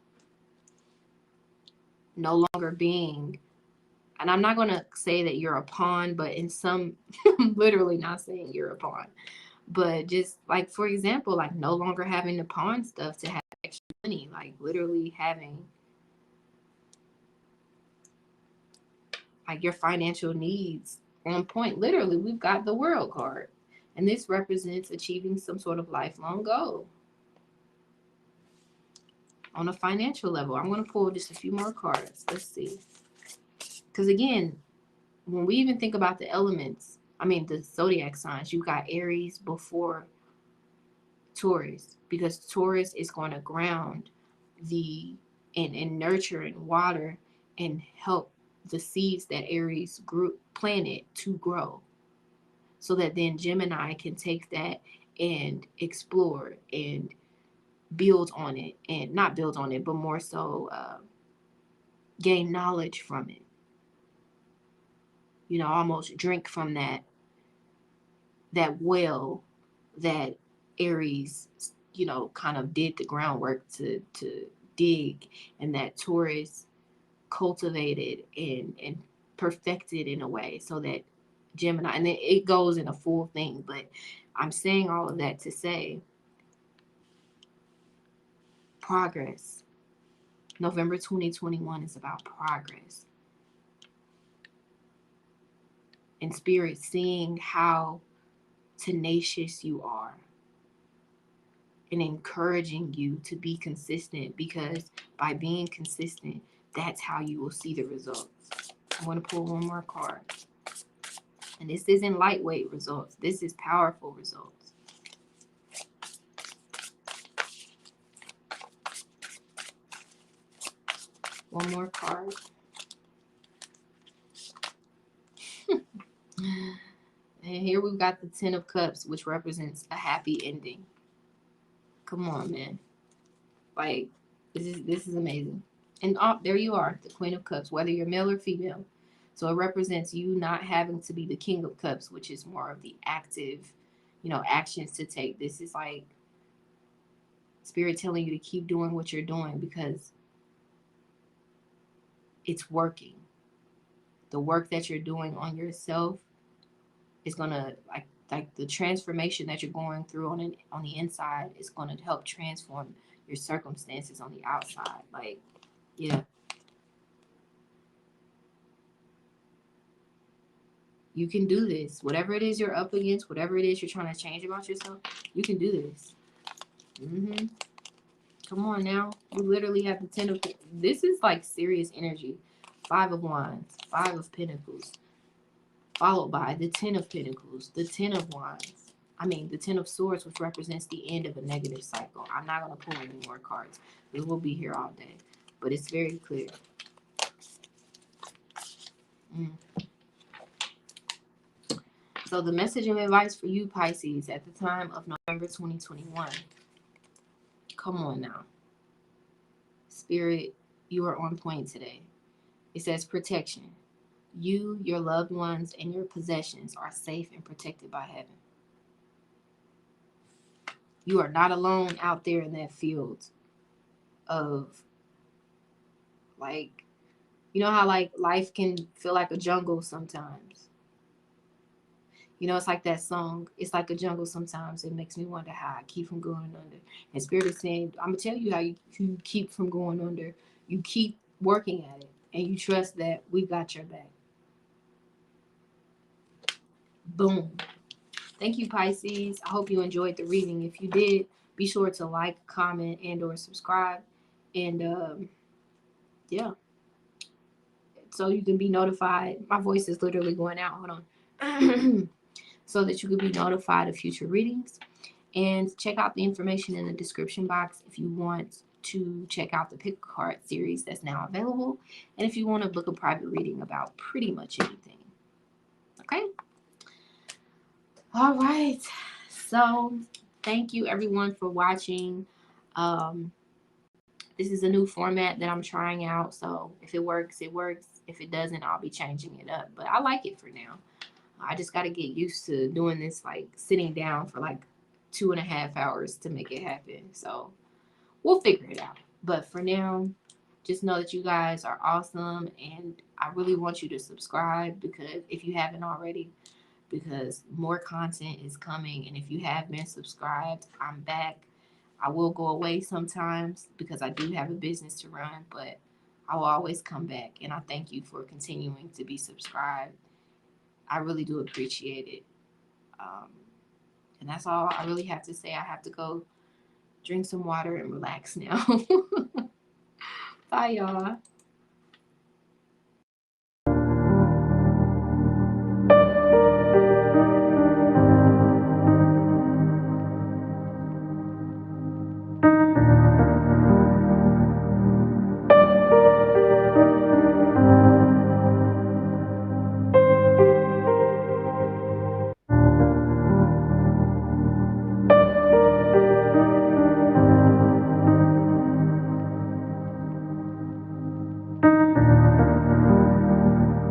No longer being, and I'm not going to say that you're a pawn, but in some, I'm literally not saying you're a pawn. But just like, for example, like no longer having to pawn stuff to have extra money, like literally having like your financial needs on point. Literally, we've got the World card, and this represents achieving some sort of lifelong goal on a financial level. I'm going to pull just a few more cards. Let's see. Because again, when we even think about the elements, I mean, the zodiac signs, you got Aries before Taurus, because Taurus is going to ground and nurture and water and help the seeds that Aries planted to grow, so that then Gemini can take that and explore and build on it, and not build on it, but more so gain knowledge from it. You know, almost drink from that well that Aries, you know, kind of did the groundwork to dig, and that Taurus cultivated and perfected in a way, so that Gemini, and it goes in a full thing, but I'm saying all of that to say progress. November 2021 is about progress. And Spirit seeing how tenacious you are and encouraging you to be consistent, because by being consistent, that's how you will see the results. I want to pull one more card. And this isn't lightweight results. This is powerful results. One more card. And here we've got the 10 of Cups, which represents a happy ending. Come on, man. Like, this is amazing. And there you are, the Queen of Cups, whether you're male or female. So it represents you not having to be the King of Cups, which is more of the active, you know, actions to take. This is like Spirit telling you to keep doing what you're doing, because it's working. The work that you're doing on yourself is gonna, like the transformation that you're going through on the inside is gonna help transform your circumstances on the outside. Like, yeah. You can do this. Whatever it is you're up against, whatever it is you're trying to change about yourself, you can do this. Come on now. You literally have the 10 of, this is like serious energy. 5 of Wands, 5 of Pentacles, followed by the 10 of Pentacles, the 10 of Wands. I mean, the 10 of Swords, which represents the end of a negative cycle. I'm not going to pull any more cards, because we'll be here all day. But it's very clear. So the message and advice for you, Pisces, at the time of November 2021. Come on now. Spirit, you are on point today. It says protection. You, your loved ones, and your possessions are safe and protected by heaven. You are not alone out there in that field of, like, you know how like life can feel like a jungle sometimes. You know, it's like that song. It's like a jungle sometimes. It makes me wonder how I keep from going under. And Spirit is saying, I'm gonna tell you how you keep from going under. You keep working at it, and you trust that we've got your back. Boom. Thank you, Pisces. I hope you enjoyed the reading. If you did, be sure to like, comment, and or subscribe. And yeah, so you can be notified. My voice is literally going out. Hold on. So that you can be notified of future readings. And check out the information in the description box if you want to check out the pick a card series that's now available. And if you want to book a private reading about pretty much anything. Okay? All right. So thank you everyone for watching. This is a new format that I'm trying out. So if it works, it works. If it doesn't, I'll be changing it up. But I like it for now. I just got to get used to doing this, like sitting down for like 2.5 hours to make it happen. So we'll figure it out. But for now, just know that you guys are awesome. And I really want you to subscribe, because if you haven't already, because more content is coming. And if you have been subscribed, I'm back. I will go away sometimes because I do have a business to run, but I will always come back. And I thank you for continuing to be subscribed. I really do appreciate it. And that's all I really have to say. I have to go drink some water and relax now. Bye, y'all.